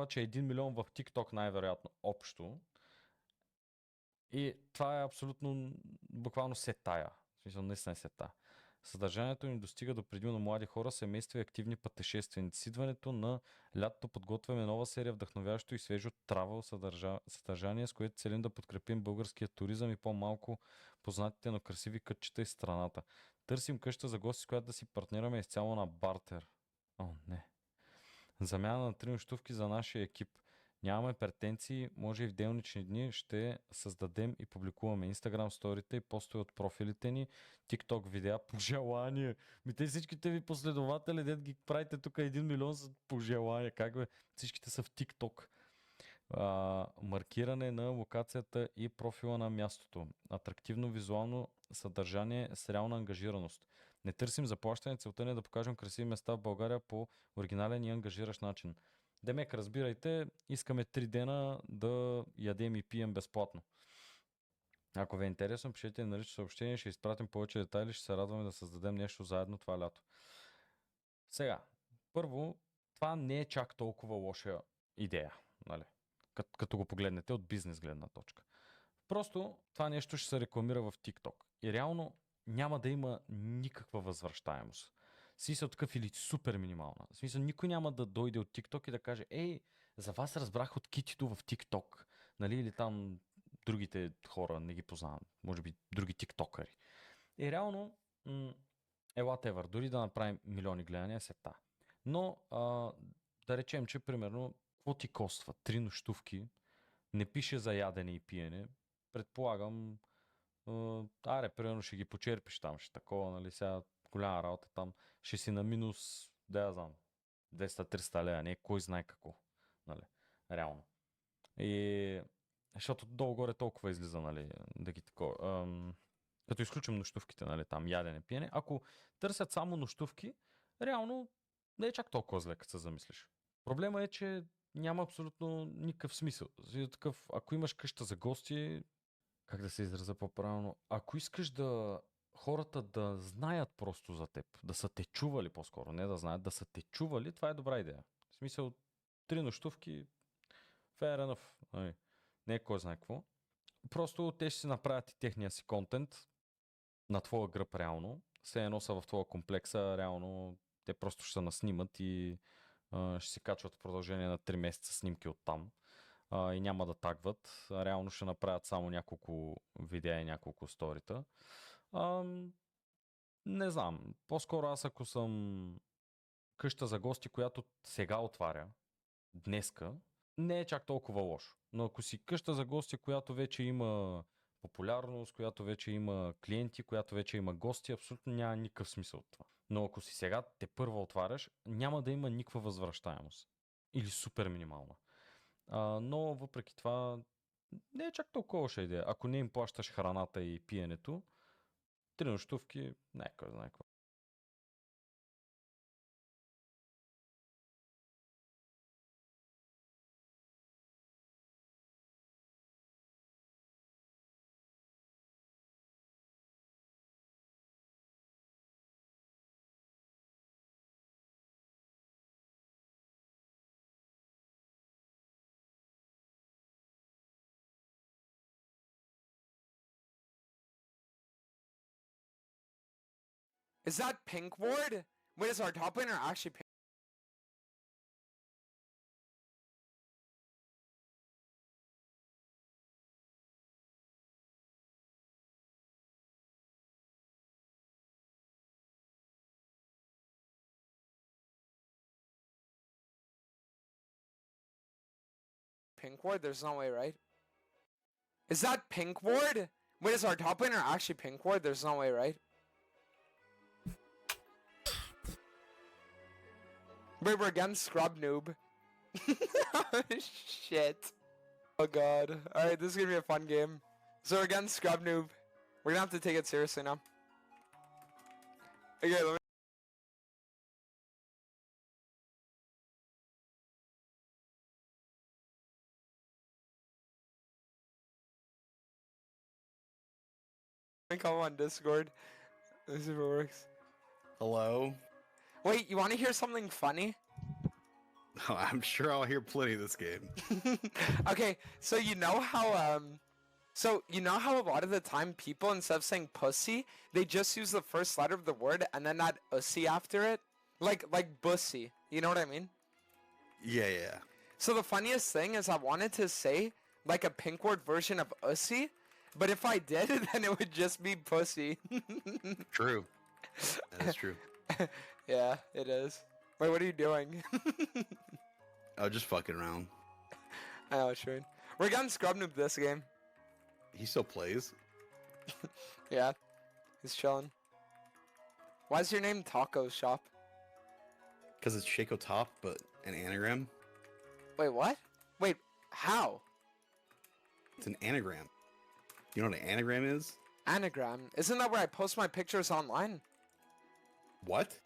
става, че 1 милион в TikTok най-вероятно общо. И това е абсолютно буквално сетая. В смисъл, наистина е сета. Съдържанието ни достига до предимно млади хора, семейства и активни пътешественици. С идването на лятото подготвяме нова серия вдъхновяващо и свежо травъл съдържание, с което целим да подкрепим българския туризъм и по-малко познатите, но красиви кътчета из страната. Търсим къща за гости, с която да си партнираме изцяло на бартер. О, не. Замяна на 3 нощувки за нашия екип. Нямаме претенции, може и в делнични дни ще създадем и публикуваме Instagram сторите и постове от профилите ни, TikTok видеа, пожелания. Те всичките ви последователи, дед ги правите тук 1 милион с пожелания. Как бе? Всичките са в TikTok. Маркиране на локацията и профила на мястото. Атрактивно визуално съдържание с реална ангажираност. Не търсим заплащане, целта не е да покажем красиви места в България по оригинален и ангажиращ начин. Демек, разбирайте, искаме 3 дена да ядем и пием безплатно. Ако ви е интересно, пишете на лично съобщение, ще изпратим повече детайли, ще се радваме да създадем нещо заедно това лято. Сега, първо, това не е чак толкова лоша идея, нали? Като го погледнете от бизнес гледна точка. Просто това нещо ще се рекламира в TikTok. И реално няма да има никаква възвръщаемост. В смисъл такъв или супер минимална. В смисъл никой няма да дойде от TikTok и да каже: ей, за вас разбрах от китито в TikTok. Нали? Или там другите хора, не ги познавам. Може би други тиктокъри. И реално whatever, дори да направим милиони гледания, сета. Но да речем, че примерно какво ти коства? 3 нощувки, не пише за ядене и пиене. Предполагам, примерно ще ги почерпиш там, ще такова, нали, сега голяма работа там, ще си на минус, да я знам, 200-300 лева, не кой знае какво, нали, реално. И защото долу-горе толкова излиза, нали, да ги такова. Като изключим нощувките, нали, там ядене, пиене, ако търсят само нощувки, реално не е чак толкова зле, като се замислиш. Проблема е, че няма абсолютно никакъв смисъл. Такъв, ако имаш къща за гости, как да се изразя по-правилно, ако искаш да хората да знаят просто за теб, да са те чували по-скоро, не да знаят, да са те чували, това е добра идея. В смисъл, 3 нощувки, fair enough. Не е кой знае какво. Просто те ще си направят и техния си контент на твоя гръб реално. Все едно са в твоя комплекса, реално те просто ще се наснимат и ще си качват в продължение на 3 месеца снимки от там. И няма да тагват. Реално ще направят само няколко видеа и няколко сторита. Не знам. По-скоро аз ако съм къща за гости, която сега отваря, днеска, не е чак толкова лошо. Но ако си къща за гости, която вече има популярност, която вече има клиенти, която вече има гости, абсолютно няма никакъв смисъл от това. Но ако си сега те първа отваряш, няма да има никаква възвръщаемост. Или супер минимална. Но въпреки това не е чак толкова лоша идея. Ако не им плащаш храната и пиенето, 3 нощувки, не кой знае какво. Is that Pink Ward? Wait, is our top laner actually Pink? Pink Ward? There's no way, right? Is that Pink Ward? Wait, is our top laner actually Pink Ward? There's no way, right? Wait, we're against Scrub Noob. Shit. Oh god. Alright, this is gonna be a fun game. So we're against Scrub Noob. We're gonna have to take it seriously now. Okay, let me come on Discord. Let's see if it works. Hello? Wait, you wanna hear something funny? Oh, I'm sure I'll hear plenty of this game. Okay, so you know how a lot of the time people, instead of saying pussy, they just use the first letter of the word and then add ussy after it? Like bussy. You know what I mean? Yeah. So the funniest thing is I wanted to say like a pink word version of ussy, but if I did, then it would just be pussy. True. That is true. Yeah, it is. Wait, what are you doing? Oh, just fucking around. I know, sure. We're getting scrub noob this game. He still plays. Yeah, he's chilling. Why is your name Taco Shop? Because it's Shaco Top, but an anagram. Wait, what? Wait, how? It's an anagram. You know what an anagram is? Anagram. Isn't that where I post my pictures online? What?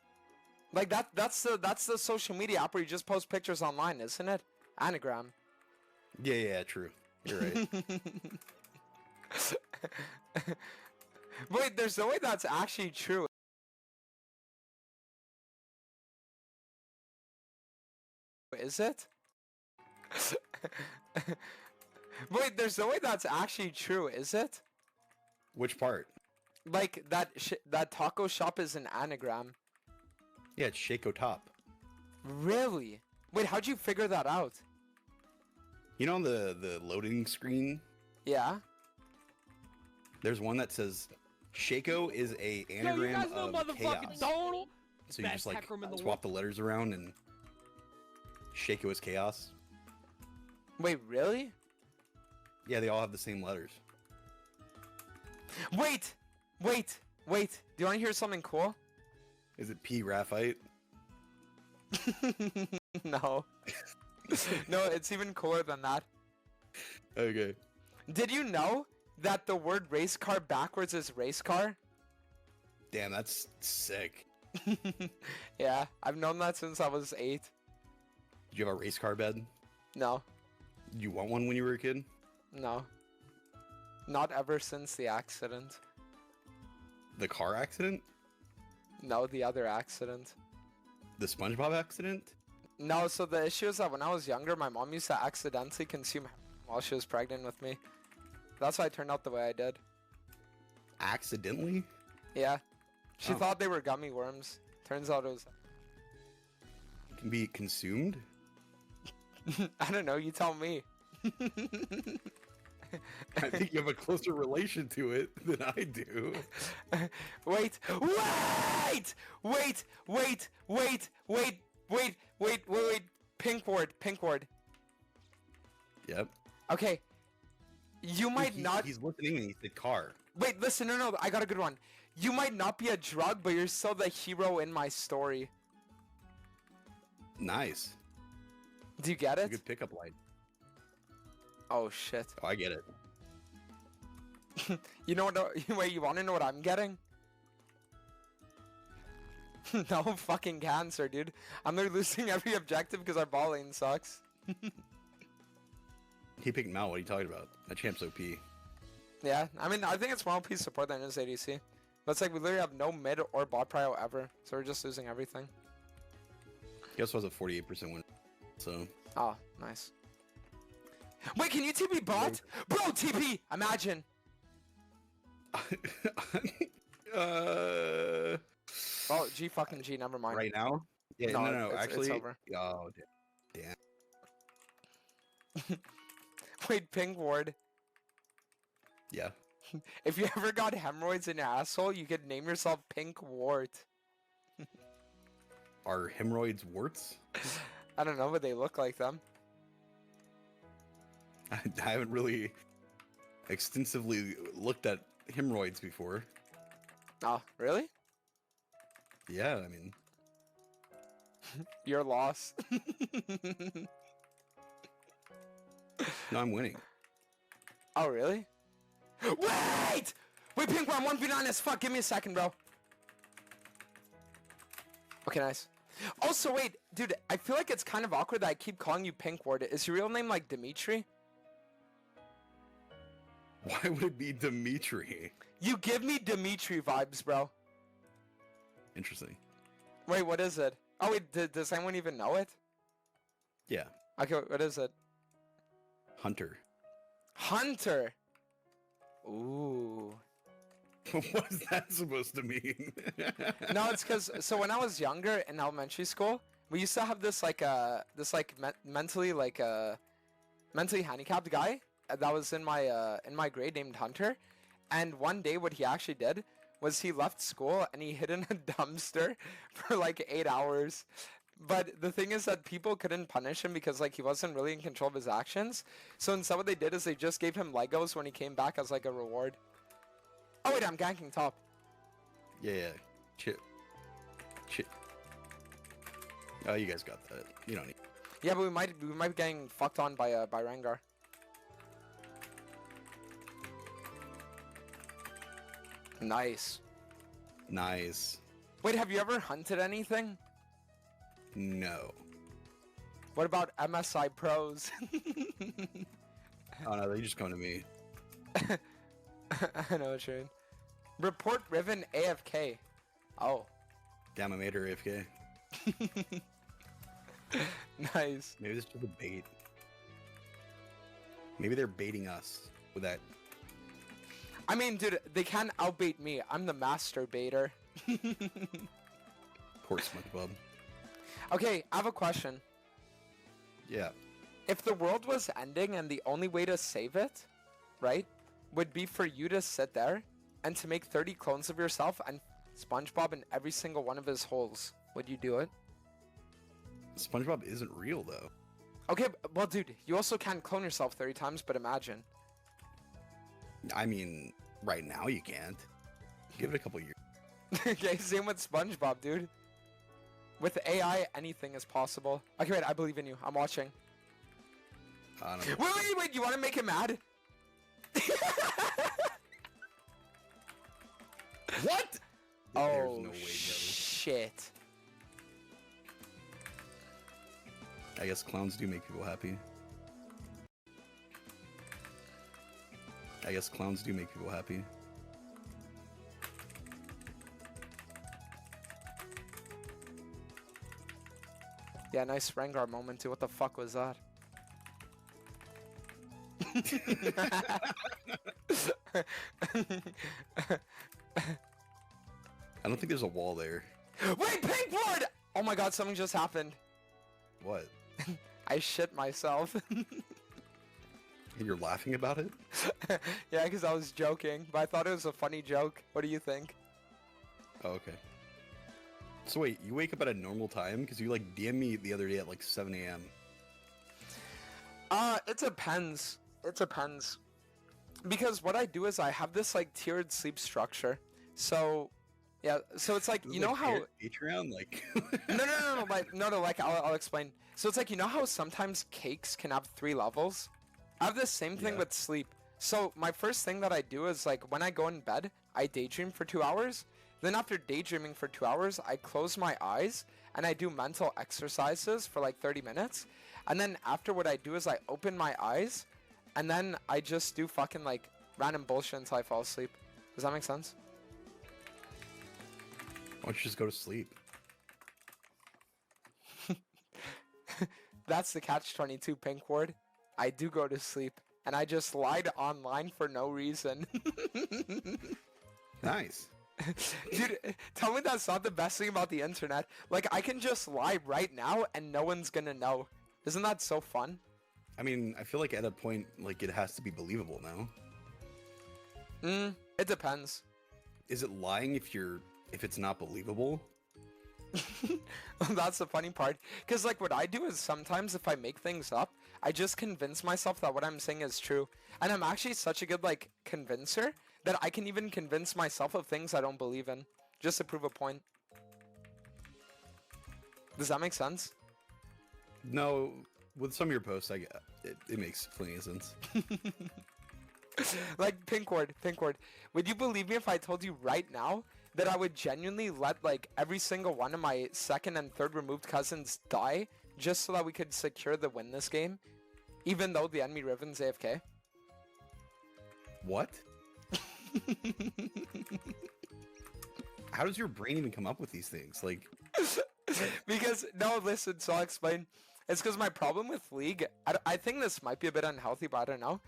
Like that's the social media app where you just post pictures online, isn't it? Anagram. Yeah, true. You're right. Wait, there's no way that's actually true. Is it? Wait, there's no way that's actually true, is it? Which part? Like that taco shop is an anagram. Yeah, it's Shaco Top. Really? Wait, how'd you figure that out? You know on the loading screen, Yeah. there's one that says Shaco is a anagram of chaos. Donald. So you just like swap the letters around and Shaco is chaos. Wait, really? Yeah, they all have the same letters. Wait! Do you want to hear something cool? Is it P Graphite? No. No, it's even cooler than that. Okay. Did you know that the word race car backwards is race car? Damn, that's sick. Yeah, I've known that since I was 8. Did you have a race car bed? No. Did you want one when you were a kid? No. Not ever since the accident. The car accident? No, the other accident. The SpongeBob accident? No, so the issue is that when I was younger, my mom used to accidentally consume heroin while she was pregnant with me. That's why I turned out the way I did. Accidentally? Yeah. She Oh. thought they were gummy worms. Turns out it was... It can be consumed? I don't know, you tell me. I think you have a closer relation to it than I do. Wait. Pink word. Yep. Okay. You might not... He's listening and he said car. Wait, listen, no, I got a good one. You might not be a drug, but you're still the hero in my story. Nice. Do you get It's a it? good pickup line. Oh, shit. Oh, I get it. You know what? Wait, you want to know what I'm getting? No fucking cancer, dude. I'm literally losing every objective because our ball lane sucks. He picked him out. What are you talking about? That champ's OP. Yeah, I mean, I think it's more OP support than it is ADC. But it's like we literally have no mid or bot prio ever, so we're just losing everything. He also has a 48% win. So. Oh, nice. Wait, can you TP bot? Bro, TP! Imagine! Oh, G fucking G, never mind. Right now? Yeah, no. it's Actually, over. oh, damn. Wait, pink ward. Yeah. If you ever got hemorrhoids in your asshole, you could name yourself Pink Wart. Are hemorrhoids warts? I don't know, but they look like them. I haven't really extensively looked at hemorrhoids before. Oh, really? Yeah, I mean, You're lost. no, I'm winning. Oh, really? Wait! Wait, Pink Ward, I'm 1v9 as fuck. Give me a second, bro. Okay, nice. Also, wait, dude, I feel like it's kind of awkward that I keep calling you Pink Ward. Is your real name like Dimitri? Why would it be Dimitri? You give me Dimitri vibes, bro. Interesting. Wait, what is it? Oh, wait, does anyone even know it? Yeah, Okay, what is it? hunter. Hunter. Ooh. What is that supposed to mean? No, it's because so when I was younger in elementary school, we used to have this mentally mentally handicapped guy that was in my grade named Hunter, and one day what he actually did was he left school and he hid in a dumpster for like 8 hours. But the thing is that people couldn't punish him because like he wasn't really in control of his actions. So instead what they did is they just gave him Legos when he came back as like a reward. Oh wait, I'm ganking top. Yeah. Chip. Oh, you guys got that. You don't need. Yeah, but we might be getting fucked on by Rengar. Nice. Nice. Wait, have you ever hunted anything? No. What about MSI pros? Oh no, they just come to me. I know what you mean. Report Riven AFK. Oh. Damn, I made her AFK. Nice. Maybe this is just a bait. Maybe they're baiting us with that. I mean, dude, they can't outbait me. I'm the master baiter. Poor SpongeBob. Okay, I have a question. Yeah. If the world was ending and the only way to save it, right, would be for you to sit there and to make 30 clones of yourself and SpongeBob in every single one of his holes, would you do it? SpongeBob isn't real though. Okay, well, dude, you also can't clone yourself 30 times, but imagine. I mean, right now you can't. Give it a couple years. Okay, same with SpongeBob, dude. With AI, anything is possible. Okay, wait, I believe in you. I'm watching. I don't know. Wait, you want to make him mad? What? Oh, There's no way, shit. I guess clowns do make people happy. I guess clowns do make people happy. Yeah, nice Rengar moment too. What the fuck was that? I don't think there's a wall there. Wait, pink ward! Oh my god, something just happened. What? I shit myself. You're laughing about it? Yeah, because I was joking, but I thought it was a funny joke. What do you think? Oh, okay. So wait, you wake up at a normal time? Because you like DM me the other day at like 7 a.m. It depends. It depends. Because what I do is I have this like tiered sleep structure. So, yeah, so it's like, This you is know like how... Patreon? Like... No, like, I'll explain. So it's like, you know how sometimes cakes can have 3 levels? I have the same thing Yeah. with sleep. So my first thing that I do is like, when I go in bed, I daydream for 2 hours. Then after daydreaming for 2 hours, I close my eyes and I do mental exercises for like 30 minutes. And then after, what I do is I open my eyes and then I just do fucking like random bullshit until I fall asleep. Does that make sense? Why don't you just go to sleep? That's the catch-22, pink ward. I do go to sleep and I just lied online for no reason. Nice. Dude, tell me that's not the best thing about the internet. Like, I can just lie right now and no one's gonna know. Isn't that so fun? I mean, I feel like at a point, like, it has to be believable now. It depends. Is it lying if it's not believable? That's the funny part. Because, like, what I do is sometimes if I make things up, I just convince myself that what I'm saying is true. And I'm actually such a good, like, convincer that I can even convince myself of things I don't believe in. Just to prove a point. Does that make sense? No, with some of your posts, it makes plenty of sense. Like, pink ward. Would you believe me if I told you right now that I would genuinely let, like, every single one of my second and third removed cousins die just so that we could secure the win this game? Even though the enemy Riven's AFK? What? How does your brain even come up with these things? Like, Because, no, listen, so I'll explain. It's because my problem with League, I think this might be a bit unhealthy, but I don't know.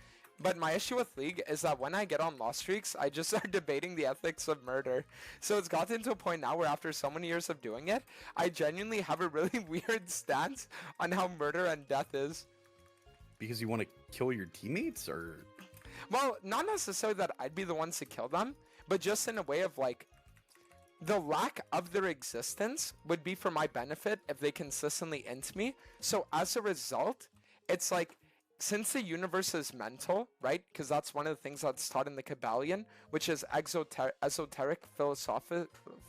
But my issue with League is that when I get on loss streaks, I just start debating the ethics of murder. So it's gotten to a point now where after so many years of doing it, I genuinely have a really weird stance on how murder and death is. Because you want to kill your teammates, or Well, not necessarily that I'd be the ones to kill them, but just in a way of like, the lack of their existence would be for my benefit if they consistently int me. So as a result, it's like, since the universe is mental, right? Because that's one of the things that's taught in the Kabbalion, which is esoteric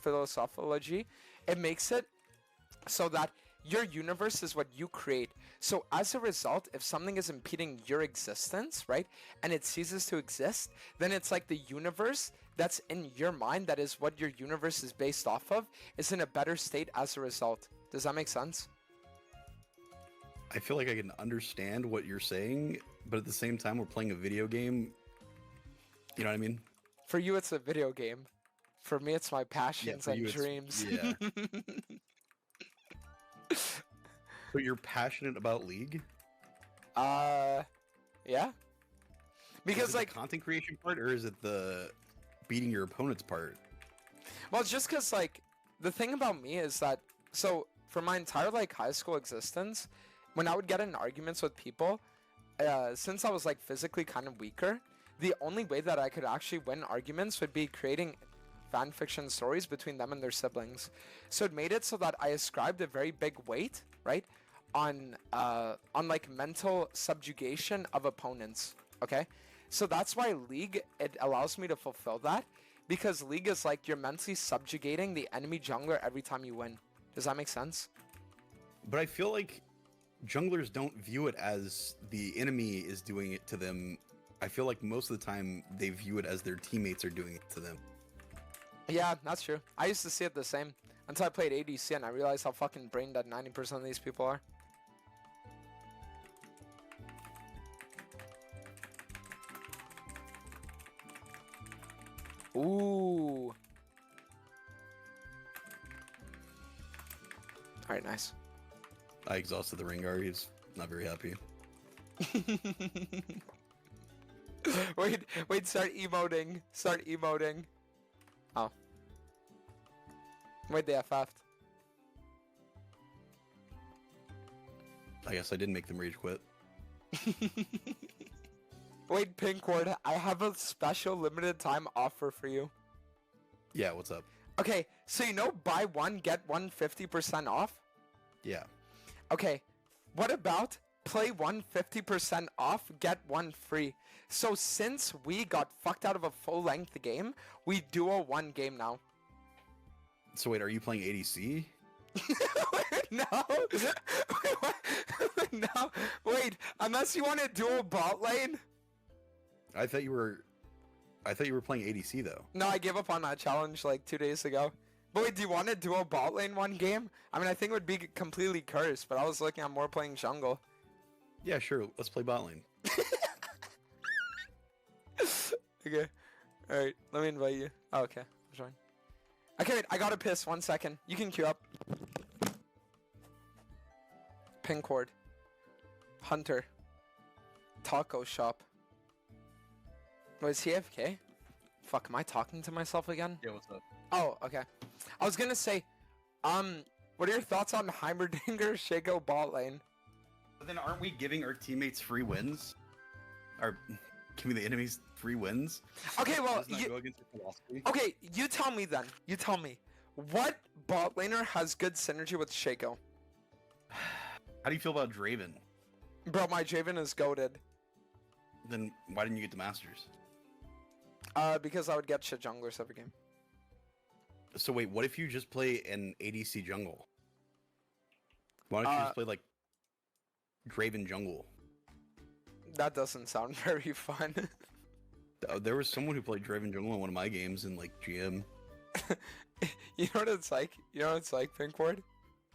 philosophology. It makes it so that your universe is what you create. So as a result, if something is impeding your existence, right, and it ceases to exist, then it's like the universe that's in your mind, that is what your universe is based off of, is in a better state as a result. Does that make sense? I feel like I can understand what you're saying, but at the same time, we're playing a video game. You know what I mean? For you, it's a video game. For me, it's my passions for and you, it's- dreams. yeah. So you're passionate about League? Yeah. Is Because it like, the content creation part, or is it the beating your opponent's part? well, it's just because like, the thing about me is that, so for my entire like high school existence, when I would get in arguments with people, since I was like physically kind of weaker, the only way that I could actually win arguments would be creating fan fiction stories between them and their siblings. So it made it so that I ascribed a very big weight, right, on like mental subjugation of opponents. Okay, so that's why League, it allows me to fulfill that, because League is like you're mentally subjugating the enemy jungler every time you win. Does that make sense? But I feel like junglers don't view it as the enemy is doing it to them. I feel like most of the time they view it as their teammates are doing it to them. Yeah, that's true. I used to see it the same until I played ADC and I realized how fucking brain dead 90% of these people are. Ooh. Alright, nice. I exhausted the Rengar. He's not very happy. Wait, start emoting. Start emoting. Oh. Wait, they FF'd. I guess I didn't make them rage quit. Wait, Pinkward, I have a special limited time offer for you. Yeah, what's up? Okay, so you know buy one, get one 50% off? Yeah. Okay, what about play one 50% off, get one free? So since we got fucked out of a full-length game, we duo one game now. So wait, are you playing ADC? No. Wait, what? No. Wait, unless you want to duo bot lane? I thought you were playing ADC though. No, I gave up on that challenge like 2 days ago. But wait, do you want to duo bot lane one game? I mean, I think it would be completely cursed, but I was looking at more playing jungle. Yeah, sure. Let's play bot lane. Okay. Alright, let me invite you. Oh, okay. I'll join. Okay, wait, I gotta piss. 1 second. You can queue up. Pinkward. Hunter. Taco shop. Was he AFK? Fuck, am I talking to myself again? Yeah, what's up? Oh, okay. I was gonna say, what are your thoughts on Heimerdinger Shaco bot lane? But then aren't we giving our teammates free wins? Or giving the enemies free wins? Okay, well, Doesn't that go against your philosophy? okay, you tell me then. You tell me. What bot laner has good synergy with Shaco? How do you feel about Draven? Bro, my Draven is goated. Then why didn't you get the Masters? Because I would get shit junglers every game. So wait, what if you just play an ADC jungle? Why don't you just play like Draven jungle? That doesn't sound very fun. There was someone who played Draven jungle in one of my games in like GM. You know what it's like? You know what it's like, Pinkward?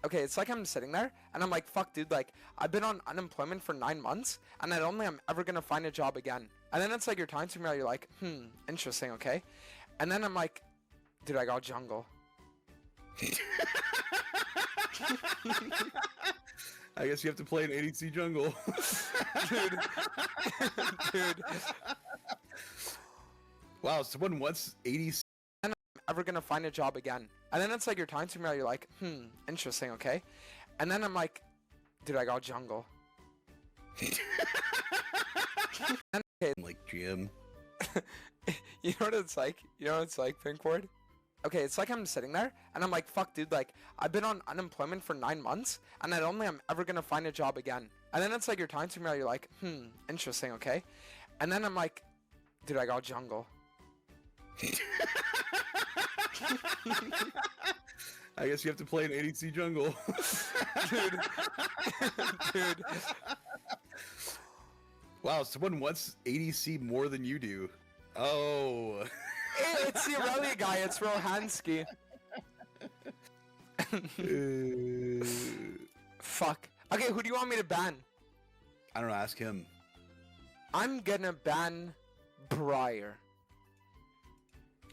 Okay, it's like I'm sitting there, and I'm like, fuck, dude, like, I've been on unemployment for 9 months, and I don't think I'm ever gonna find a job again. And then it's like, you're talking to me, you're like, interesting, okay? And then I'm like, dude, I got jungle. I guess you have to play an ADC jungle. Dude. Dude. Wow, someone wants ADC. Ever gonna find a job again? And then it's like you're talking to me, you're like, interesting, okay? And then I'm like, dude, I got jungle. And, okay, Like GM. you know what it's like? You know what it's like, Pinkward? Okay, it's like I'm sitting there, and I'm like, fuck, dude, like, I've been on unemployment for 9 months, and I don't think I'm ever gonna find a job again. And then it's like you're talking to me, you're like, interesting, okay? And then I'm like, dude, I got jungle. I guess you have to play an ADC jungle. Dude. Dude. Wow, someone wants ADC more than you do. Oh. Hey, it's the Aurelia guy, it's Rohansky. Fuck. Okay, who do you want me to ban? I don't know, ask him. I'm gonna ban Briar.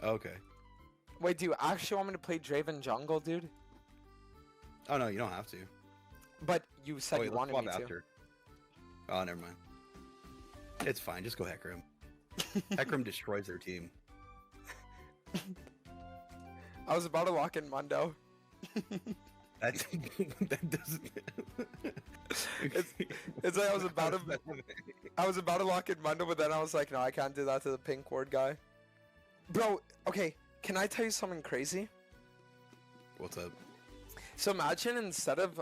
Okay. Wait, do you actually want me to play Draven jungle, dude? Oh no, you don't have to. But you said Wait, you let's wanted swap me to. after. Oh, never mind. It's fine, just go Hecarim. Hecarim destroys their team. I was about to lock in Mundo. That, that doesn't... It's like I was about to lock in Mundo, but then I was like, no, I can't do that to the pink ward guy. Bro, okay, can I tell you something crazy? What's up? So imagine instead of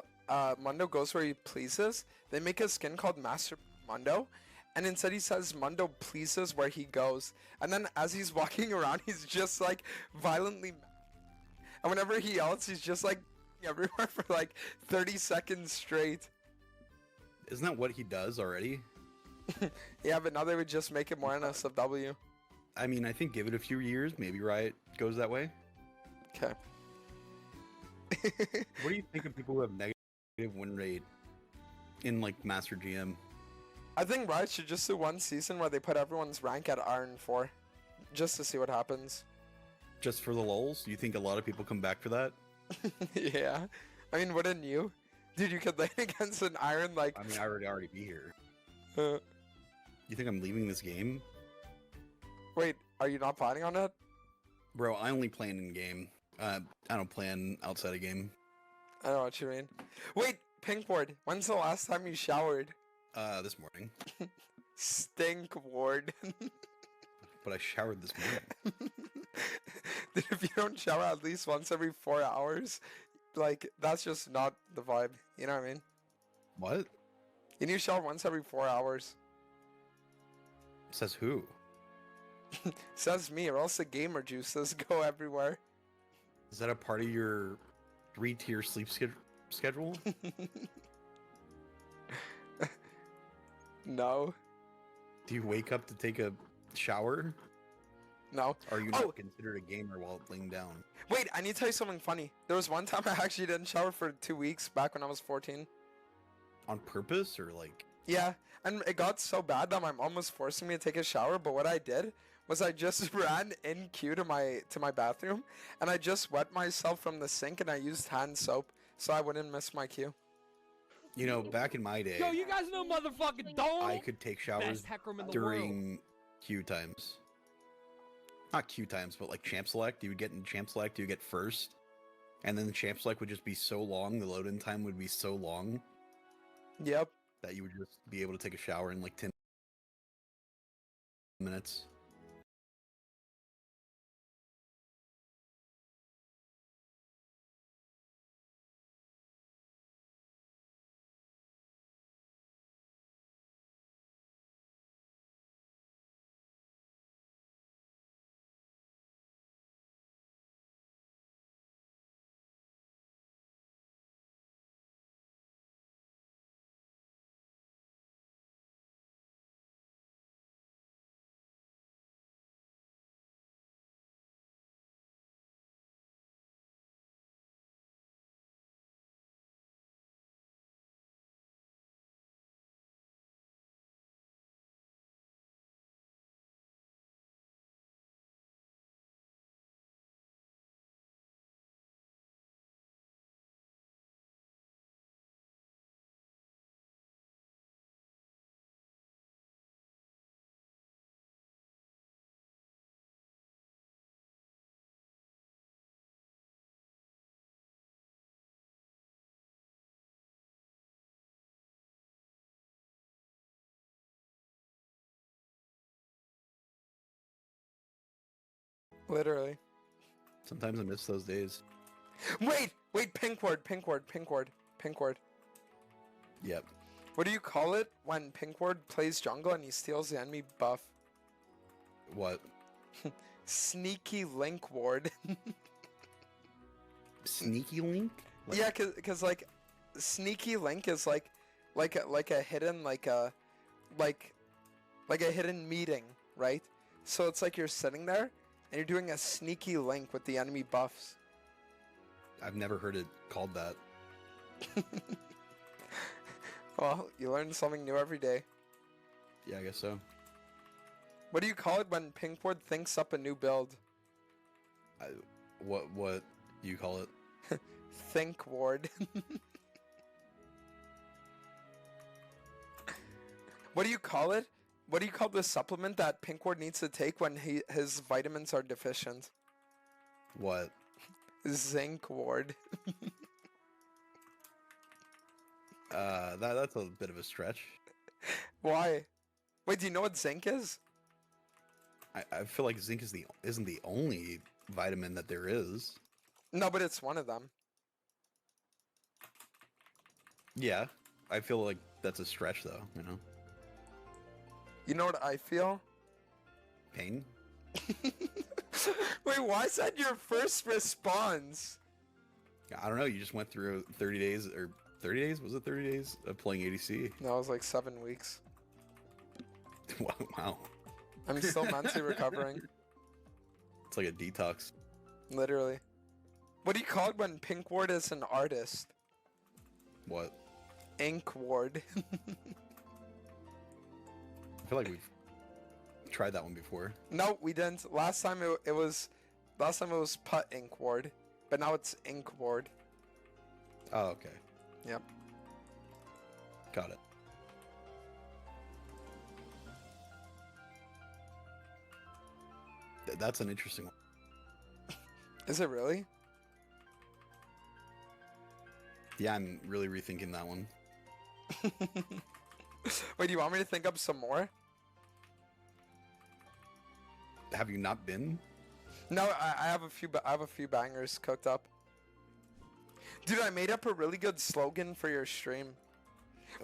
Mundo goes where he pleases, they make a skin called Master Mundo, and instead he says Mundo pleases where he goes. And then as he's walking around, he's just like violently, and whenever he yells, he's just like everywhere for like 30 seconds straight. Isn't that what he does already? Yeah, but now they would just make it more NSFW. I mean, I think give it a few years, maybe Riot goes that way. Okay. What do you think of people who have negative win rate in like Master GM? I think Riot should just do one season where they put everyone's rank at Iron 4, just to see what happens. Just for the lulz? You think a lot of people come back for that? Yeah. I mean, wouldn't you? Dude, you could lane against an Iron like... I mean, I would already be here. Uh, You think I'm leaving this game? wait, are you not planning on it? Bro, I only play in game. I don't plan outside of game. I know what you mean. Wait, Pinkward, when's the last time you showered? This morning. Stink ward. But I showered this morning. Dude, if you don't shower at least once every 4 hours, like, that's just not the vibe. You know what I mean? What? You need to shower once every 4 hours. Says who? Says me, or else the gamer juices go everywhere. Is that a part of your 3-tier sleep schedule? No. Do you wake up to take a shower? No. Or are you Oh! not considered a gamer while laying down? Wait, I need to tell you something funny. There was one time I actually didn't shower for 2 weeks back when I was 14. On purpose or like... Yeah, and it got so bad that my mom was forcing me to take a shower, but what I did was I just ran in queue to my bathroom, and I just wet myself from the sink, and I used hand soap so I wouldn't miss my queue. You know, back in my day, Yo, you guys know motherfucking Dome? I could take showers Best Hecarim in the world. during queue times. Not queue times, but like champ select. You would get in champ select, you would get first. And then the champ select would just be so long, the load-in time would be so long Yep. that you would just be able to take a shower in like 10 minutes. Literally. Sometimes I miss those days. Wait, pink ward. Yep. What do you call it when pink ward plays jungle and he steals the enemy buff? What? Sneaky link ward. Sneaky Link? Like, Yeah, cause like, sneaky link is like a hidden like a hidden meeting, right? So it's like you're sitting there and you're doing a sneaky link with the enemy buffs. I've never heard it called that. Well, you learn something new every day. Yeah, I guess so. What do you call it when pink ward thinks up a new build? What do you call it? Think ward. What do you call it? What do you call the supplement that pink ward needs to take when his vitamins are deficient? What? Zinc ward. That's a bit of a stretch. Why? Wait, do you know what zinc is? I feel like zinc isn't the only vitamin that there is. No, but it's one of them. Yeah, I feel like that's a stretch though, you know? You know what I feel? Pain? Wait, why is that your first response? I don't know, you just went through 30 days, or 30 days? Was it 30 days of playing ADC? No, it was like 7 weeks. Wow. I'm still mentally recovering. It's like a detox. Literally. What do you call it when pink ward is an artist? What? Ink ward. I feel like we've tried that one before. No, we didn't. Last time it was put ink ward, but now it's ink ward. Oh, okay. Yep. Got it. That's an interesting one. Is it really? Yeah, I'm really rethinking that one. Wait, do you want me to think up some more? Have you not been? No, I have a few bangers cooked up. Dude, I made up a really good slogan for your stream.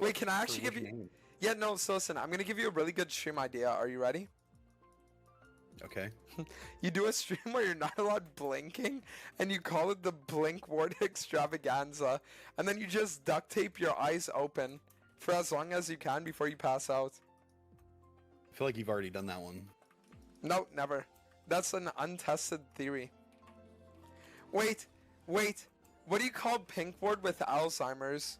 Wait, can I actually For give which you... name? Yeah, no, so listen, I'm gonna give you a really good stream idea. Are you ready? Okay. You do a stream where you're not allowed blinking, and you call it the Blink Ward Extravaganza, and then you just duct tape your eyes open for as long as you can before you pass out. I feel like you've already done that one. No, never. That's an untested theory. Wait. What do you call pink ward with Alzheimer's?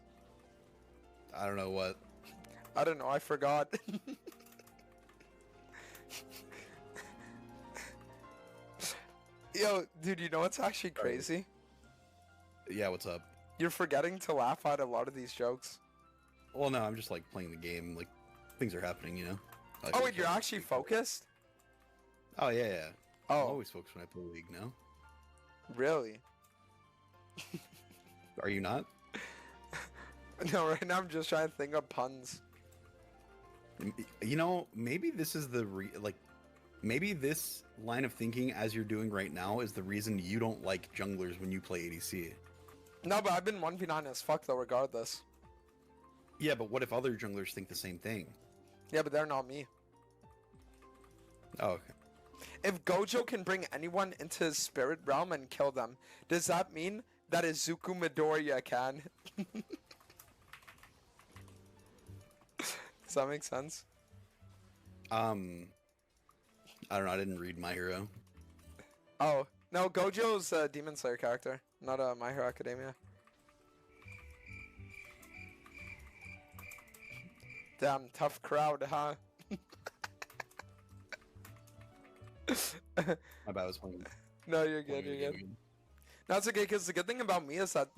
I don't know what. I don't know, I forgot. Yo, dude, you know what's actually crazy? Yeah, what's up? You're forgetting to laugh at a lot of these jokes. Well, no, I'm just like playing the game. Like, things are happening, you know? Like, Oh, wait, you're actually focused? Oh, yeah. I'm Oh, always focused when I play League now. really? Are you not? No, right now I'm just trying to think of puns. You know, maybe this is maybe this line of thinking as you're doing right now is the reason you don't like junglers when you play ADC. No, but I've been 1v9 as fuck though, regardless. Yeah, but what if other junglers think the same thing? Yeah, but they're not me. Oh, okay. If Gojo can bring anyone into his spirit realm and kill them, does that mean that Izuku Midoriya can? Does that make sense? I don't know. I didn't read My Hero. Oh, no, Gojo's a Demon Slayer character, not a My Hero Academia. Damn, tough crowd, huh? My bad, I was playing. No, you're good, you're good. No, it's okay, because the good thing about me is that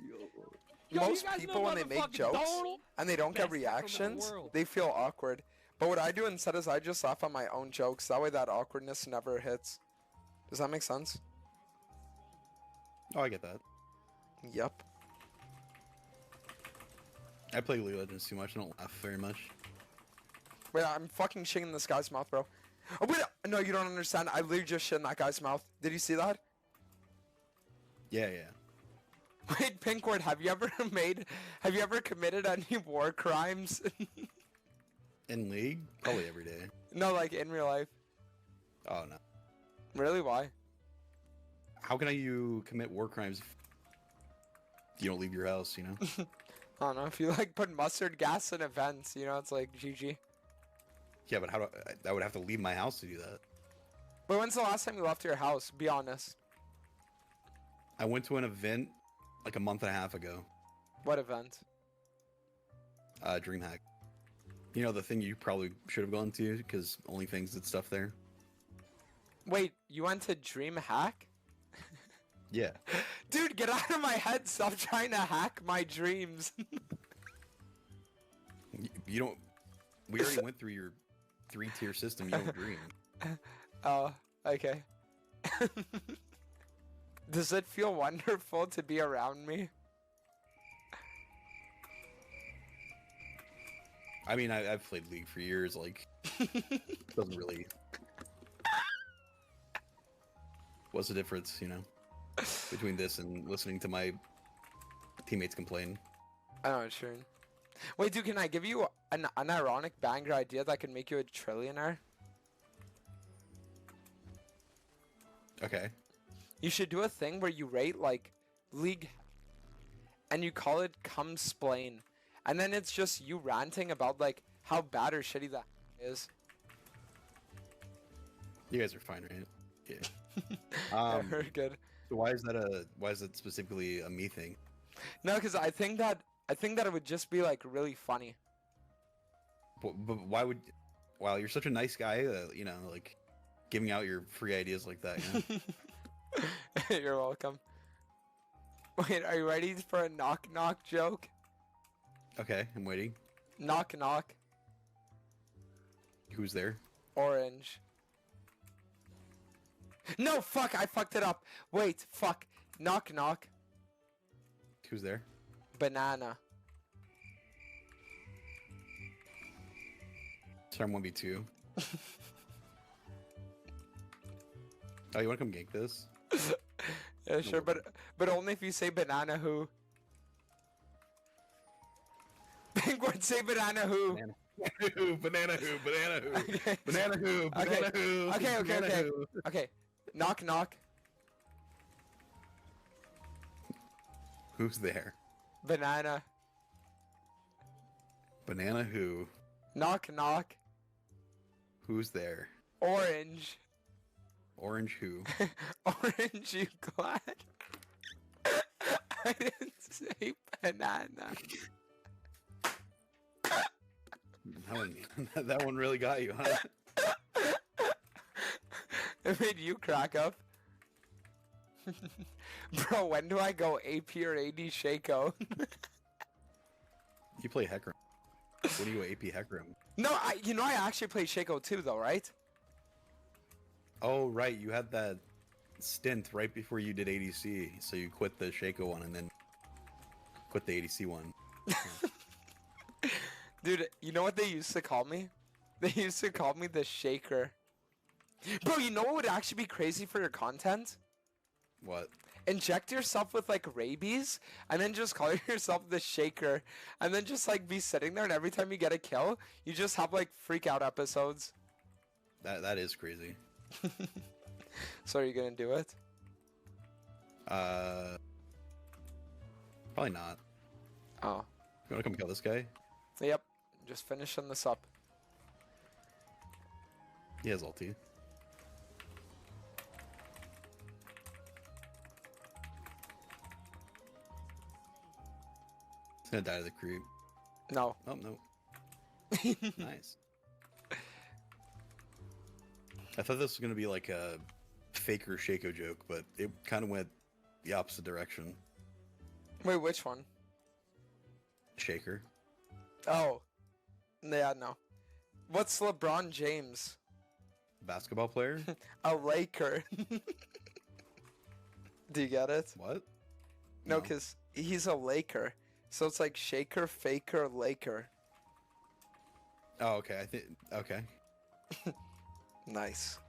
Yo, most you guys people, know when they make motherfucking jokes Donald? and they don't get Best rapper in the reactions, world. they feel awkward. But what I do instead is I just laugh at my own jokes. That way that awkwardness never hits. Does that make sense? Oh, I get that. Yep. I play League of Legends too much. I don't laugh very much. Wait, I'm fucking shitting this guy's mouth, bro. Oh wait, no, you don't understand. I literally just shit in that guy's mouth. Did you see that? Yeah, yeah. Wait, Pinkward, have you ever committed any war crimes? In League? Probably every day. No, like in real life. Oh, no. Really? Why? How can you commit war crimes if you don't leave your house, you know? I don't know. If you like put mustard gas in events, you know, it's like GG. Yeah, but I would have to leave my house to do that. But when's the last time you left your house? Be honest. I went to an event like a month and a half ago. What event? DreamHack. You know, the thing you probably should have gone to because OnlyFans did stuff there. Wait, you went to DreamHack? Yeah. Dude, get out of my head. Stop trying to hack my dreams. You don't. We already went through your 3-tier system. You don't dream. Oh, okay. Does it feel wonderful to be around me? I mean, I've played League for years. Like, doesn't really. What's the difference, you know, between this and listening to my teammates complain? I know, sure. Wait, dude, can I give you an unironic banger idea that can make you a trillionaire? Okay. You should do a thing where you rate, like, League, and you call it Come Splain. And then it's just you ranting about, like, how bad or shitty that is. You guys are fine, right? Yeah. Yeah, we're good. So why is that specifically a me thing? No, because I think that it would just be, like, really funny. But why would? Wow, you're such a nice guy. You know, like giving out your free ideas like that. You know? You're welcome. Wait, are you ready for a knock-knock joke? Okay, I'm waiting. Knock-knock. Who's there? Orange. No, fuck, I fucked it up. Wait, fuck. Knock-knock. Who's there? Banana. Storm 1v2. Oh, you wanna come gank this? Yeah, sure, but only if you say banana who. Penguin, say banana who. Banana who, banana who, banana who, Okay. banana who, banana who. Okay, banana okay. who. Okay. Knock knock. Who's there? Banana. Banana who? Knock knock. Who's there? Orange. Orange who? Orange, you glad? I didn't say banana. That one really got you, huh? It made you crack up. Bro, when do I go AP or AD Shaco? You play Heckroom. What do you AP Heckroom? No, I actually play Shaco too, though, right? Oh, right. You had that stint right before you did ADC, so you quit the Shaco one and then quit the ADC one. Dude, you know what they used to call me? They used to call me the Shaker. Bro, you know what would actually be crazy for your content? What? Inject yourself with like rabies and then just call yourself the Shaker and then just like be sitting there and every time you get a kill, you just have like freak out episodes. That is crazy. So are you gonna do it? Probably not. Oh. You wanna come kill this guy? Yep. Just finishing this up. He has ulti. He's gonna die to the creep. No. Oh no. Nice. I thought this was gonna be like a faker Shaco joke, but it kind of went the opposite direction. Wait, which one? Shaker. Oh. Yeah, no. What's LeBron James? Basketball player? A Laker. Do you get it? What? No, because he's a Laker. So it's like Shaker, Faker, Laker. Oh, okay. I think. Okay. Nice.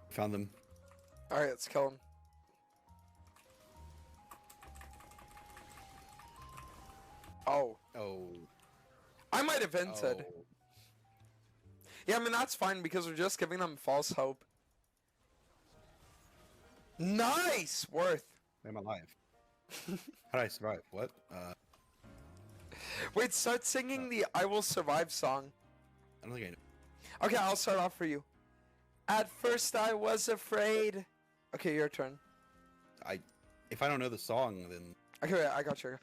Found them. All right, let's kill him. Oh, Oh. I might have hinted. Oh. Yeah, I mean, that's fine because we're just giving them false hope. Nice! Worth. I'm alive. How did I survive? What? Wait, start singing the I Will Survive song. I don't think I know. Okay, I'll start off for you. At first I was afraid. Okay, your turn. If I don't know the song, then Okay, wait, I got you.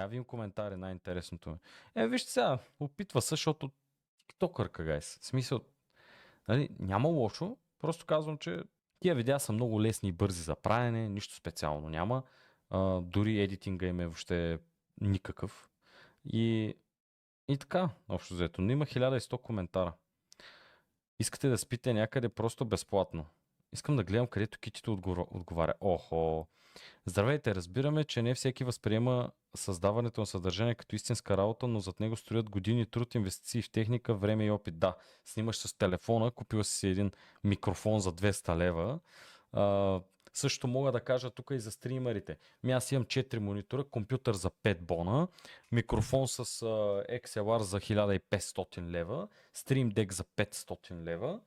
Я ви им коментари, най-интересното ми. Вижте сега, опитва се, защото тиктокърка, гайс. В смисъл, нали, няма лошо, просто казвам, че тия видеа са много лесни и бързи за правене, нищо специално няма. Дори едитинга им е въобще никакъв. И така, общо взето. Но има 1100 коментара. Искате да спите някъде просто безплатно. Искам да гледам където Китито отговаря. Охо. Здравейте, разбираме, че не всеки възприема създаването на съдържание като истинска работа, но зад него строят години труд, инвестиции в техника, време и опит. Да, снимаш с телефона, купил си един микрофон за 200 лева. Също мога да кажа тук и за стримерите. Аз имам 4 монитора, компютър за 5 бона, микрофон с XLR за 1500 лева, стрим дек за 500 лева.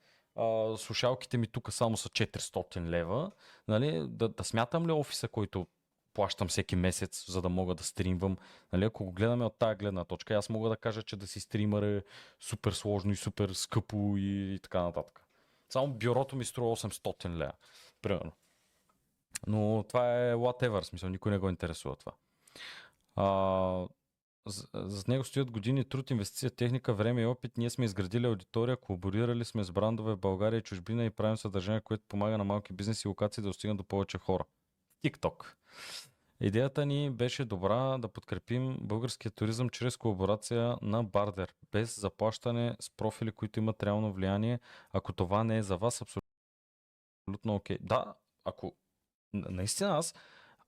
Слушалките ми тук само са 400 лева. Нали? Да смятам ли офиса, който плащам всеки месец, за да мога да стримвам? Нали? Ако го гледаме от тази гледна точка, аз мога да кажа, че да си стримър е супер сложно и супер скъпо и така нататък. Само бюрото ми струва 800 лева. Примерно. Но това е whatever, смисъл, никой не го интересува това. За него стоят години труд, инвестиция, техника, време и опит. Ние сме изградили аудитория, колаборирали сме с брандове в България и чужбина и правим съдържание, което помага на малки бизнес и локации да достигнат до повече хора. TikTok. Идеята ни беше добра да подкрепим българския туризъм чрез колаборация на бардер, без заплащане с профили, които имат реално влияние. Ако това не е за вас, абсолютно окей. Да, ако наистина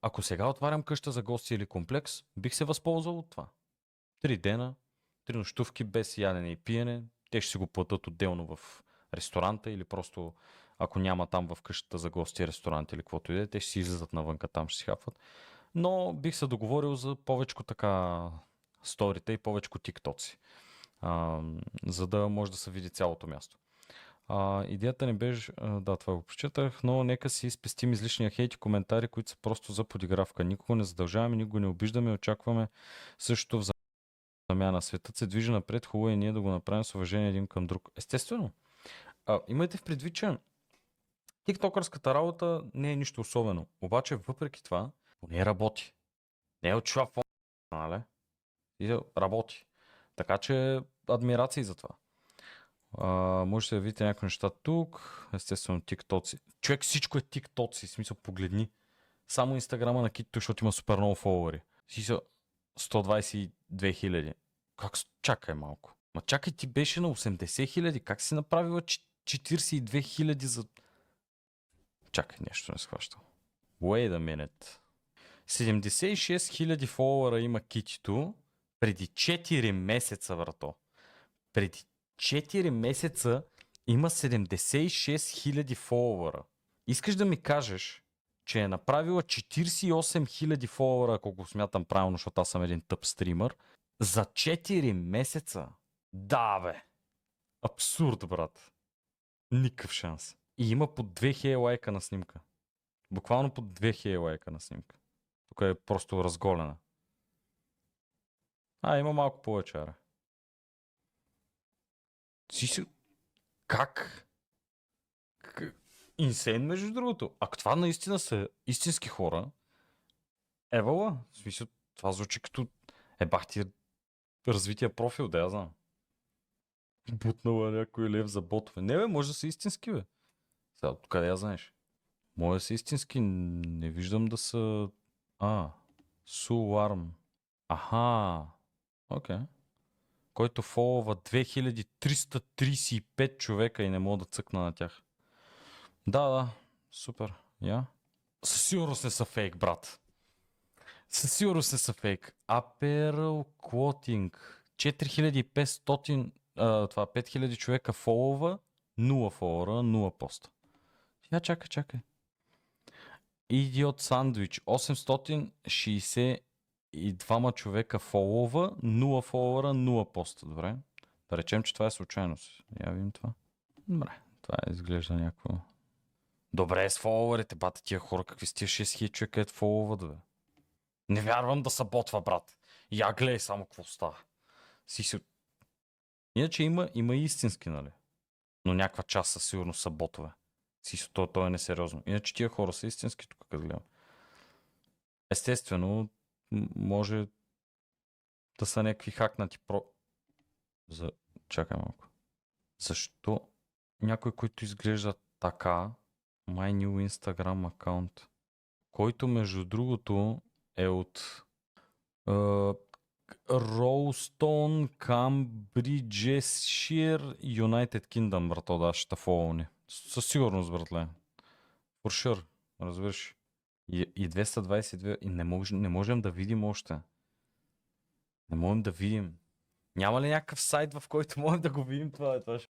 ако сега отварям къща за гости или комплекс, бих се възползвал от това. 3 дена, 3 нощувки без ядене и пиене, те ще си го платят отделно в ресторанта или просто ако няма там в къщата за гости ресторант или каквото и да е, те ще си излизат навънка, там ще си хапват. Но бих се договорил за повечко така сторита и повечко тиктоци, за да може да се види цялото място. Идеята не беше, да, това го прочетах, но нека си спестим излишния хейт и коментари, които са просто за подигравка. Никого не задължаваме, никого не обиждаме, очакваме същото в замяна. Светът се движи напред, хубаво е ние да го направим с уважение един към друг. Естествено. Имайте в предвид, че тиктокърската работа не е нищо особено. Обаче, въпреки това, не работи. Не е от шафон, нали? И работи. Така че, адмирации за това. Може да видите някои неща тук. Естествено, тиктоци. Човек, всичко е тиктоци. В смисъл, погледни. Само инстаграма на Кито, защото има супер много фолуари. Си са 122 хиляди. Чакай малко. Чакай, ти беше на 80 хиляди. Как си направила 42 хиляди за... Чакай, нещо не схващам. Wait a minute. 76 хиляди фолуара има Китито преди 4 месеца, брато. Преди 4 месеца има 76 хиляди фолуара. Искаш да ми кажеш, че е направила 48 хиляди фолуара, ако го смятам правилно, защото аз съм един тъп стримър, за 4 месеца? Да, бе! Абсурд, брат. Никакъв шанс. И има по 2000 лайка на снимка. Буквално по 2000 лайка на снимка. Тук е просто разголена. Има малко повече, аре. Как? Инсейн, между другото. Ако това наистина са истински хора, евала. В смисъл, това звучи като бахти развития профил, да я знам. Бутнала някой лев за ботове. Не, бе, може да са истински, бе. Сега, къде я знаеш? Може да са истински, не виждам да са... Суларм. Аха. Окей. Който фолова 2335 човека и не мога да цъкна на тях. Да, супер. Със сигурност не са фейк, брат. Със сигурност не са фейк. Apparel Clothing. 4500, това 5000 човека фолова, 0 фоловера, 0 поста. Чакай. Idiot Sandwich. 862 човека фолова, 0 фоловера, 0 поста. Добре. Да речем, че това е случайност. Я видим това. Добре. Това изглежда някакво... Добре, с фоловерите, бата, тия хора, какви с тия 6000 човека фоловат, бе. Не вярвам да съботва, брат. Я гледай само какво става. Иначе има и истински, нали? Но някаква част със сигурно са ботове. То е несериозно. Иначе тия хора са истински тук, като гледам. Естествено, може да са някакви хакнати Чакай малко. Защо някой, който изглежда така, My New Instagram акаунт, който между другото е от Роустон, Камбриджешир, United Kingdom, брато, да, ще фолоуни. Със сигурност, братле. For sure, разбираш. И 222, и не можем да видим още. Не можем да видим. Няма ли някакъв сайт, в който можем да го видим това? Това ще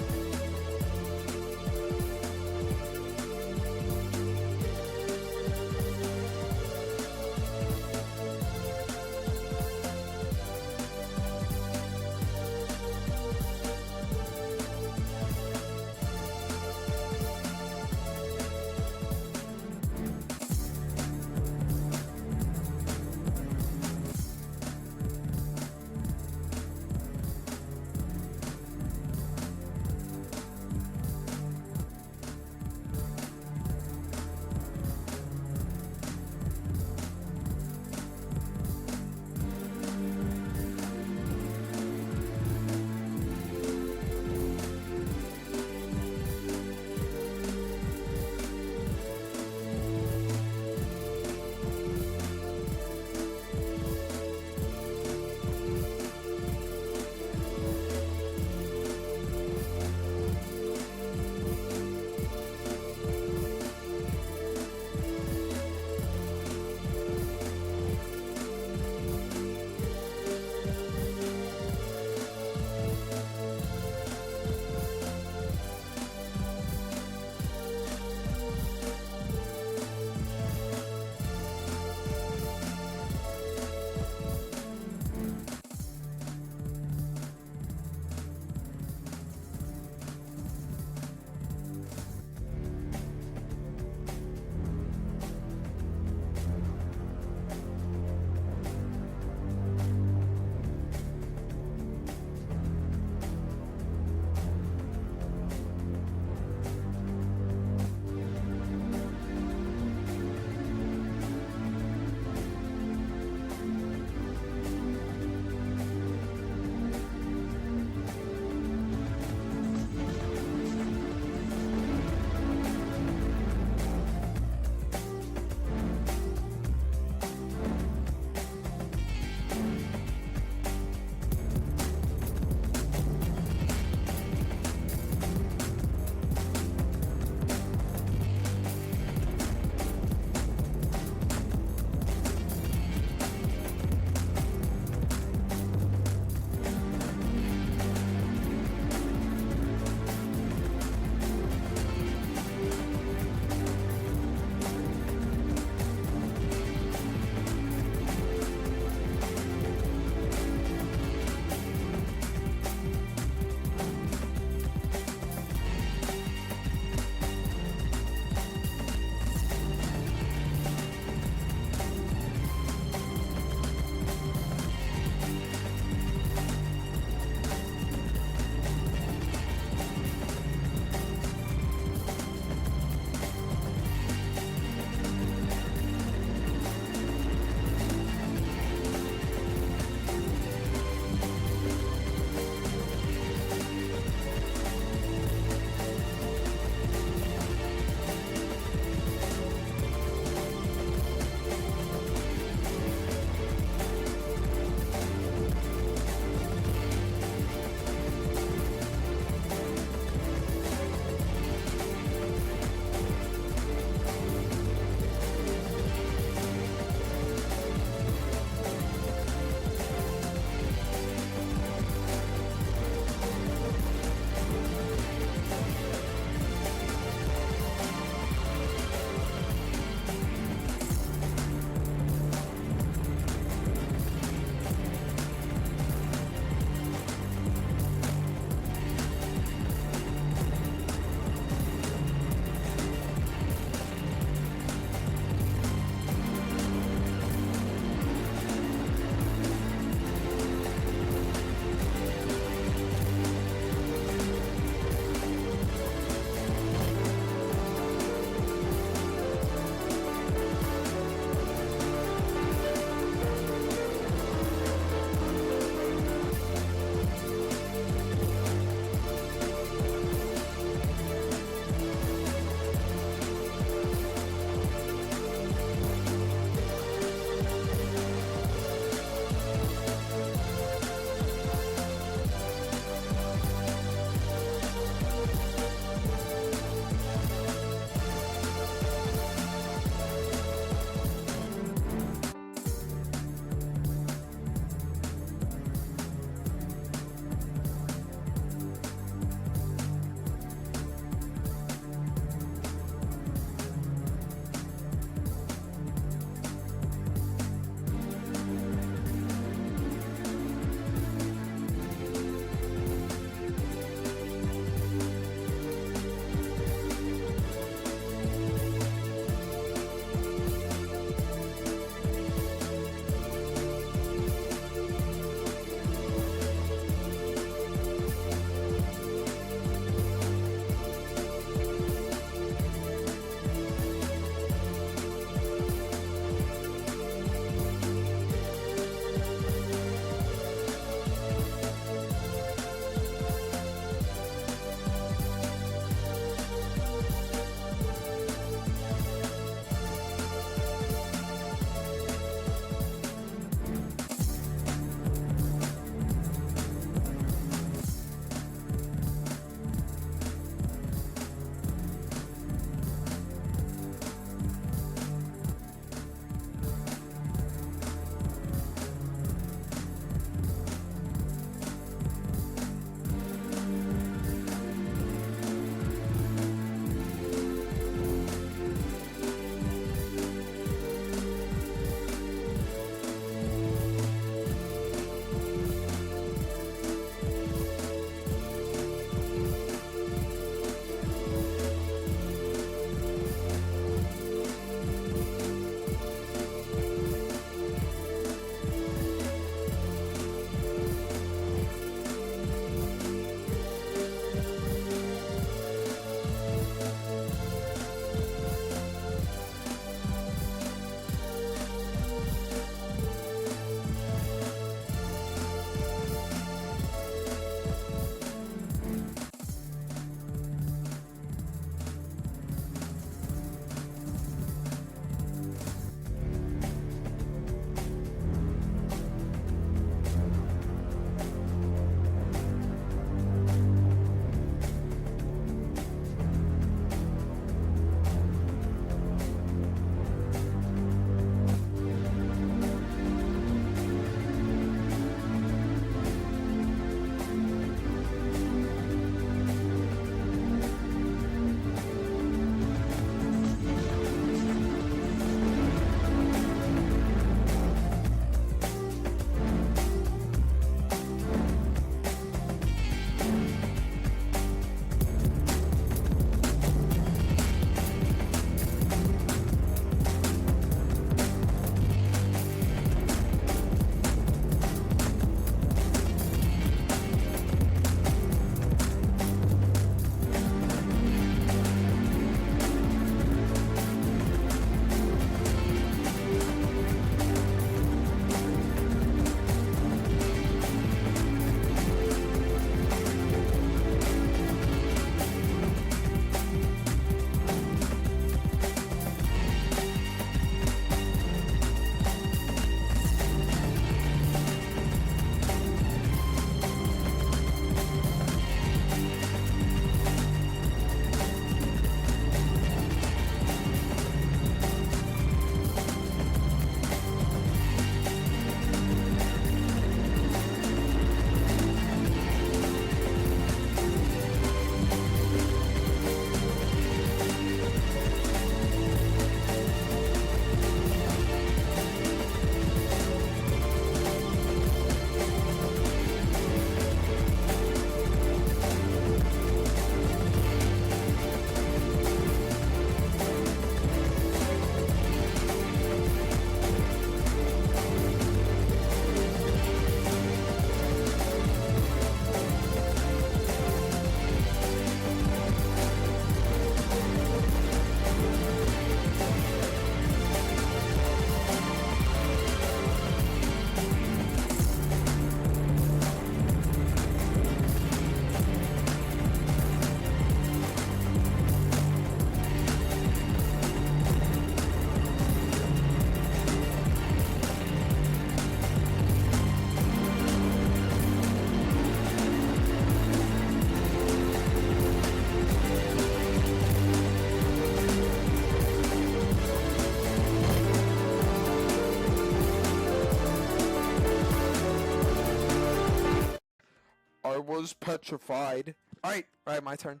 was petrified. Alright, my turn.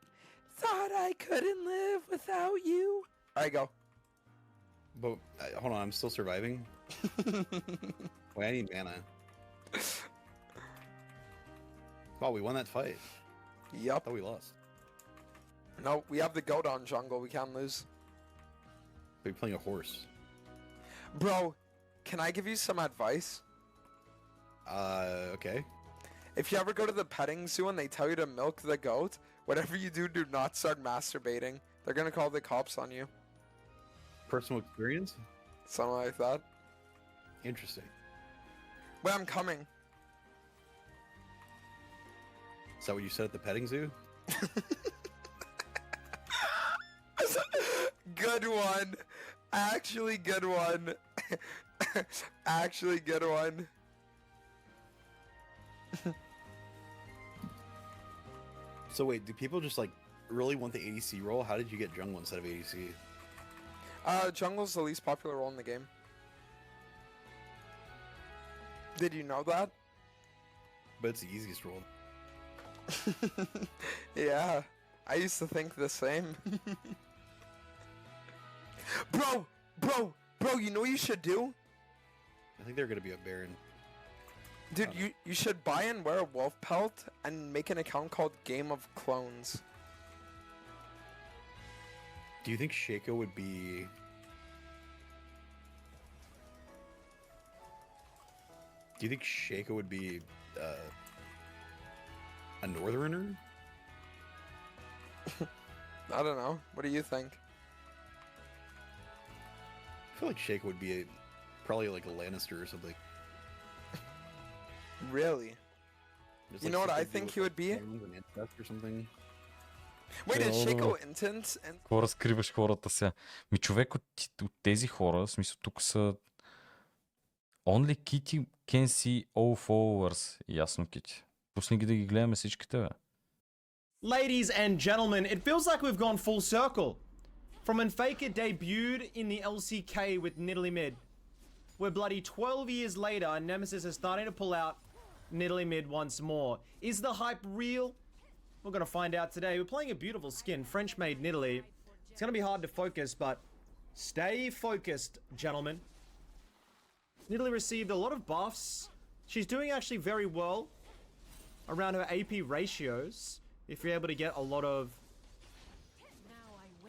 Thought I couldn't live without you. Alright, go. But hold on, I'm still surviving. Wait, I need mana. Oh, we won that fight. I Yup. thought we lost. No, we have the goat on jungle. We can't lose. We're playing a horse. Bro, can I give you some advice? Okay. If you ever go to the petting zoo and they tell you to milk the goat, whatever you do, do not start masturbating. They're gonna call the cops on you. Personal experience? Something like that. Interesting. Wait, I'm coming. Is that what you said at the petting zoo? Good one. Actually, good one. Actually, good one. So wait, do people just like really want the ADC role? How did you get jungle instead of ADC? Jungle's the least popular role in the game. Did you know that? But it's the easiest role. Yeah, I used to think the same. Bro, you know what you should do? I think they're gonna be a Baron. Dude, you should buy and wear a wolf pelt and make an account called Game of Clones. Do you think Shaco would be... Do you think Shaco would be a Northerner? I don't know. What do you think? I feel like Shaco would be probably like a Lannister or something. Really? Just You like know what something I to do think with, he like, would be? Thrones and incest or something. Wait, is Oh. Shaco intense? And Какво разкриваш хората сега? Ми човек от тези хора, в смисъл тук са... Only Kitty can see all followers. Ясно, Kitty. Пусни ги да ги гледаме всичките, бе. Ladies and gentlemen, it feels like we've gone full circle. From when Faker debuted in the LCK with Nidalee mid, we're bloody 12 years later and Nemesis is starting to pull out Nidalee mid once more. Is the hype real? We're gonna find out today. We're playing a beautiful skin, French-made Nidalee. It's gonna be hard to focus, but stay focused, gentlemen. Nidalee received a lot of buffs. She's doing actually very well around her AP ratios. If you're able to get a lot of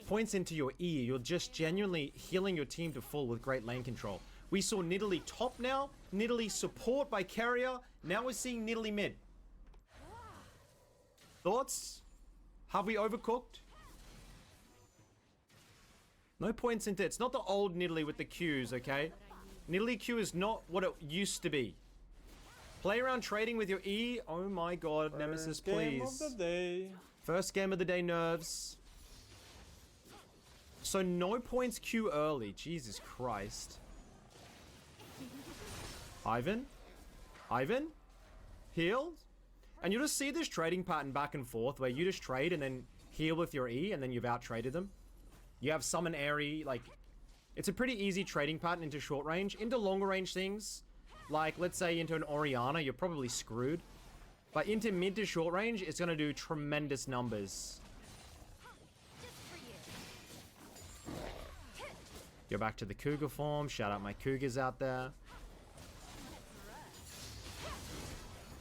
points into your ear, you're just genuinely healing your team to full with great lane control. We saw Nidalee top now, Nidalee support by carrier. Now we're seeing Nidalee mid. Thoughts? Have we overcooked? No points into it's not the old Nidalee with the Qs, okay? Nidalee Q is not what it used to be. Play around trading with your E. Oh my god, Nemesis, please. Game of the day. First game of the day, nerves. So no points Q early. Jesus Christ. Ivan? Heal? And you just see this trading pattern back and forth where you just trade and then heal with your E and then you've out-traded them. You have summon Airy, like... It's a pretty easy trading pattern into short range. Into longer range things, like let's say into an Orianna, you're probably screwed. But into mid to short range, it's going to do tremendous numbers. Go back to the Cougar form. Shout out my Cougars out there.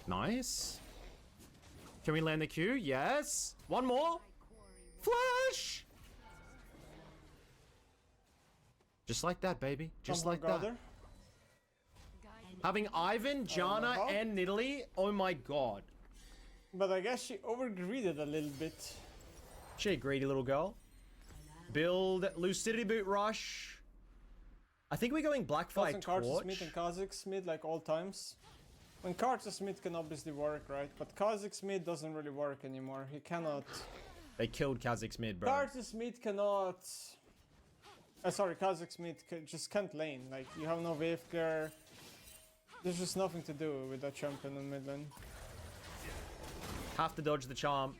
Nice. Can we land the Q? Yes. One more. Flash! Just like that, baby. Just like that. Having Ivan, Janna, and Nidalee. Oh my god. But I guess she overgreeded a little bit. She a greedy little girl. Build Lucidity Boot Rush. I think we're going Blackfire Kartus Torch. mid and Kha'Zix mid like all times. When Kartus mid can obviously work, right? But Kha'Zix mid doesn't really work anymore. He cannot... They killed Kha'Zix mid, bro. Kartus mid cannot... sorry, Kha'Zix mid just can't lane. Like, you have no wave clear. There's just nothing to do with that champion in mid lane. Have to dodge the charm.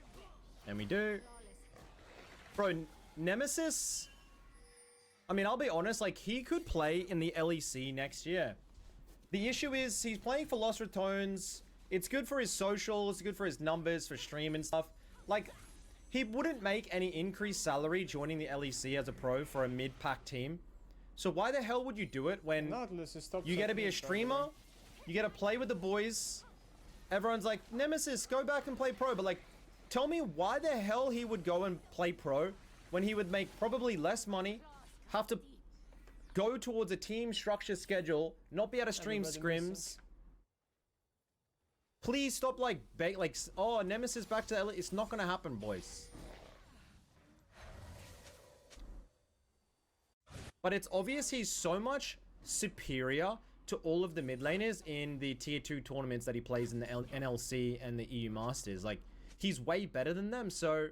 And we do. Bro, Nemesis... I mean, I'll be honest, like, he could play in the LEC next year. The issue is, he's playing for Lost Retones. It's good for his social, it's good for his numbers, for stream and stuff. Like, he wouldn't make any increased salary joining the LEC as a pro for a mid-pack team. So why the hell would you do it when you get to be a streamer, you get to play with the boys, everyone's like, Nemesis, go back and play pro, but like, tell me why the hell he would go and play pro when he would make probably less money, have to go towards a team structure schedule, not be able to stream scrims. Please stop like, oh, Nemesis back to LA. It's not gonna happen, boys. But it's obvious he's so much superior to all of the mid laners in the tier 2 tournaments that he plays in the NLC and the EU Masters. Like, he's way better than them, so...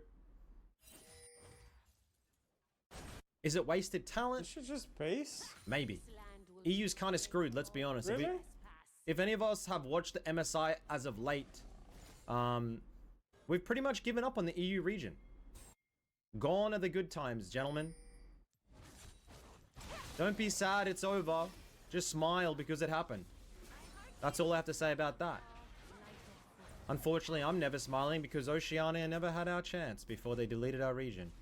Is it wasted talent? You should just pace. Maybe. EU's kind of screwed, let's be honest. Really? If any of us have watched the MSI as of late, we've pretty much given up on the EU region. Gone are the good times, gentlemen. Don't be sad, it's over. Just smile because it happened. That's all I have to say about that. Unfortunately, I'm never smiling because Oceania never had our chance before they deleted our region.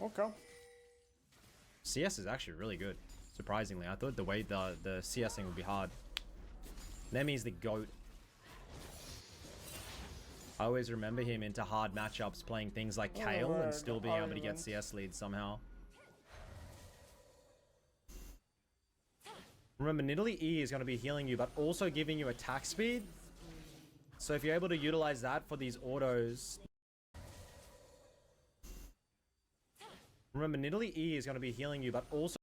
Okay. CS is actually really good, surprisingly. I thought the way the CSing would be hard. Nemi's the GOAT. I always remember him into hard matchups playing things like Kale and still being able to get CS leads somehow. Remember, Nidalee E is going to be healing you, but also giving you attack speed. So if you're able to utilize that for these autos... Remember, Nidalee E is going to be healing you, but also...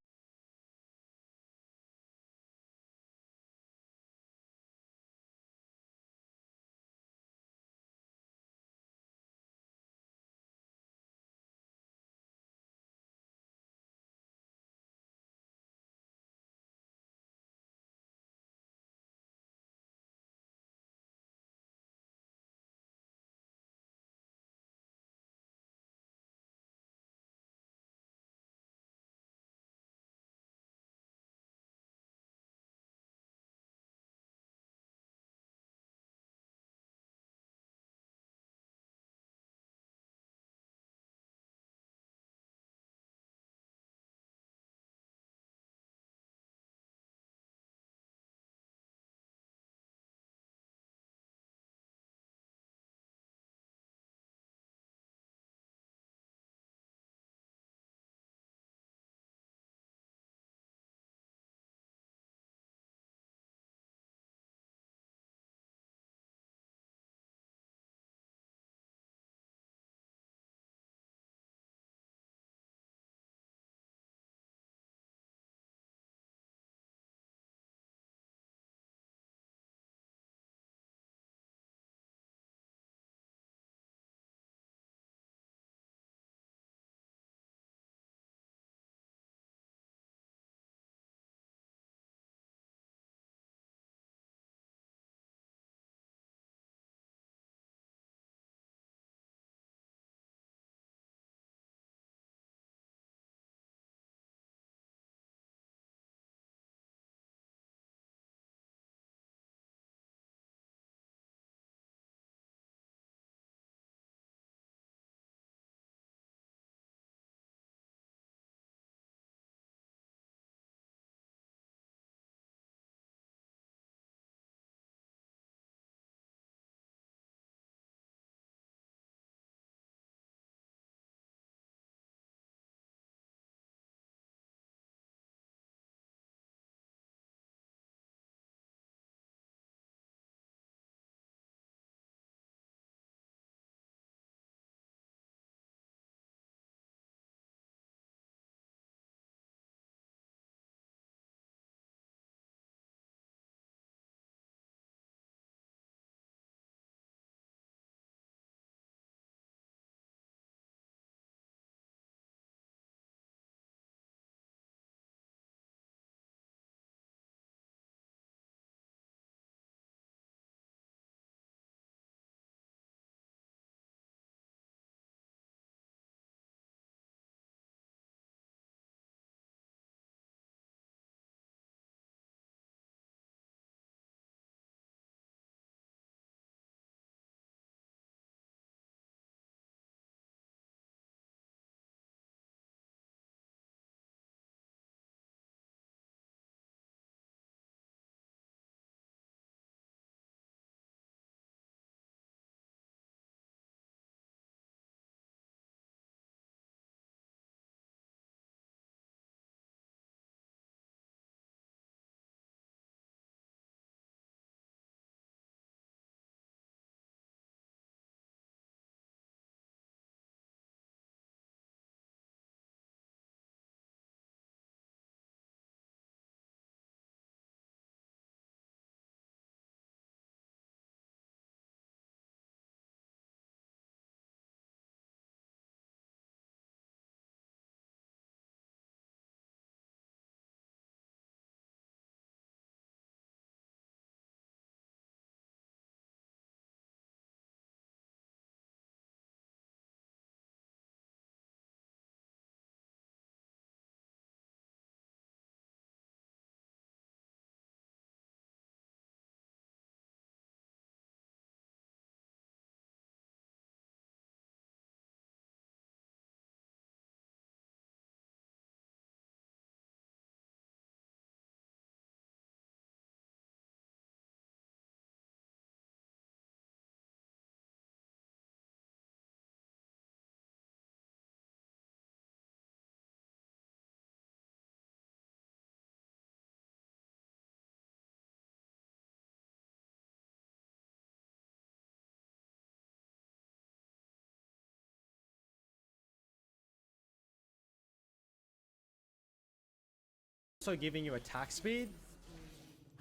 also giving you attack speed.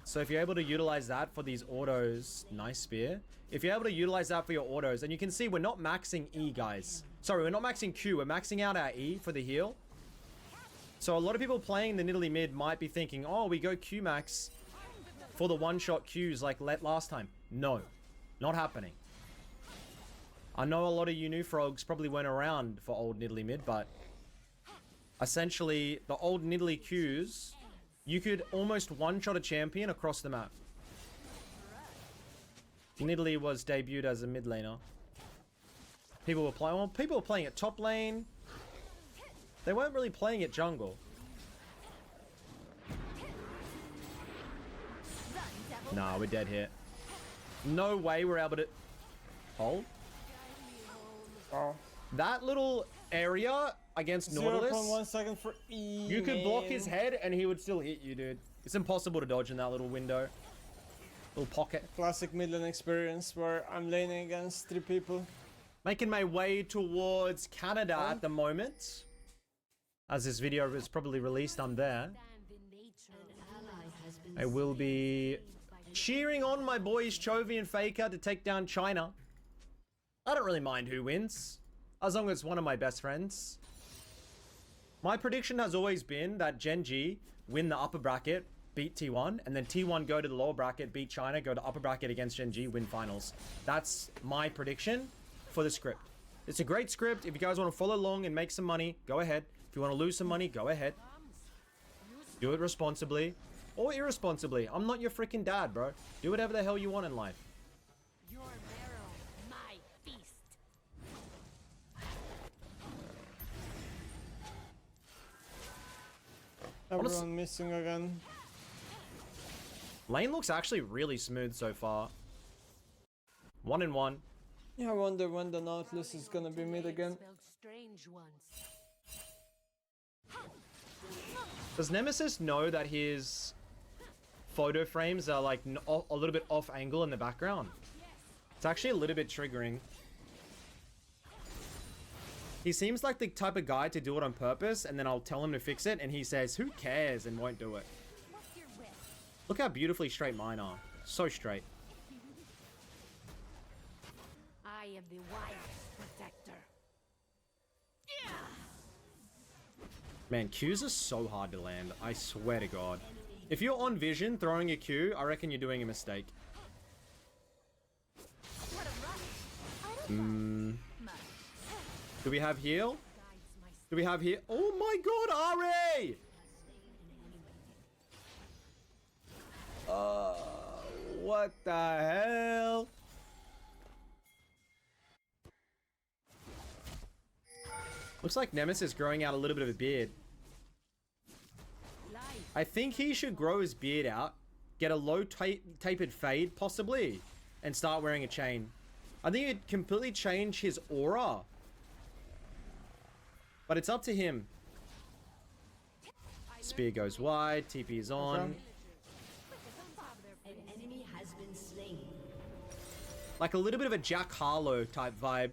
So if you're able to utilize that for these autos, nice spear. If you're able to utilize that for your autos, and you can see we're not maxing E, guys. Sorry, we're not maxing Q. We're maxing out our E for the heal. So a lot of people playing the Nidalee mid might be thinking, oh, we go Q max for the one-shot Qs like last time. No, not happening. I know a lot of you new frogs probably weren't around for old Nidalee mid, but essentially the old Nidalee Qs, you could almost one-shot a champion across the map. Nidalee was debuted as a mid laner. People were playing, well, people were playing at top lane. They weren't really playing at jungle. Nah, we're dead here. No way we're able to hold. Oh. That little area against Nautilus, 0.1 second for E. you could block his head and he would still hit you, dude. It's impossible to dodge in that little window. Little pocket. Classic mid lane experience where I'm laning against 3 people. Making my way towards Canada at the moment. As this video is probably released, I'm there. I will be cheering on my boys Chovy and Faker to take down China. I don't really mind who wins, as long as it's one of my best friends. My prediction has always been that Gen G win the upper bracket, beat T1, and then T1 go to the lower bracket, beat China, go to upper bracket against Gen G, win finals. That's my prediction for the script. It's a great script. If you guys want to follow along and make some money, go ahead. If you want to lose some money, go ahead. Do it responsibly or irresponsibly. I'm not your freaking dad, bro. Do whatever the hell you want in life. Your marrow, my feast. Everyone missing again. Lane looks actually really smooth so far. 1-1. Yeah, I wonder when the Nautilus is gonna be mid again. Spelled strange ones. Does Nemesis know that his photo frames are like a little bit off angle in the background? It's actually a little bit triggering. He seems like the type of guy to do it on purpose, and then I'll tell him to fix it, and he says, who cares, and won't do it. What's your wish? Look how beautifully straight mine are. So straight. I am the wild protector. Man, Qs are so hard to land. I swear to God. If you're on vision throwing a Q, I reckon you're doing a mistake. Do we have heal? Do we have heal? Oh my God, Ari! What the hell? Looks like Nemesis is growing out a little bit of a beard. I think he should grow his beard out, get a low tapered fade, possibly, and start wearing a chain. I think it'd completely change his aura. But it's up to him. Spear goes wide, TP is on. Okay. An enemy has been slain. Like a little bit of a Jack Harlow type vibe.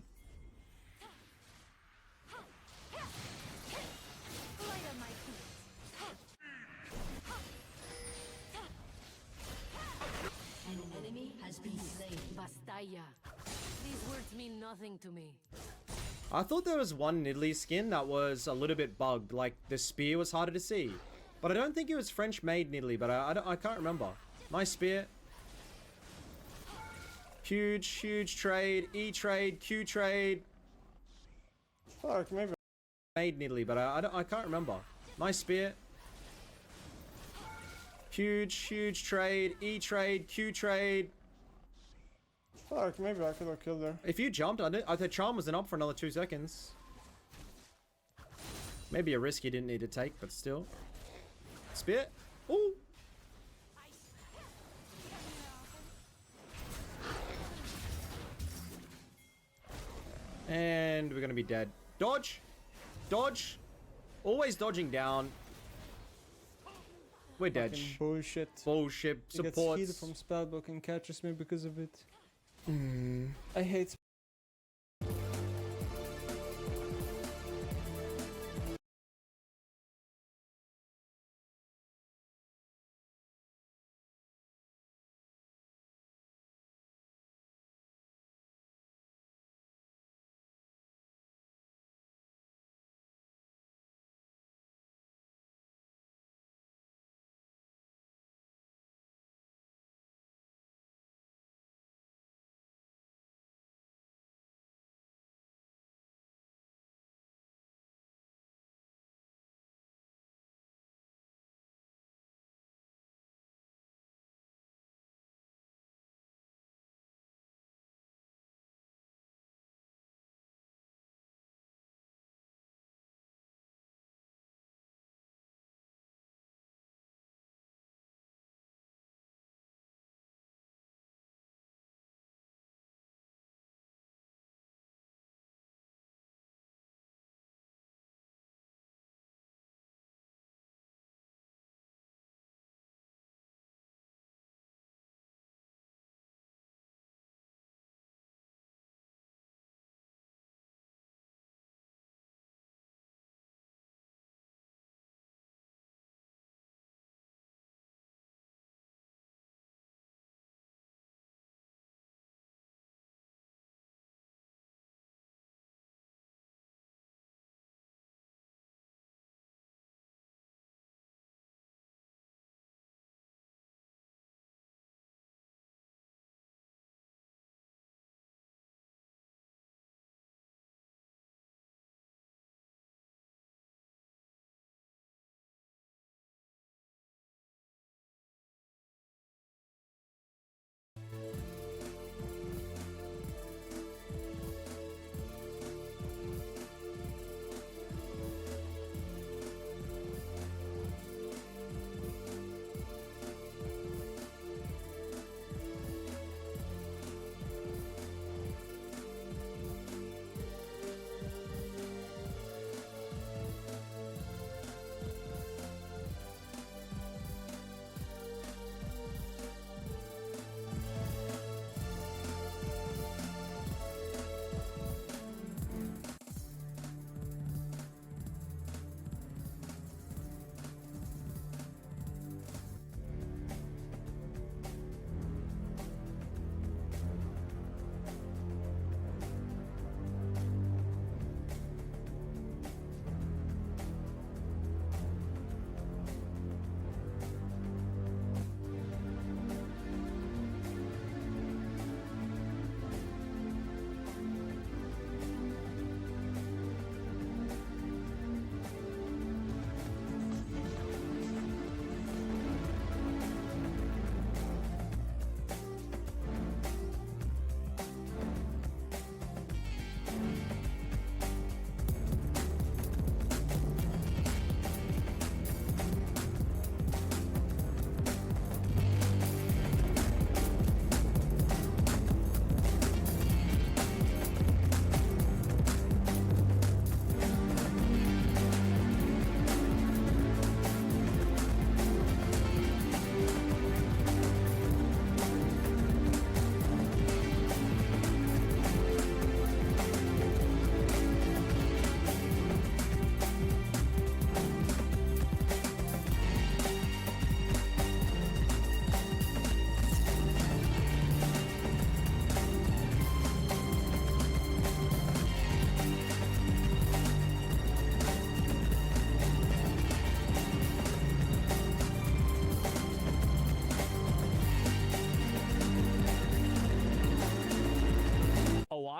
An enemy has been slain. Bastaya. These words mean nothing to me. I thought there was one Nidalee skin that was a little bit bugged, like the spear was harder to see. But I don't think it was French made Nidalee, but I can't remember. Nice spear. Huge, huge trade, E trade, Q trade. Fuck, maybe. Made Nidalee, but I can't remember. Nice spear. Huge, huge trade, E trade, Q trade. Fuck, maybe I could have killed her. If you jumped, I thought Charm wasn't up for another 2 seconds. Maybe a risk you didn't need to take, but still. Spear. Ooh. And we're gonna be dead. Dodge. Dodge. Always dodging down. We're dead. Fucking bullshit. Bullshit. He gets Supports. heated from spellbook and catches me because of it. I hate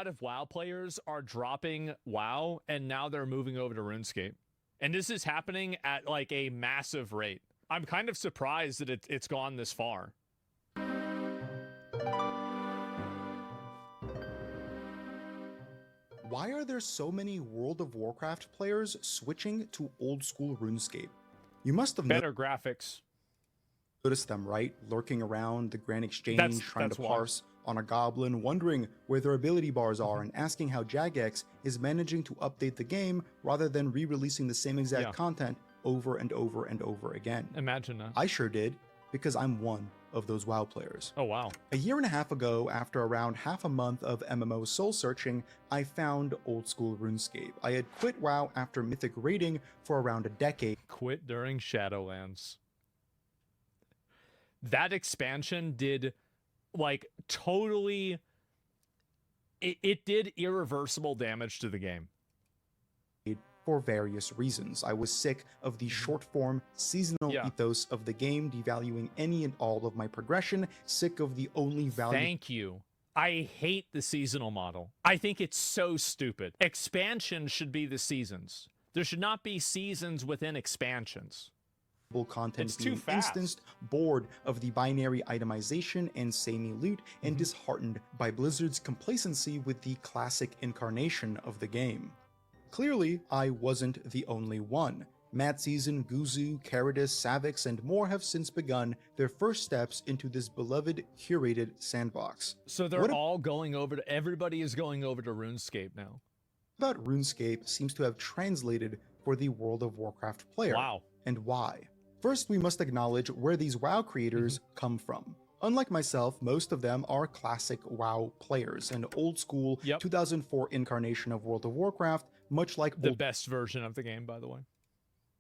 lot of WoW players are dropping WoW and now they're moving over to RuneScape. And this is happening at like a massive rate. I'm kind of surprised that it's gone this far. Why are there so many World of Warcraft players switching to old school RuneScape? You must have Better graphics. noticed them, right? Lurking around the Grand Exchange, trying to why. parse on a goblin, wondering where their ability bars are, and asking how Jagex is managing to update the game rather than re-releasing the same exact content over and over and over again. Imagine that. I sure did, because I'm one of those WoW players. Oh, wow. A year and a half ago, after around half a month of MMO soul searching, I found old school RuneScape. I had quit WoW after Mythic raiding for around a decade. Quit during Shadowlands. That expansion did like totally it did irreversible damage to the game. For various reasons. I was sick of the short form, seasonal ethos of the game, devaluing any and all of my progression, sick of the only value. Thank you. I hate the seasonal model. I think it's so stupid. Expansion should be the seasons. There should not be seasons within expansions. Content It's too being fast. instanced, bored of the binary itemization and samey loot, and disheartened by Blizzard's complacency with the classic incarnation of the game. Clearly, I wasn't the only one. Mad Season, Guzu, Caradus, Savix, and more have since begun their first steps into this beloved, curated sandbox. So they're all going over to, everybody is going over to RuneScape now. About RuneScape seems to have translated for the World of Warcraft player. Wow. And why? First, we must acknowledge where these WoW creators come from. Unlike myself, most of them are classic WoW players, an old school 2004 incarnation of World of Warcraft, much like The best version of the game, by the way.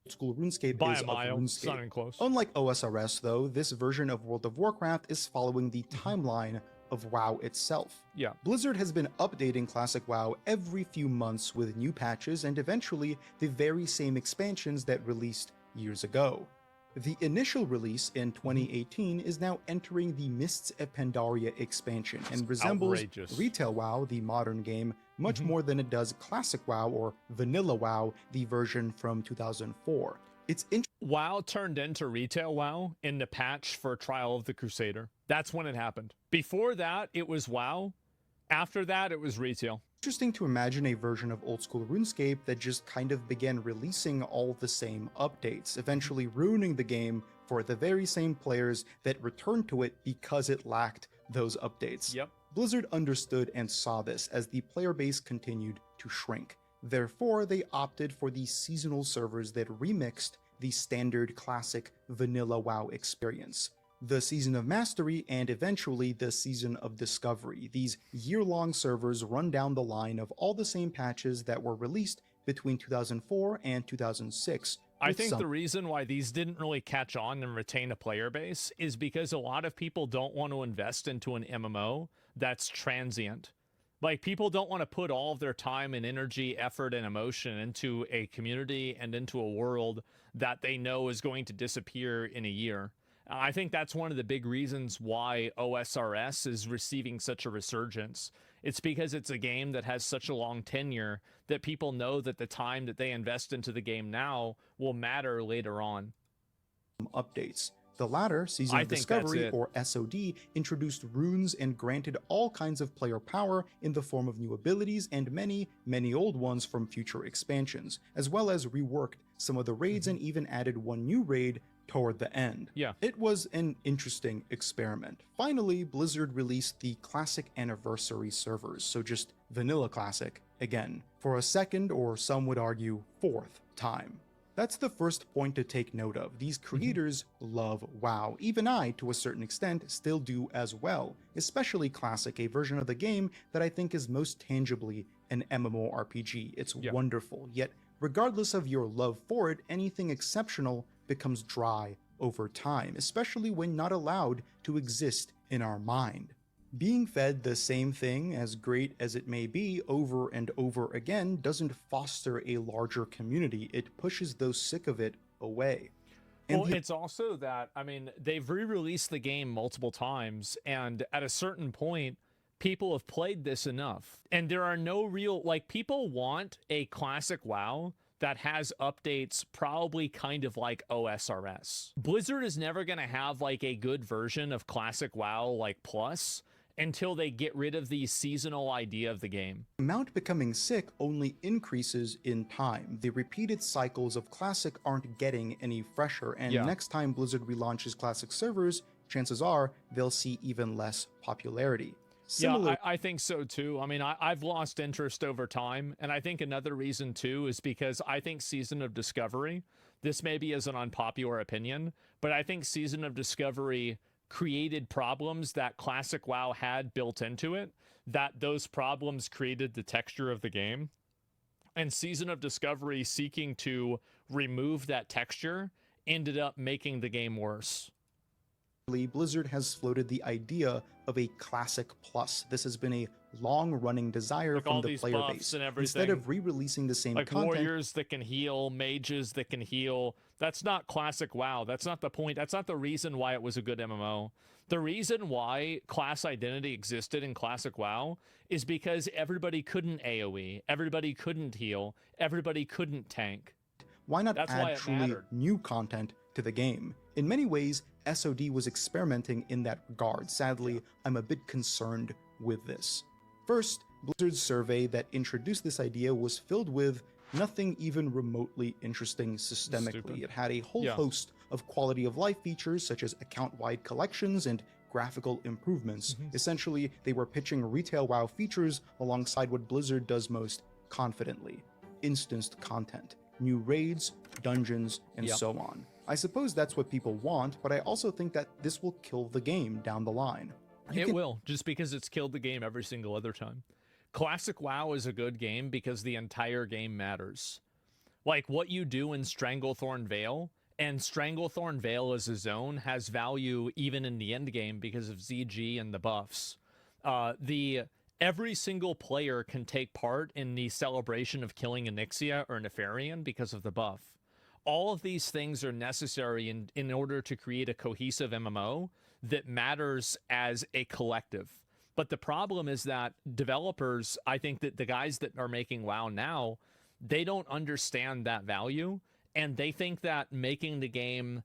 old school RuneScape By is a of mile, RuneScape. it's not even close. Unlike OSRS though, this version of World of Warcraft is following the timeline of WoW itself. Yeah. Blizzard has been updating classic WoW every few months with new patches and eventually the very same expansions that released years ago. The initial release in 2018 is now entering the Mists of Pandaria expansion and resembles outrageous. Retail WoW, the modern game, much more than it does Classic WoW or Vanilla WoW, the version from 2004. It's WoW turned into Retail WoW in the patch for Trial of the Crusader. That's when it happened. Before that, it was WoW. After that, it was Retail. interesting to imagine a version of old school RuneScape that just kind of began releasing all the same updates, eventually ruining the game for the very same players that returned to it because it lacked those updates. Yep. Blizzard understood and saw this as the player base continued to shrink. Therefore, they opted for the seasonal servers that remixed the standard classic vanilla WoW experience. The Season of Mastery and eventually the Season of Discovery. These year-long servers run down the line of all the same patches that were released between 2004 and 2006. I think the reason why these didn't really catch on and retain a player base is because a lot of people don't want to invest into an MMO that's transient. Like, people don't want to put all of their time and energy, effort, and emotion into a community and into a world that they know is going to disappear in a year. I think that's one of the big reasons why OSRS is receiving such a resurgence. It's because it's a game that has such a long tenure that people know that the time that they invest into the game now will matter later on. Updates. The latter, Season I of think Discovery, that's it. or SOD, introduced runes and granted all kinds of player power in the form of new abilities and many, many old ones from future expansions, as well as reworked some of the raids and even added one new raid toward the end. Yeah. It was an interesting experiment. Finally, Blizzard released the Classic Anniversary servers, so just Vanilla Classic again, for a second, or some would argue, fourth time. That's the first point to take note of. These creators love WoW. Even I, to a certain extent, still do as well, especially Classic, a version of the game that I think is most tangibly an MMORPG. It's wonderful, yet regardless of your love for it, anything exceptional becomes dry over time, especially when not allowed to exist in our mind. Being fed the same thing, as great as it may be, over and over again doesn't foster a larger community. It pushes those sick of it away. And Well, it's also that, I mean, they've re-released the game multiple times, and at a certain point, people have played this enough. And there are no real, like, people want a classic WoW that has updates probably kind of like OSRS. Blizzard is never going to have like a good version of classic WoW like Plus until they get rid of the seasonal idea of the game. Mount becoming sick only increases in time. The repeated cycles of Classic aren't getting any fresher, and next time Blizzard relaunches Classic servers, chances are they'll see even less popularity. Yeah, I think so too. I mean, I've lost interest over time, and I think another reason too is because I think Season of Discovery, this maybe is an unpopular opinion, but I think Season of Discovery created problems that Classic WoW had built into it, that those problems created the texture of the game. And Season of Discovery seeking to remove that texture ended up making the game worse. Blizzard has floated the idea of a Classic Plus. This has been a long-running desire from the player base. Instead of re-releasing the same like content, warriors that can heal, mages that can heal. That's not Classic WoW. That's not the point. That's not the reason why it was a good MMO. The reason why class identity existed in Classic WoW is because everybody couldn't AoE, everybody couldn't heal, everybody couldn't tank. why not That's why add it truly mattered. new content to the game? In many ways, SOD was experimenting in that regard. Sadly, I'm a bit concerned with this. First, Blizzard's survey that introduced this idea was filled with nothing even remotely interesting systemically. Stupid. It had a whole host of quality of life features such as account-wide collections and graphical improvements. Essentially, they were pitching retail WoW features alongside what Blizzard does most confidently: instanced content, new raids, dungeons, and so on. I suppose that's what people want, but I also think that this will kill the game down the line. It will, just because it's killed the game every single other time. Classic WoW is a good game because the entire game matters. Like what you do in Stranglethorn Vale, and Stranglethorn Vale as a zone has value even in the end game because of ZG and the buffs. Every single player can take part in the celebration of killing Onyxia or Nefarian because of the buff. All of these things are necessary in order to create a cohesive MMO that matters as a collective. But the problem is that developers, I think that the guys that are making WoW now, they don't understand that value, and they think that making the game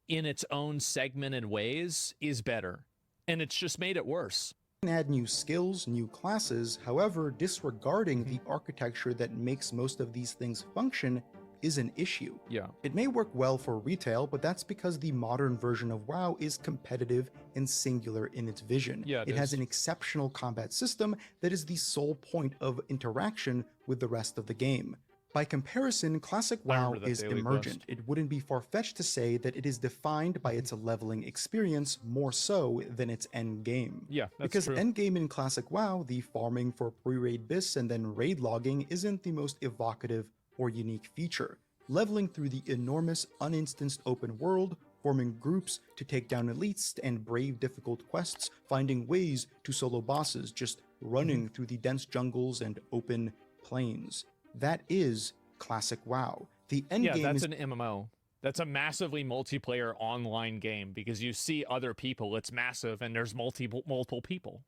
in its own segmented ways is better. And it's just made it worse. Add new skills, new classes, however, disregarding the architecture that makes most of these things function is an issue. Yeah. It may work well for retail, but that's because the modern version of WoW is competitive and singular in its vision. Yeah, it has an exceptional combat system that is the sole point of interaction with the rest of the game. By comparison, Classic WoW is emergent. It wouldn't be far-fetched to say that it is defined by its leveling experience more so than its end game. Yeah, that's because true. end game in Classic WoW, the farming for pre-raid bis and then raid logging isn't the most evocative or unique feature. Leveling through the enormous uninstanced open world, forming groups to take down elites and brave difficult quests, finding ways to solo bosses, just running through the dense jungles and open plains. That is Classic WoW. The end game that's is an MMO. That's a massively multiplayer online game because you see other people, it's massive, and there's multiple people.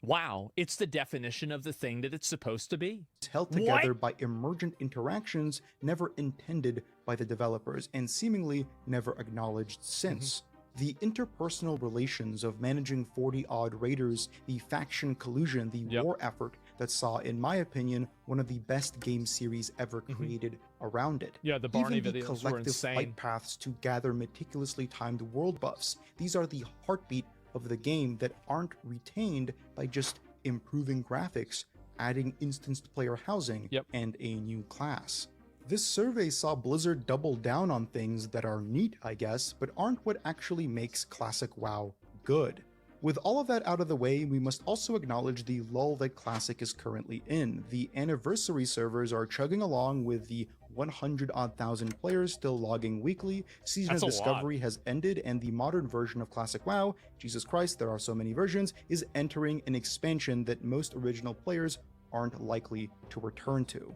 Wow, it's the definition of the thing that it's supposed to be. held together by emergent interactions never intended by the developers and seemingly never acknowledged since. The interpersonal relations of managing 40-odd raiders, the faction collusion, the war effort that saw, in my opinion, one of the best game series ever created around it. Yeah, the Barney Even the videos were collective insane. flight paths to gather meticulously timed world buffs. These are the heartbeat of the game that aren't retained by just improving graphics, adding instanced player housing, and a new class. This survey saw Blizzard double down on things that are neat, I guess, but aren't what actually makes Classic WoW good. With all of that out of the way, we must also acknowledge the lull that Classic is currently in. The anniversary servers are chugging along with the 100-odd thousand players still logging weekly, Season of Discovery has ended, and the modern version of Classic WoW, Jesus Christ, there are so many versions, is entering an expansion that most original players aren't likely to return to.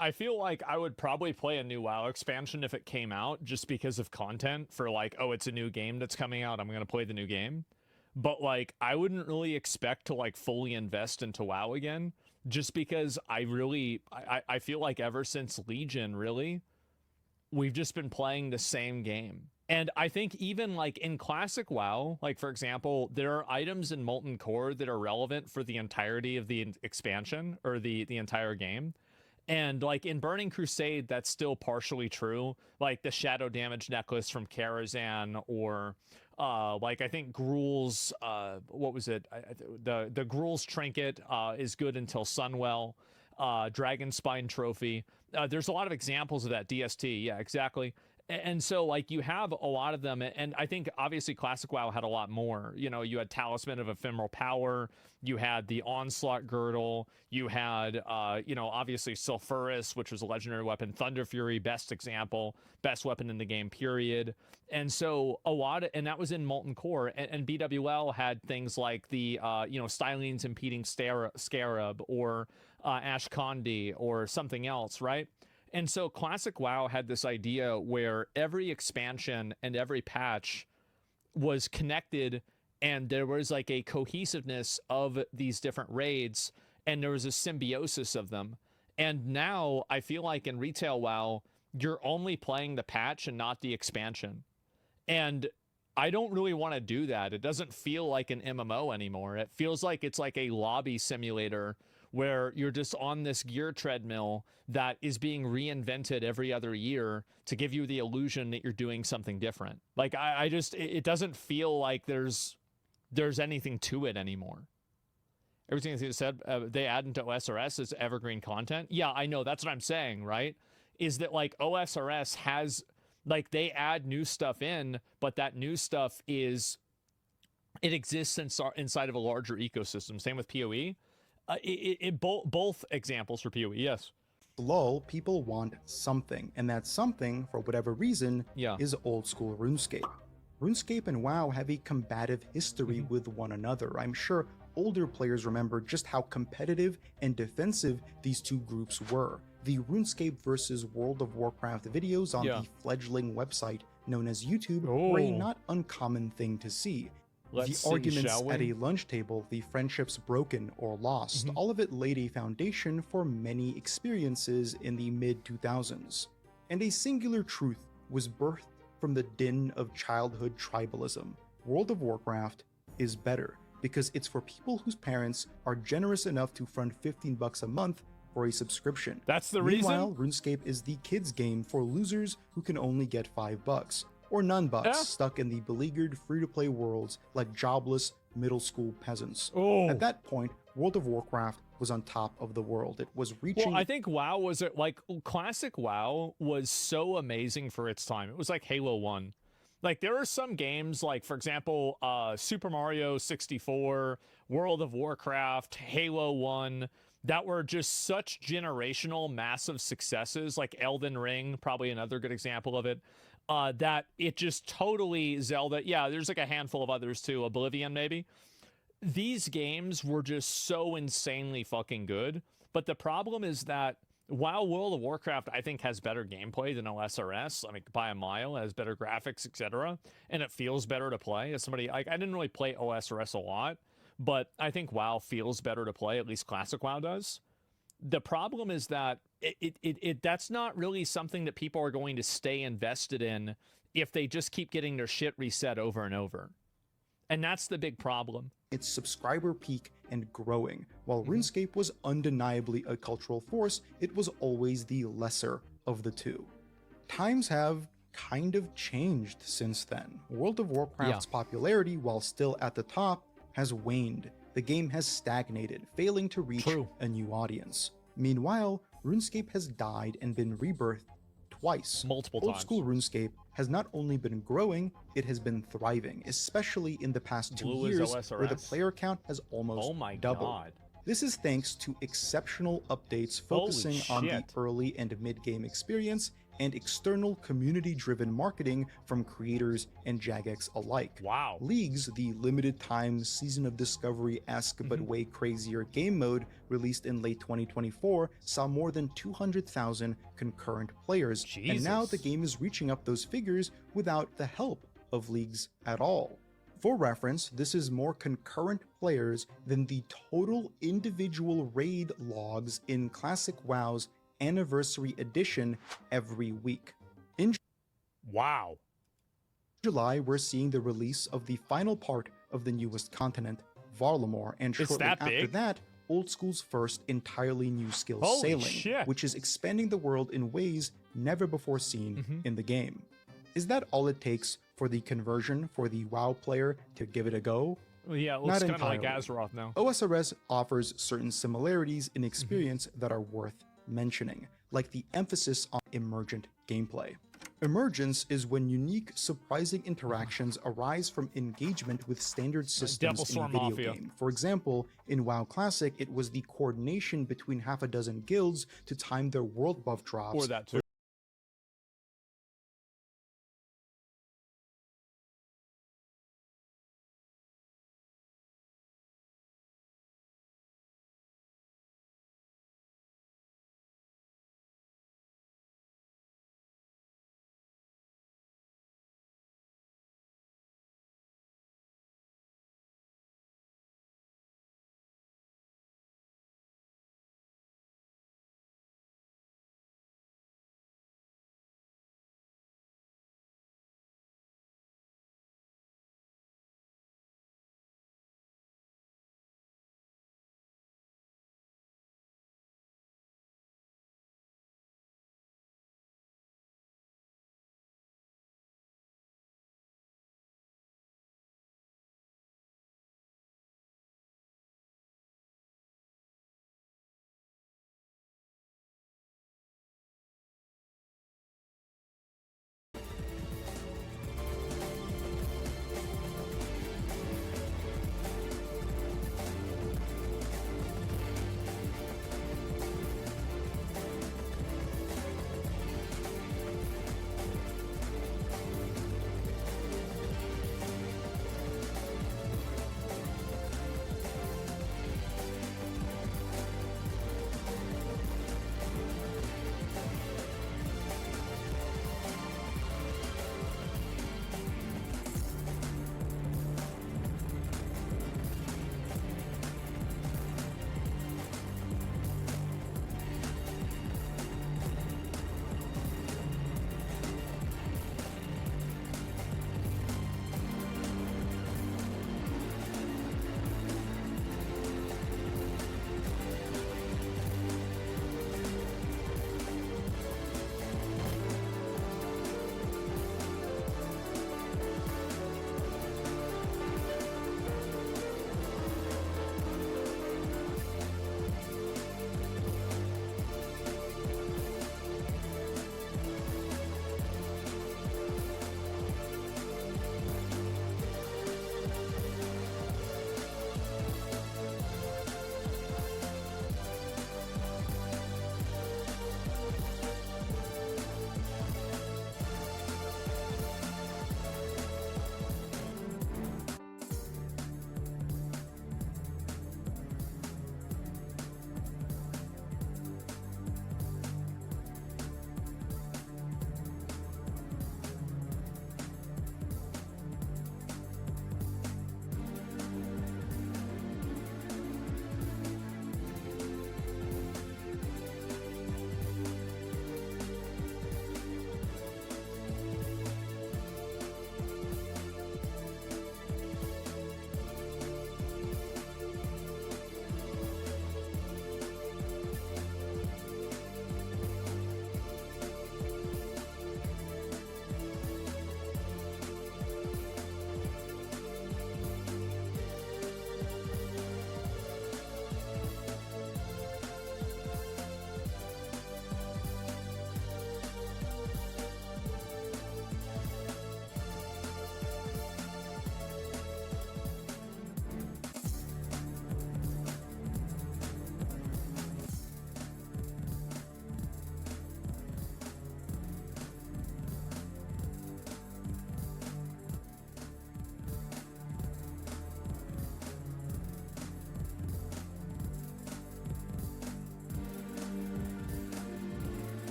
I feel like I would probably play a new WoW expansion if it came out just because of content for like, oh, it's a new game that's coming out, I'm going to play the new game. but like I wouldn't really expect to like fully invest into WoW again, just because I feel like ever since Legion, really, we've just been playing the same game. And I think even like in classic WoW, like for example, there are items in Molten Core that are relevant for the entirety of the expansion or the entire game. And like in Burning Crusade, that's still partially true. Like the Shadow Damage Necklace from Karazhan, or like I think Gruul's what was it? The Gruul's Trinket is good until Sunwell. Dragon Spine Trophy. There's a lot of examples of that. DST, yeah, exactly. And so like you have a lot of them, and I think obviously Classic WoW had a lot more. You know, you had Talisman of Ephemeral Power, you had the Onslaught Girdle, you had you know, obviously Sulfuras, which was a legendary weapon, Thunder Fury, best example, best weapon in the game, period. And so a lot of, and that was in Molten Core, and BWL had things like the you know, Stylene's Impeding Scarab, or Ashkandi, or something else, right? And so Classic WoW had this idea where every expansion and every patch was connected, and there was like a cohesiveness of these different raids, and there was a symbiosis of them. And now I feel like in retail WoW, you're only playing the patch and not the expansion. And I don't really want to do that. It doesn't feel like an MMO anymore. It feels like it's like a lobby simulator where you're just on this gear treadmill that is being reinvented every other year to give you the illusion that you're doing something different. Like I just, it doesn't feel like there's anything to it anymore. Everything that you said, they add into OSRS as evergreen content. Yeah, I know, that's what I'm saying, right? Is that like OSRS has, like, they add new stuff in, but that new stuff is, it exists inside of a larger ecosystem. Same with PoE. Both examples for PoE, yes. LOL, people want something, and that something, for whatever reason, is old school RuneScape. RuneScape and WoW have a combative history with one another. I'm sure older players remember just how competitive and defensive these two groups were. The RuneScape versus World of Warcraft videos on the fledgling website known as YouTube were a not uncommon thing to see. The arguments at a lunch table, the friendships broken or lost, all of it laid a foundation for many experiences in the mid-2000s. And a singular truth was birthed from the din of childhood tribalism. World of Warcraft is better because it's for people whose parents are generous enough to front $15 a month for a subscription. That's the Meanwhile, reason? RuneScape is the kids game for losers who can only get $5. Or none bucks, stuck in the beleaguered free-to-play worlds like jobless middle school peasants. At that point, World of Warcraft was on top of the world. It was reaching... Well, I think WoW was, like, classic WoW was so amazing for its time. It was like Halo 1. Like, there are some games, like, for example, Super Mario 64, World of Warcraft, Halo 1, that were just such generational, massive successes, like Elden Ring, probably another good example of it. That it just totally Zelda. Yeah, there's like a handful of others too. Oblivion, maybe. These games were just so insanely fucking good. But the problem is that while World of Warcraft, I think, has better gameplay than OSRS, I mean, by a mile, it has better graphics, etc., and it feels better to play. As somebody, like, I didn't really play OSRS a lot, but I think WoW feels better to play. At least Classic WoW does. The problem is that that's not really something that people are going to stay invested in if they just keep getting their shit reset over and over. And that's the big problem. Its subscriber peak and growing. While RuneScape was undeniably a cultural force, it was always the lesser of the two. Times have kind of changed since then. World of Warcraft's popularity, while still at the top, has waned. The game has stagnated, failing to reach a new audience. Meanwhile, RuneScape has died and been rebirthed twice. Multiple times. Old school RuneScape has not only been growing, it has been thriving, especially in the past 2 years, where the player count has almost doubled. This is thanks to exceptional updates focusing on the early and mid-game experience and external community-driven marketing from creators and Jagex alike. Wow. Leagues, the limited-time Season of Discovery-esque but way crazier game mode released in late 2024, saw more than 200,000 concurrent players, and now the game is reaching up those figures without the help of leagues at all. For reference, this is more concurrent players than the total individual raid logs in Classic WoW's Anniversary Edition every week. In Wow. July, we're seeing the release of the final part of the newest continent, Varlamore, and It's shortly that after big? that, Old School's first entirely new skill, Holy Sailing, shit. which is expanding the world in ways never before seen Mm-hmm. in the game. Is that all it takes for the conversion for the WoW player to give it a go? Well, yeah, it looks Not kind of like entirely. Azeroth now. OSRS offers certain similarities in experience Mm-hmm. that are worth mentioning, like the emphasis on emergent gameplay. Emergence is when unique, surprising interactions arise from engagement with standard systems in a Devilstorm video Mafia. game. For example, in WoW Classic, it was the coordination between half a dozen guilds to time their world buff drops, Or that too.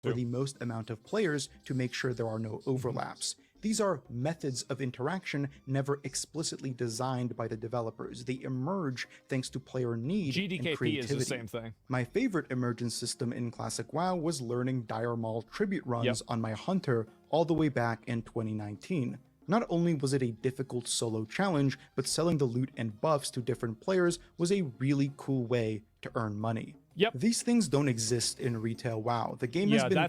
for the most amount of players to make sure there are no overlaps. These are methods of interaction never explicitly designed by the developers. They emerge thanks to player need and GDKP creativity. is the same thing. My favorite emergence system in Classic WoW was learning Dire Maul tribute runs on my Hunter all the way back in 2019. Not only was it a difficult solo challenge, but selling the loot and buffs to different players was a really cool way to earn money. Yep. These things don't exist in retail WoW. The game has been...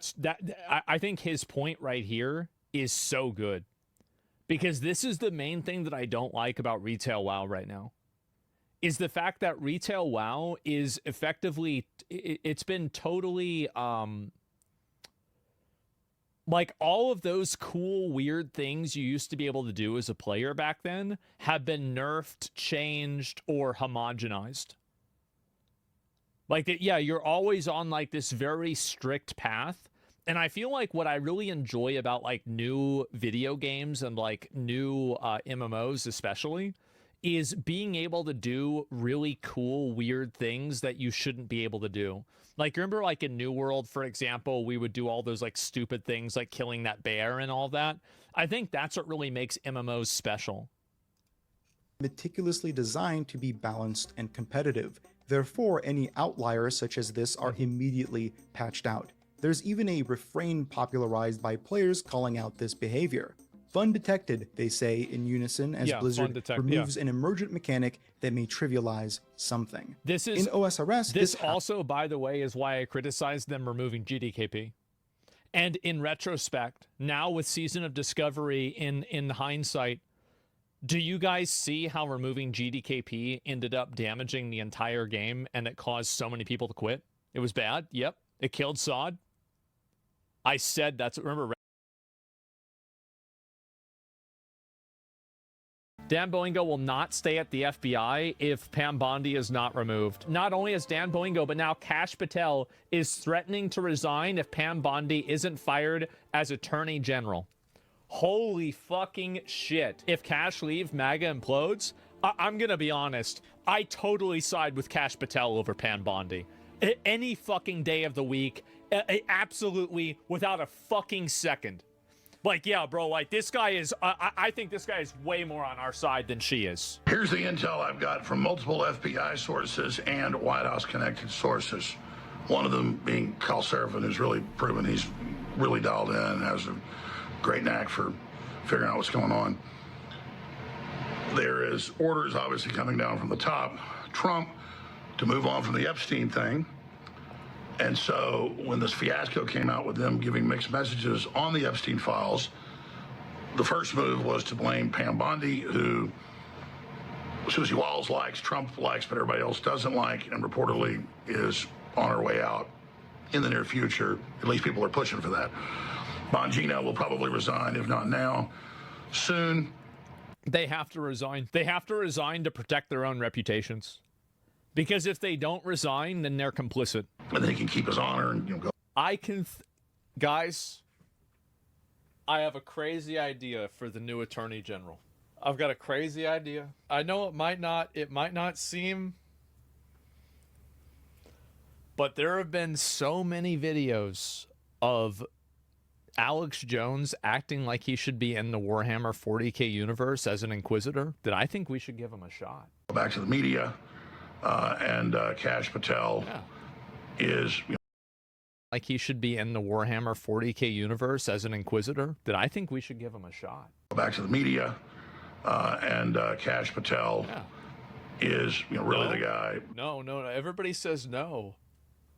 I think his point right here is so good, because this is the main thing that I don't like about retail WoW right now, is the fact that retail WoW is effectively, it's been totally like all of those cool weird things you used to be able to do as a player back then have been nerfed, changed, or homogenized. Like, yeah, you're always on like this very strict path. And I feel like what I really enjoy about like new video games and like new MMOs especially is being able to do really cool, weird things that you shouldn't be able to do. Like, remember like in New World, for example, we would do all those like stupid things like killing that bear and all that. I think that's what really makes MMOs special. Meticulously designed to be balanced and competitive. Therefore, any outliers such as this are immediately patched out. There's even a refrain popularized by players calling out this behavior. Fun detected, they say in unison, as Blizzard removes an emergent mechanic that may trivialize something. This is in OSRS. This also, by the way, is why I criticized them removing GDKP. And in retrospect, now with Season of Discovery in hindsight, do you guys see how removing GDKP ended up damaging the entire game and it caused so many people to quit? It was bad. Yep. It killed SOD. I said that's, remember, Dan Boingo will not stay at the FBI if Pam Bondi is not removed. Not only is Dan Boingo, but now Kash Patel is threatening to resign if Pam Bondi isn't fired as Attorney General. Holy fucking shit. If Kash leaves, MAGA implodes, I'm gonna be honest, I totally side with Kash Patel over Pam Bondi. Any fucking day of the week, absolutely, without a fucking second. Like, yeah, bro, like, this guy is, I think this guy is way more on our side than she is. Here's the intel I've got from multiple FBI sources and White House-connected sources. One of them being Carl Serafin, who's really proven he's really dialed in and has a great knack for figuring out what's going on. There is orders obviously coming down from the top, Trump, to move on from the Epstein thing. And so when this fiasco came out with them giving mixed messages on the Epstein files, the first move was to blame Pam Bondi, who Susie Walls likes, Trump likes, but everybody else doesn't like, and reportedly is on her way out in the near future. At least people are pushing for that. Bongino will probably resign, if not now, soon. They have to resign. They have to resign to protect their own reputations. Because if they don't resign, then they're complicit. And they can keep his honor and go. Guys, I have a crazy idea for the new Attorney General. I've got a crazy idea. I know it might not seem, but there have been so many videos of Alex Jones acting like he should be in the Warhammer 40K universe as an Inquisitor that I think we should give him a shot. Back to the media. And Kash Patel is, like he should be in the Warhammer 40K universe as an Inquisitor, that I think we should give him a shot. Back to the media, and Kash Patel is really the guy. No, everybody says no.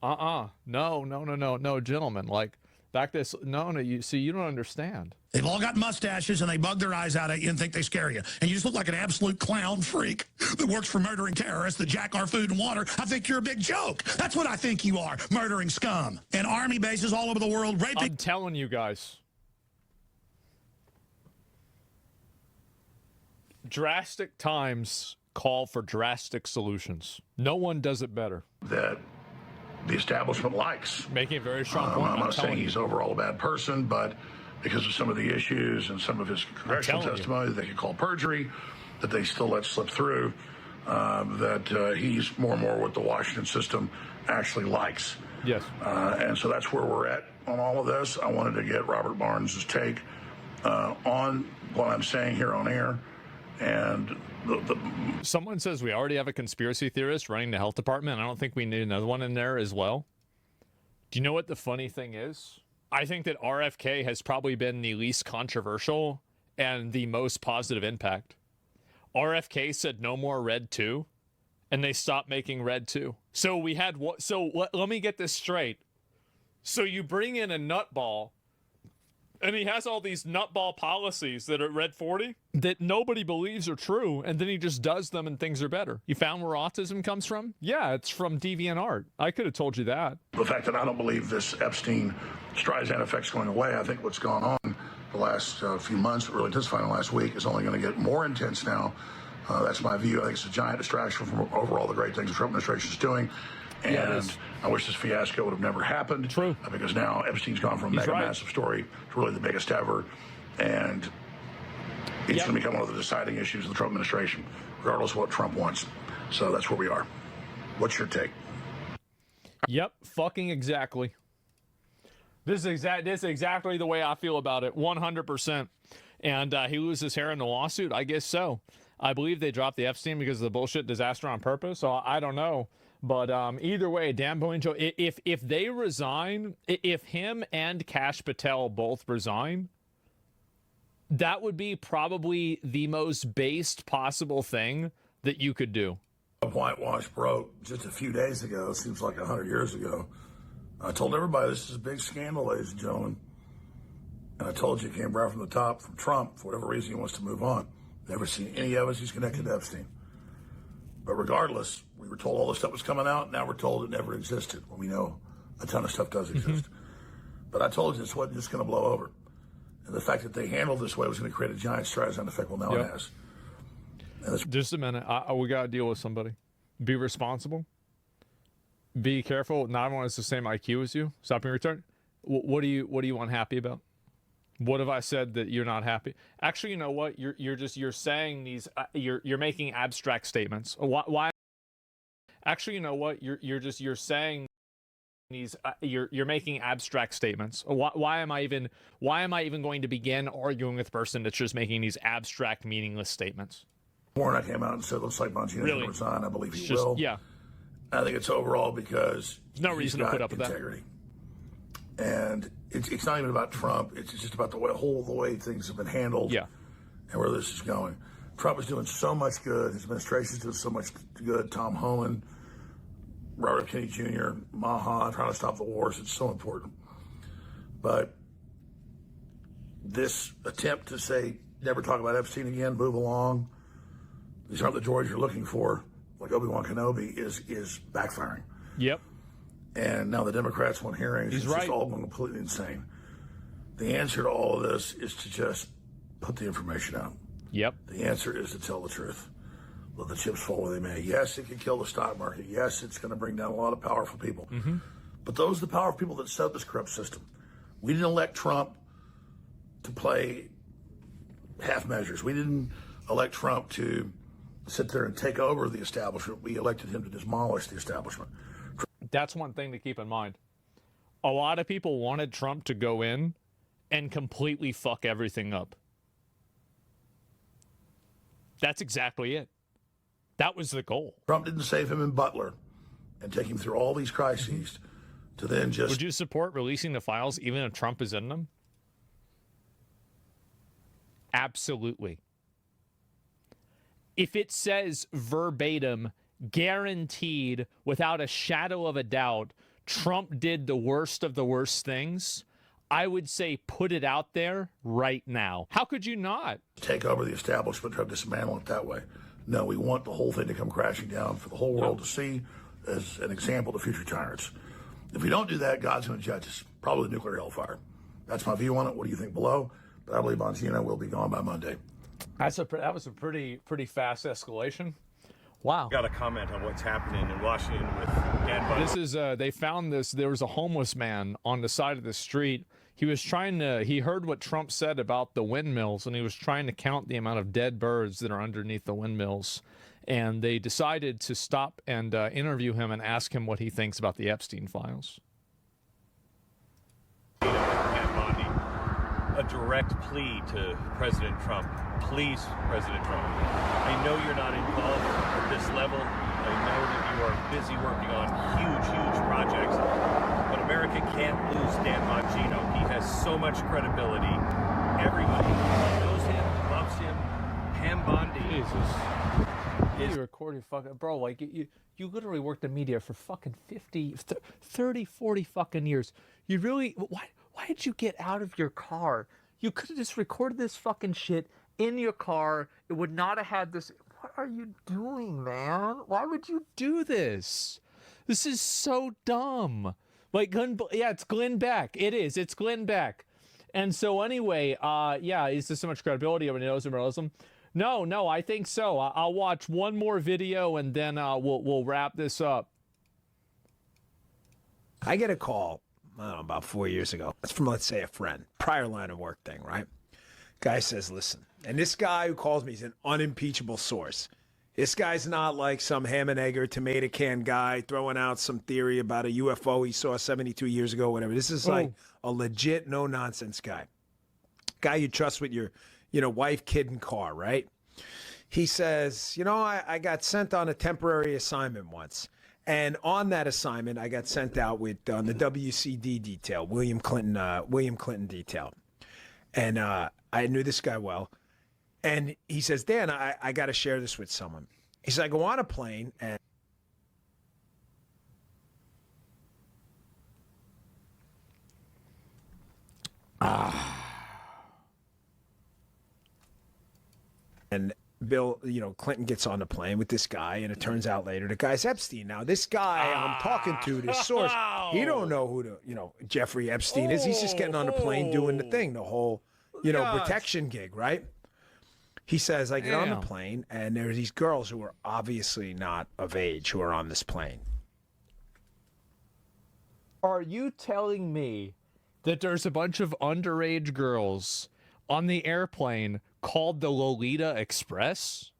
No, gentlemen, like, back this, no, you see, you don't understand. They've all got mustaches and they bug their eyes out at you and think they scare you. And you just look like an absolute clown freak that works for murdering terrorists that jack our food and water. I think you're a big joke. That's what I think you are, murdering scum. And army bases all over the world raping. I'm telling you guys. Drastic times call for drastic solutions. No one does it better. That the establishment likes. Making a very strong point. I'm not saying he's overall a bad person, but because of some of the issues and some of his congressional testimony that they could call perjury, that they still let slip through, that he's more and more what the Washington system actually likes. Yes. And so that's where we're at. on all of this. I wanted to get Robert Barnes' take on what I'm saying here on air. And someone says we already have a conspiracy theorist running the health department. I don't think we need another one in there as well. Do you know what the funny thing is? I think that RFK has probably been the least controversial and the most positive impact. RFK said no more Red 2, and they stopped making Red 2. So we had what? So let me get this straight. So you bring in a nutball, and he has all these nutball policies that are Red 40 that nobody believes are true, and then he just does them and things are better. You found where autism comes from? Yeah, it's from DeviantArt. I could have told you that. The fact that I don't believe this Epstein-Streisand effect's going away, I think what's gone on the last few months, really intensifying the last week, is only going to get more intense now. That's my view. I think it's a giant distraction from overall the great things the Trump administration is doing. And I wish this fiasco would have never happened. True. Because now Epstein's gone from a mega massive story to really the biggest ever. And it's going to become one of the deciding issues of the Trump administration, regardless of what Trump wants. So that's where we are. What's your take? Yep, fucking exactly. This is exactly the way I feel about it, 100%. And he loses hair in the lawsuit? I guess so. I believe they dropped the Epstein because of the bullshit disaster on purpose, so I don't know. But either way, Dan Boinjo, if they resign, if him and Kash Patel both resign, that would be probably the most based possible thing that you could do. Whitewash broke just a few days ago. Seems like 100 years ago. I told everybody this is a big scandal, ladies and gentlemen. And I told you it came right from the top from Trump. For whatever reason, he wants to move on. Never seen any evidence he's connected to Epstein. But regardless, we were told all this stuff was coming out. Now we're told it never existed. When we know a ton of stuff does exist. But I told you this wasn't just going to blow over. And the fact that they handled this way was going to create a giant Streisand effect. Well, now it has. Just a minute. We got to deal with somebody. Be responsible. Be careful. Not everyone has the same IQ as you. Stop being retarded. What do you unhappy about? What have I said that you're not happy? Actually, you know what? You're saying these. You're making abstract statements. Why? Actually, you know what? You're saying these. You're making abstract statements. Why am I even going to begin arguing with a person that's just making these abstract, meaningless statements? Warren came out and said, "Looks like Bongino's going to resign." I believe he will. Yeah. I think it's overall because there's no reason to put up with integrity. And it's not even about Trump. It's just about the way things have been handled. Yeah. And where this is going. Trump is doing so much good. His administration is doing so much good. Tom Homan, Robert Kennedy Jr., Maha, trying to stop the wars. It's so important. But this attempt to say, never talk about Epstein again, move along, these aren't the droids you're looking for, like Obi-Wan Kenobi, is backfiring. Yep. And now the Democrats want hearings. He's it's right. just all going completely insane. The answer to all of this is to just put the information out. Yep. The answer is to tell the truth. Let the chips fall where they may. Yes, it can kill the stock market. Yes, it's going to bring down a lot of powerful people. But those are the powerful people that set up this corrupt system. We didn't elect Trump to play half measures. We didn't elect Trump to sit there and take over the establishment. We elected him to demolish the establishment. That's one thing to keep in mind. A lot of people wanted Trump to go in and completely fuck everything up. That's exactly it. That was the goal. Trump didn't save him in Butler and take him through all these crises to then just... Would you support releasing the files even if Trump is in them? Absolutely. If it says verbatim, guaranteed, without a shadow of a doubt, Trump did the worst of the worst things, I would say put it out there right now. How could you not? Take over the establishment, try to dismantle it that way. No, we want the whole thing to come crashing down for the whole world to see as an example to future tyrants. If we don't do that, God's going to judge us. Probably the nuclear hellfire. That's my view on it. What do you think below? But I believe Bongino will be gone by Monday. That was a pretty fast escalation. Wow. Got a comment on what's happening in Washington with Dan Biden. This is they found this. There was a homeless man on the side of the street. He heard what Trump said about the windmills, and he was trying to count the amount of dead birds that are underneath the windmills. And they decided to stop and interview him and ask him what he thinks about the Epstein files. a direct plea to President Trump. Please, President Trump, I know you're not involved at this level. I know that you are busy working on huge, huge projects. But America can't lose Dan Bongino. He has so much credibility. Everybody knows him, loves him. Pam Bondi. Jesus. You recorded fucking, bro, like you literally worked in media for fucking 30, 40 fucking years. You really, why did you get out of your car? You could have just recorded this fucking shit in your car. It would not have had this. What are you doing, man? Why would you do this? This is so dumb. Like, yeah, it's Glenn Beck. It is. It's Glenn Beck. And so anyway, yeah, is there so much credibility of neoliberalism? No, I think so. I'll watch one more video and then we'll wrap this up. I get a call, I don't know, about 4 years ago. It's from, let's say, a friend. Prior line of work thing, right? Guy says, listen, and this guy who calls me is an unimpeachable source. This guy's not like some ham and egg or tomato can guy throwing out some theory about a UFO he saw 72 years ago, whatever. This is like a legit, no-nonsense guy. Guy you trust with your wife, kid, and car, right? He says, I got sent on a temporary assignment once. And on that assignment, I got sent out with the WCD detail, William Clinton detail. And I knew this guy well. And he says, Dan, I got to share this with someone. He said, I go on a plane and and Bill, Clinton gets on the plane with this guy, and it turns out later the guy's Epstein. Now, this guy I'm talking to, this source, he don't know who Jeffrey Epstein is. He's just getting on the plane doing the thing, the whole, protection gig, right? He says, I get on the plane, and there's these girls who are obviously not of age who are on this plane. Are you telling me that there's a bunch of underage girls on the airplane called the Lolita Express?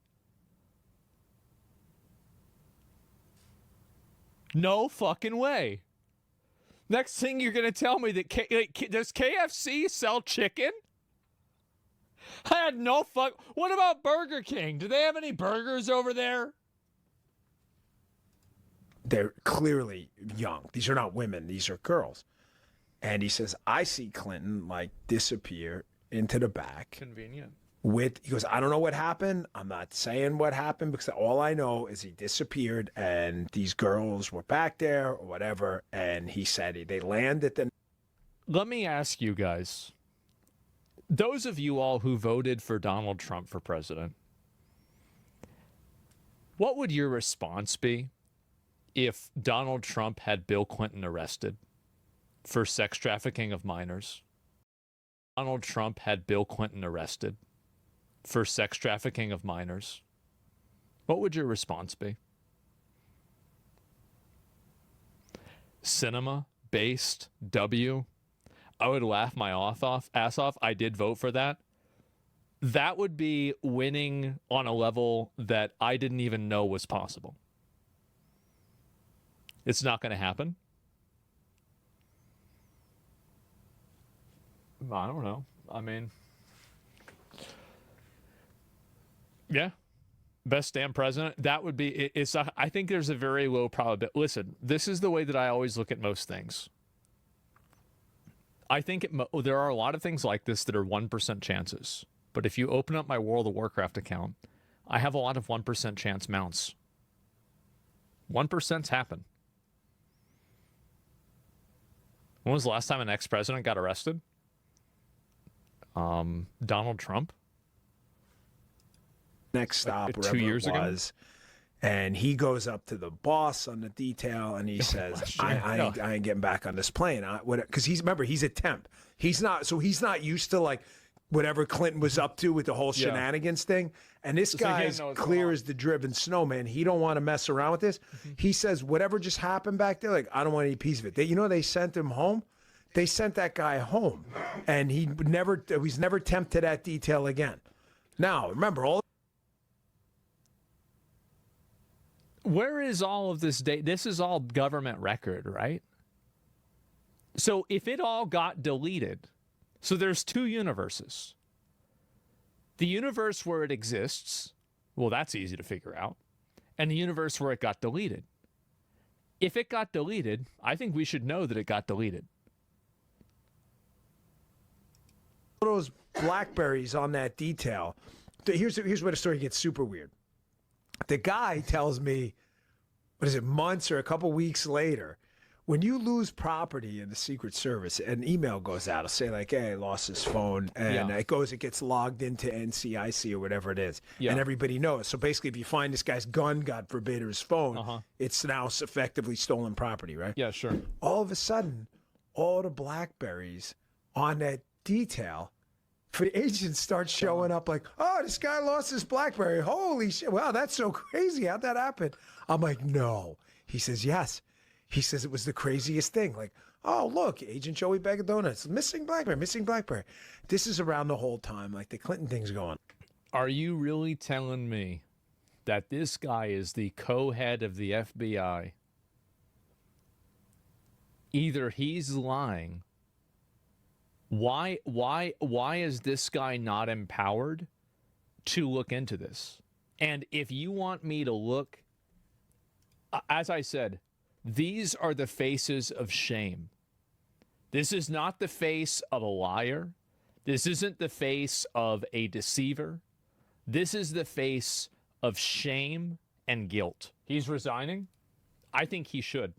No fucking way. Next thing you're going to tell me that does KFC sell chicken? I had no fuck. What about Burger King? Do they have any burgers over there? They're clearly young. These are not women. These are girls. And he says, I see Clinton disappear into the back. Convenient. He goes, I don't know what happened. I'm not saying what happened because all I know is he disappeared and these girls were back there or whatever. And he said they landed. Let me ask you guys, those of you all who voted for Donald Trump for president, what would your response be if Donald Trump had Bill Clinton arrested for sex trafficking of minors? Donald Trump had Bill Clinton arrested for sex trafficking of minors. What would your response be? Cinema based W. I would laugh my ass off. I did vote for that. That would be winning on a level that I didn't even know was possible. It's not going to happen. I don't know. I mean, yeah, best damn president. That would be. I think there's a very low probability. Listen, this is the way that I always look at most things. I think there are a lot of things like this that are 1% chances. But if you open up my World of Warcraft account, I have a lot of 1% chance mounts. 1%'s happen. When was the last time an ex-president got arrested? Donald Trump. Next stop, wherever 2 years it was. And he goes up to the boss on the detail and he says, I ain't getting back on this plane. Because he's a temp. He's not used to whatever Clinton was up to with the whole shenanigans thing. And this guy is clear as the driven snowman. He don't want to mess around with this. He says, whatever just happened back there, I don't want any piece of it. They sent him home. They sent that guy home. And he was never tempted that detail again. Now, remember, where is all of this data? This is all government record, right? So if it all got deleted, So there's two universes. The universe where it exists, well, that's easy to figure out. And the universe where it got deleted. If it got deleted, I think we should know that it got deleted. Those blackberries on that detail. Here's where the story gets super weird. The guy tells me, what is it, months or a couple weeks later, when you lose property in the Secret Service, an email goes out. It'll say like, hey, I lost his phone. And it gets logged into NCIC or whatever it is. Yeah. And everybody knows. So basically, if you find this guy's gun, God forbid, or his phone, it's now effectively stolen property, right? Yeah, sure. All of a sudden, all the blackberries on that detail for the agents start showing up like, oh, this guy lost his BlackBerry. Holy shit. Wow, that's so crazy. How'd that happen? I'm like, no. He says, yes. He says it was the craziest thing. Like, oh, look, Agent Joey Bag of Donuts, missing BlackBerry, missing BlackBerry. This is around the whole time. Like the Clinton thing's going. Are you really telling me that this guy is the co-head of the FBI? Either he's lying. Why is this guy not empowered to look into this? And if you want me to look, as I said, these are the faces of shame. This is not the face of a liar. This isn't the face of a deceiver. This is the face of shame and guilt. He's resigning? I think he should.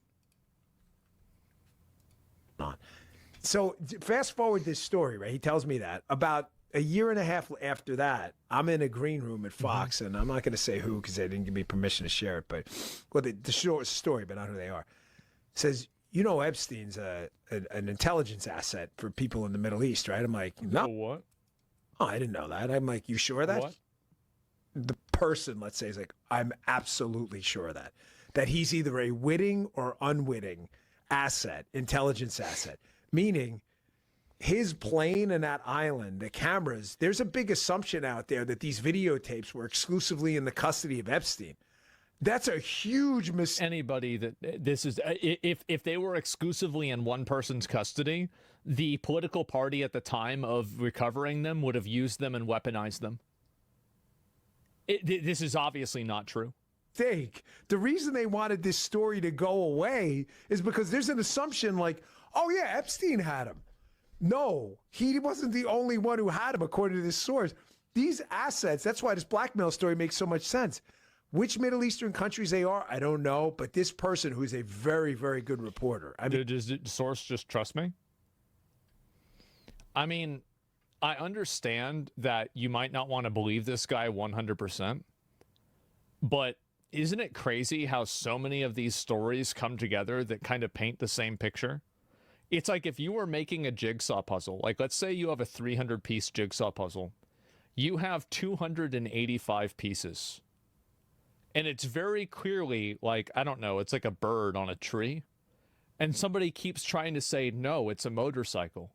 So fast forward this story, right? He tells me that about a year and a half after that, I'm in a green room at Fox, and I'm not going to say who because they didn't give me permission to share it, but the short story, but not who they are. Says, you know, Epstein's an intelligence asset for people in the Middle East, right? I'm like, no. What? Oh, I didn't know that. I'm like, you sure of that? What? The person, let's say, is like, I'm absolutely sure of that. That he's either a witting or unwitting asset, intelligence asset. Meaning his plane and that island, the cameras, there's a big assumption out there that these videotapes were exclusively in the custody of Epstein. That's a huge mistake. Anybody that this is, if they were exclusively in one person's custody, the political party at the time of recovering them would have used them and weaponized them. This is obviously not true. The reason they wanted this story to go away is because there's an assumption like, oh yeah, Epstein had him. No, he wasn't the only one who had him, according to this source. These assets, that's why this blackmail story makes so much sense. Which Middle Eastern countries they are, I don't know. But this person, who's a very, very good reporter. I mean, does the source just trust me? I mean, I understand that you might not want to believe this guy 100%. But isn't it crazy how so many of these stories come together that kind of paint the same picture? It's like if you were making a jigsaw puzzle, like let's say you have a 300-piece jigsaw puzzle. You have 285 pieces. And it's very clearly like, I don't know, it's like a bird on a tree. And somebody keeps trying to say, no, it's a motorcycle.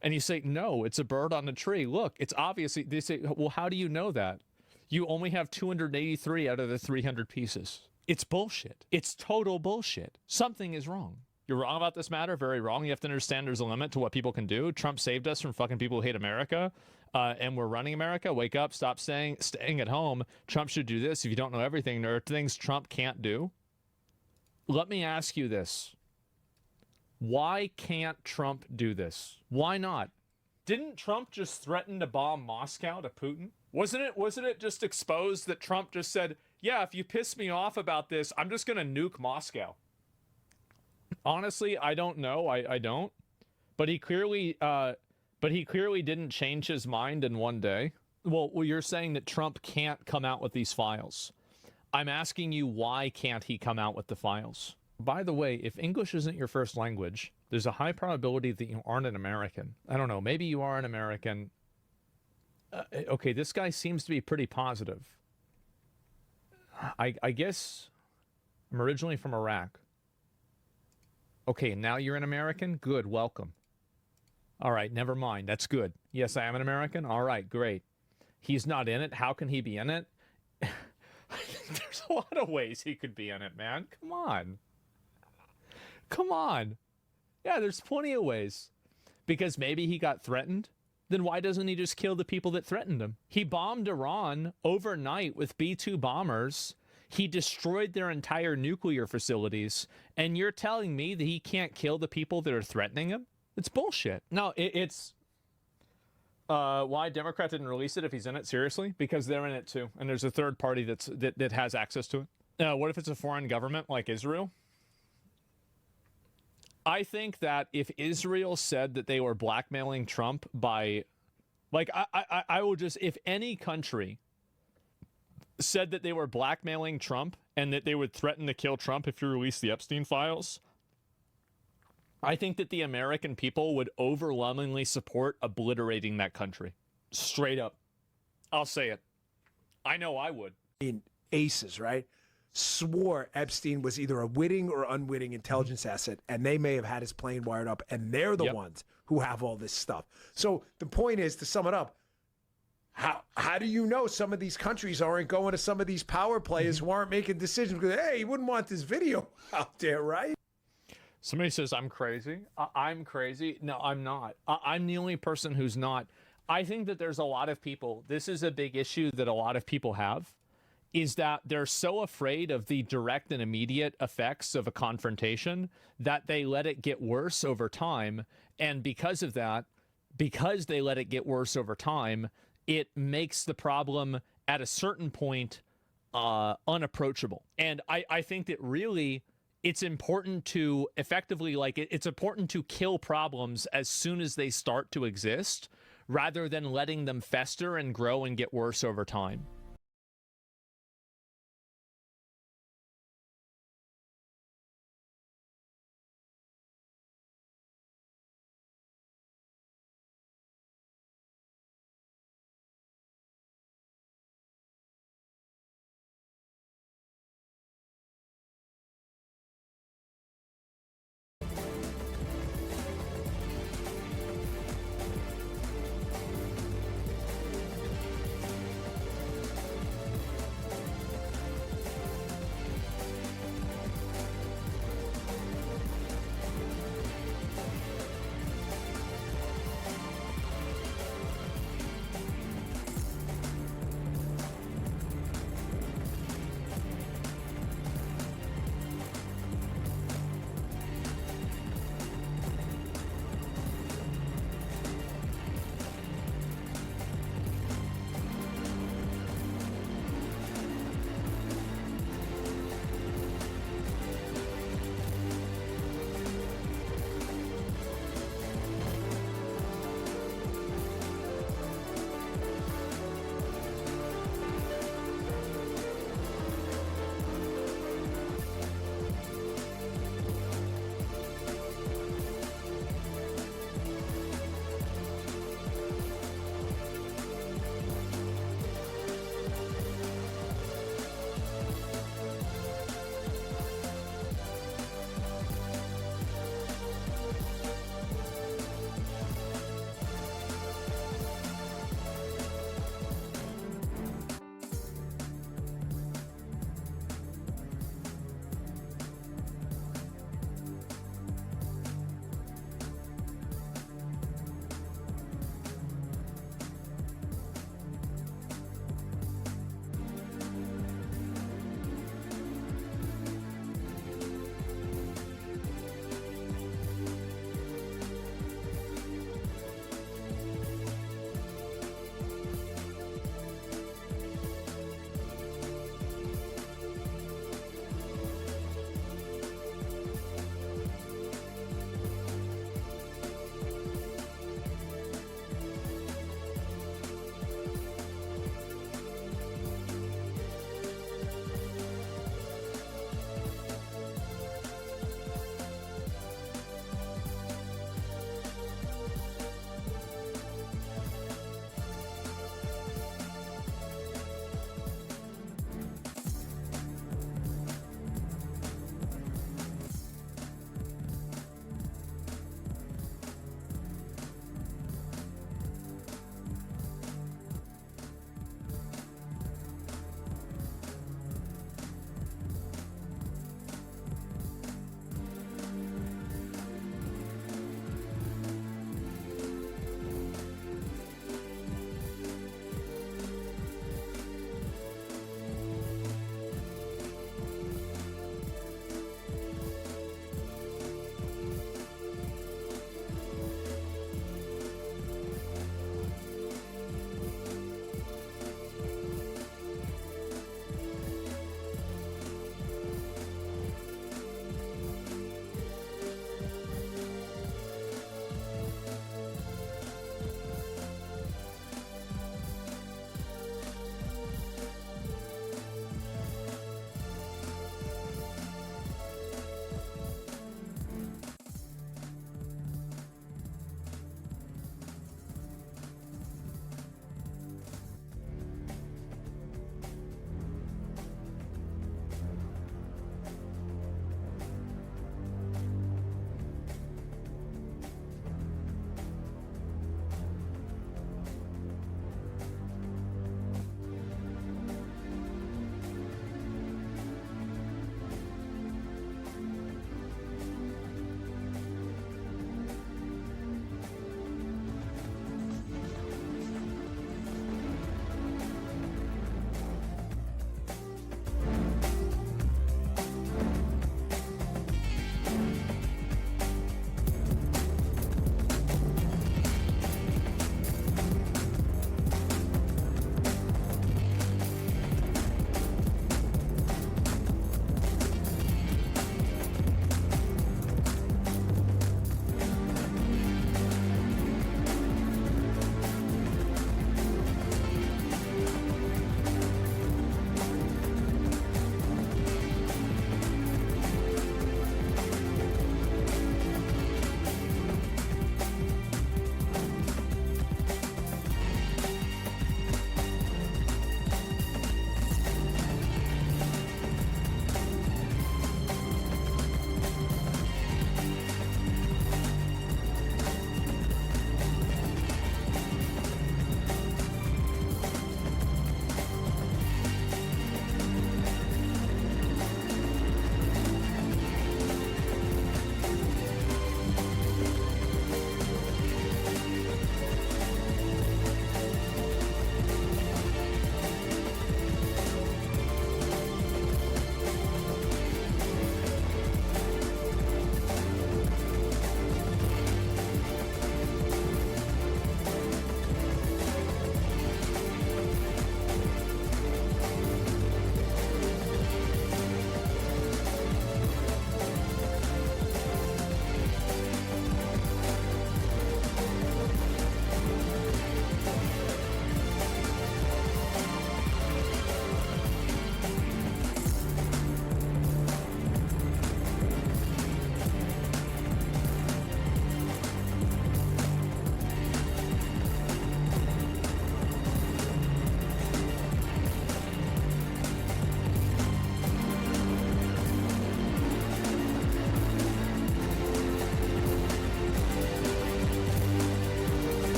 And you say, no, it's a bird on a tree. Look, it's obviously, they say, well, how do you know that? You only have 283 out of the 300 pieces. It's bullshit. It's total bullshit. Something is wrong. You're wrong about this matter, very wrong. You have to understand there's a limit to what people can do. Trump saved us from fucking people who hate America, and we're running America. Wake up, stop staying at home. Trump should do this. If you don't know everything, there are things Trump can't do. Let me ask you this. Why can't Trump do this? Why not? Didn't Trump just threaten to bomb Moscow to Putin? Wasn't it just exposed that Trump just said, yeah, if you piss me off about this, I'm just going to nuke Moscow? Honestly, I don't know. I don't. But he clearly didn't change his mind in one day. Well, you're saying that Trump can't come out with these files. I'm asking you, why can't he come out with the files? By the way, if English isn't your first language, there's a high probability that you aren't an American. I don't know. Maybe you are an American. Okay, this guy seems to be pretty positive. I guess I'm originally from Iraq. Okay, now you're an American? Good, welcome. All right, never mind. That's good. Yes, I am an American? All right, great. He's not in it. How can he be in it? There's a lot of ways he could be in it, man. Come on. Come on. Yeah, there's plenty of ways. because maybe he got threatened, then why doesn't he just kill the people that threatened him? He bombed Iran overnight with B-2 bombers. He destroyed their entire nuclear facilities. And you're telling me that he can't kill the people that are threatening him? It's bullshit. No, it's... why Democrat didn't release it if he's in it? Seriously? Because they're in it too. And there's a third party that has access to it. What if it's a foreign government like Israel? I think that if Israel said that they were blackmailing Trump by, like, I will just, if any country said that they were blackmailing Trump and that they would threaten to kill Trump if you release the Epstein files, I think that the American people would overwhelmingly support obliterating that country. Straight up. I'll say it. I know I would. In aces, right? Swore Epstein was either a witting or unwitting intelligence asset, and they may have had his plane wired up, and they're the ones who have all this stuff. So the point is, to sum it up, how do you know some of these countries aren't going to some of these power players who aren't making decisions because, hey, you wouldn't want this video out there, right? Somebody says I'm crazy. I'm crazy. No, I'm not. I'm the only person who's not. I think that there's a lot of people. This is a big issue that a lot of people have, is that they're so afraid of the direct and immediate effects of a confrontation that they let it get worse over time. And because of that, because they let it get worse over time, it makes the problem at a certain point unapproachable. And I think that really it's important to effectively, like, it's important to kill problems as soon as they start to exist, rather than letting them fester and grow and get worse over time.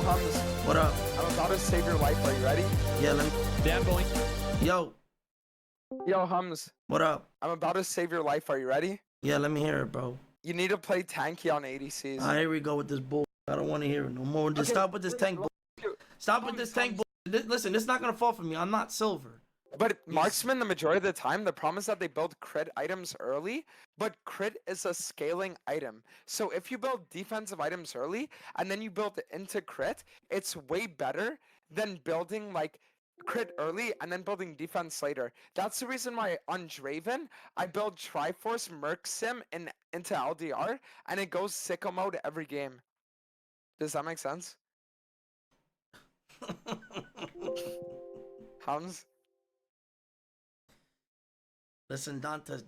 Hums, What up? I'm about to save your life. Are you ready? Yeah, let me. Damn boy. Yo, Yo, Hums, what up? I'm about to save your life. Are you ready? Yeah, let me hear it, bro. You need to play tanky on ADCs. Here we go with this bull. I don't want to hear it no more. Just Okay, stop with this tank bull. Stop with this tank bull. Listen, this is not gonna fall for me. I'm not silver. But marksman, the majority of the time, the problem is that they build crit items early, but crit is a scaling item. So if you build defensive items early and then you build it into crit, it's way better than building like crit early and then building defense later. That's the reason why on Draven, I build Triforce Merc Sim into LDR and it goes sicko mode every game. Does that make sense? Hums? Listen, Dantas,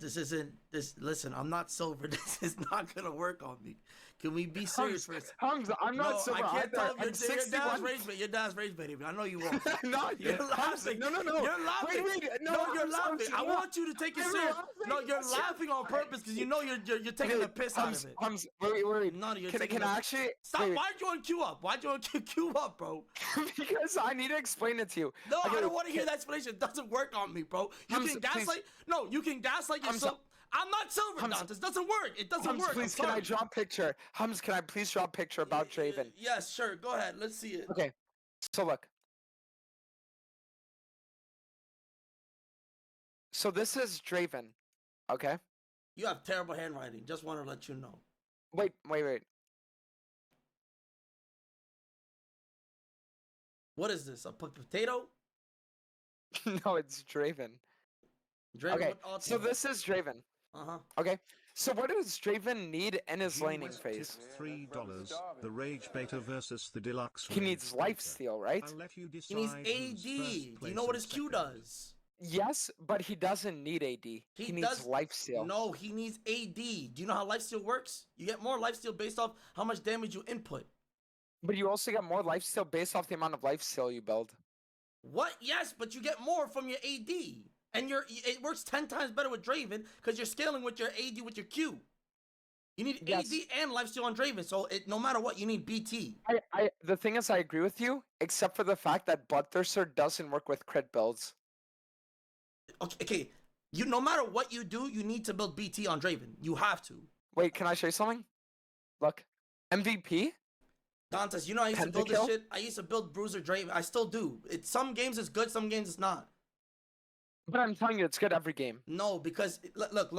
listen, I'm not silver. This is not gonna work on me. Can we be serious for a second? Hums, I'm not silver I can't either. tell I'm your 61. dad's rage baiting me. I know you won't. No, You're laughing. No. You're laughing. Wait, No, you're I'm laughing. I not. want you to take it I'm serious. laughing. No, you're laughing on purpose because you know you're taking the piss out of it. Hums, wait. No, you're Can taking I actually Stop. wait. Why'd you want queue up? Why'd you want queue up, bro? Because I need to explain it to you. No, Okay, I don't want to hear that explanation. It doesn't work on me, bro. You Hums, can gaslight. please. No, you can gaslight yourself. I'm not silver, Hums, Dantas. Doesn't work. It doesn't Hums, work. please, I'm can I sorry. draw a picture? Hums, can I please draw a picture about Draven? Yes, sure. Go ahead. Let's see it. Okay, so look. So this is Draven, okay? You have terrible handwriting. Just want to let you know. Wait. What is this? A potato? No, it's Draven. Draven Okay, with ultimate. so this is Draven. Uh-huh. Okay, so what does Draven need in his laning phase? $3. The Rage Beta versus the Deluxe. He needs lifesteal, right? I'll let you He needs decide AD. who's Do first you place know what and his Q second. does? Yes, but he doesn't need AD. He needs lifesteal. No, he needs AD. Do you know how lifesteal works? You get more lifesteal based off how much damage you input. But you also get more lifesteal based off the amount of lifesteal you build. What? Yes, but you get more from your AD. And it works 10 times better with Draven because you're scaling with your AD with your Q. You need AD and lifesteal on Draven, so no matter what, you need BT. The thing is, I agree with you, except for the fact that Bloodthirster doesn't work with crit builds. Okay. No matter what you do, you need to build BT on Draven. You have to. Wait, can I show you something? Look, MVP. Dantas, you know I used to build this shit. I used to build Bruiser Draven. I still do. Some games it's good, some games it's not. But I'm telling you, it's good every game. No, because look.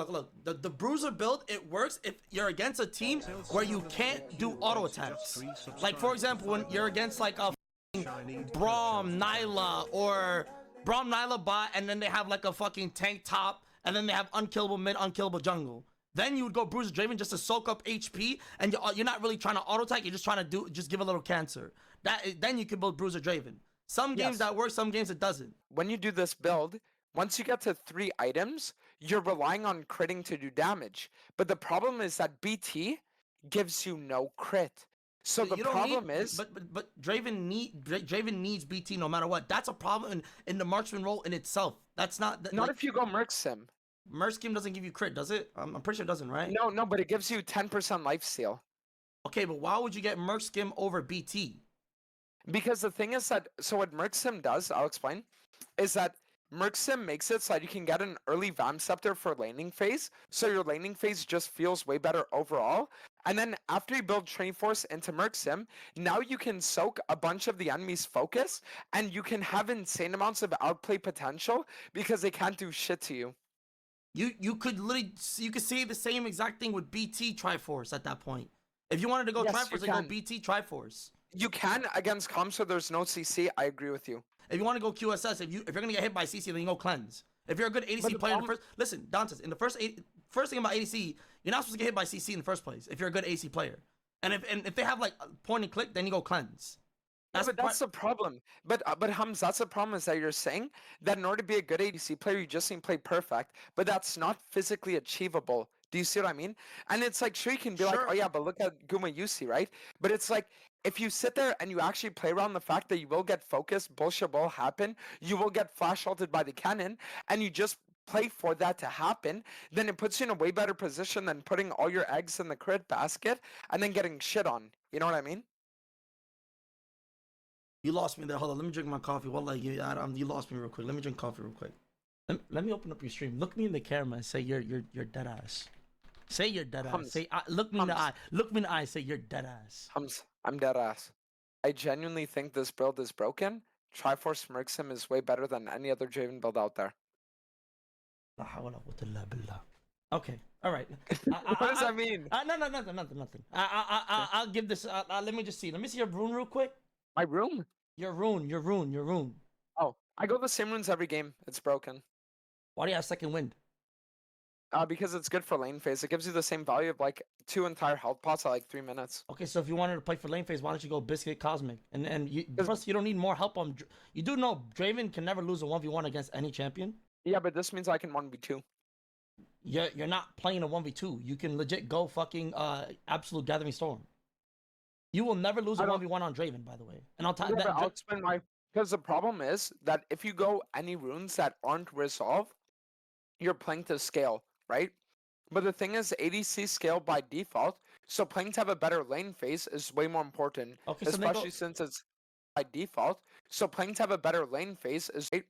The Bruiser build, it works if you're against a team where you can't do auto attacks. Like for example, when you're against like a Braum, Nyla, or Braum, Nyla bot, and then they have like a fucking tank top, and then they have unkillable mid, unkillable jungle. Then you would go Bruiser Draven just to soak up HP, and you're not really trying to auto attack. You're just trying to just give a little cancer. Then you can build Bruiser Draven. Some games that works, some games it doesn't. When you do this build, once you get to 3 items, you're relying on critting to do damage. But the problem is that BT gives you no crit. So the problem is, but Draven needs BT no matter what. That's a problem in the marksman role in itself. That's not not if you go Merc Sim. Merc Sim doesn't give you crit, does it? I'm pretty sure it doesn't, right? No, but it gives you 10% lifesteal. Okay, but why would you get Merc Sim over BT? Because the thing is that, so what Merc Sim does, I'll explain, is that Merc Sim makes it so that you can get an early Vam Scepter for laning phase, so your laning phase just feels way better overall. And then after you build Train Force into Merc Sim, now you can soak a bunch of the enemy's focus, and you can have insane amounts of outplay potential because they can't do shit to you. You could say the same exact thing with BT Triforce at that point. If you wanted to go Triforce, then go BT Triforce. You can against comms, so there's no CC. I agree with you. If you want to go QSS, if you're gonna get hit by CC, then you go cleanse. If you're a good ADC player in the first, listen, Dantas, in the first thing about ADC, you're not supposed to get hit by CC in the first place if you're a good ADC player. And if they have like point and click, then you go cleanse. That's the problem. But Hums, that's the problem, is that you're saying that in order to be a good ADC player, you just need to play perfect. But that's not physically achievable. Do you see what I mean? And it's like, sure, you can be like, oh yeah, but look at Guma Yusi, right? But it's like, if you sit there and you actually play around the fact that you will get focused, bullshit will happen, you will get flash ulted by the cannon, and you just play for that to happen, then it puts you in a way better position than putting all your eggs in the crit basket and then getting shit on. You know what I mean? You lost me there. Hold on. Let me drink my coffee. Wallah, you lost me real quick. Let me drink coffee real quick. Let me open up your stream. Look me in the camera and say you're dead ass. Say you're dead ass. Say look me in the eye. Look me in the eye. Say you're dead ass. I'm dead ass. I genuinely think this build is broken. Triforce Merxim is way better than any other Draven build out there. Okay, all right. What does that mean? Nothing. I'll give this. Let me just see. Let me see your rune real quick. My room? Your rune. Oh, I go the same runes every game. It's broken. Why do you have second wind? Because it's good for lane phase. It gives you the same value of like 2 entire health pots at like 3 minutes. Okay, so if you wanted to play for lane phase, why don't you go Biscuit Cosmic? And plus you don't need more help on. You do know Draven can never lose a 1v1 against any champion. Yeah, but this means I can 1v2. You're not playing a 1v2. You can legit go fucking Absolute Gathering Storm. You will never lose a 1v1 on Draven, by the way. And I'll explain why. Because the problem is that if you go any runes that aren't resolved, you're playing to scale, right? But the thing is, ADC scale by default, so playing to have a better lane phase is way more important, especially since it's by default. So playing to have a better lane phase is great.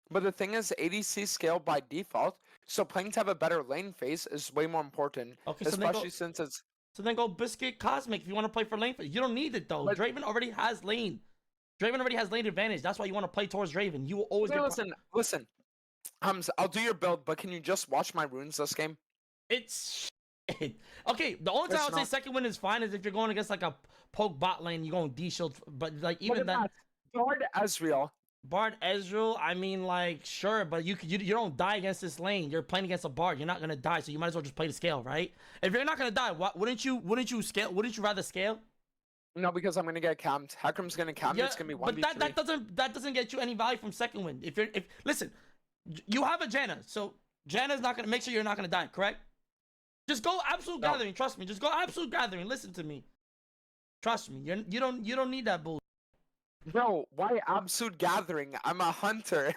But the thing is, ADC scale by default, so playing to have a better lane phase is way more important, especially since it's... So then go Biscuit Cosmic if you want to play for lane phase. You don't need it, though. Draven already has lane. Draven already has lane advantage. That's why you want to play towards Draven. You will always get... Listen. I'll do your build, but can you just watch my runes this game? It's shit. Okay, the only time I would say second win is fine is if you're going against like a poke bot lane, you're going D-shield, but like even that... Bard Ezreal. Bard Ezreal, I mean, like, sure, but you don't die against this lane. You're playing against a Bard. You're not gonna die, so you might as well just play the scale, right? If you're not gonna die, wouldn't you scale? Wouldn't you rather scale? No, because I'm gonna get camped. Hecarim's gonna camp me. It's gonna be 1v3. But that doesn't get you any value from second win. Listen, you have a Janna, so Janna's not gonna make sure you're not gonna die, correct? Just go Absolute Gathering. Trust me. Just go Absolute Gathering. Listen to me. Trust me. You don't need that bull. Bro, why Absolute Gathering? I'm a hunter.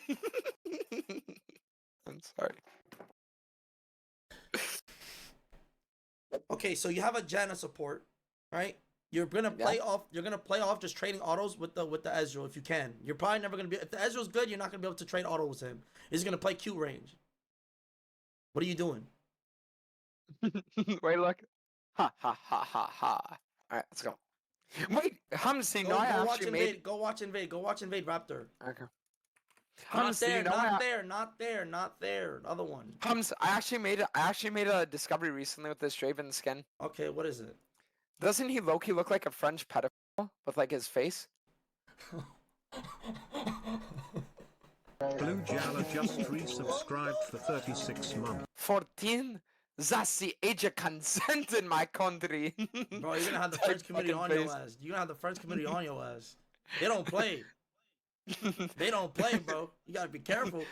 I'm sorry. Okay, so you have a Janna support, right? You're gonna play off. You're gonna play off just trading autos with the Ezreal if you can. You're probably never gonna be. If the Ezreal's good, you're not gonna be able to trade autos with him. He's gonna play Q range. What are you doing? Wait, look. Ha ha ha ha ha. All right, let's go. Wait, Hamsi, no, I actually made... Go watch Invade. Go watch Invade Raptor. Okay. Not there. The other one. Hums, I actually made a discovery recently with this Draven skin. Okay, what is it? Doesn't he low-key look like a French pedophile with like his face? Blue Jala just resubscribed for 36 months. 14? That's the age of consent in my country. Bro, you're gonna have the French community on your ass. You're gonna have the French community on your ass. They don't play. They don't play, bro. You gotta be careful.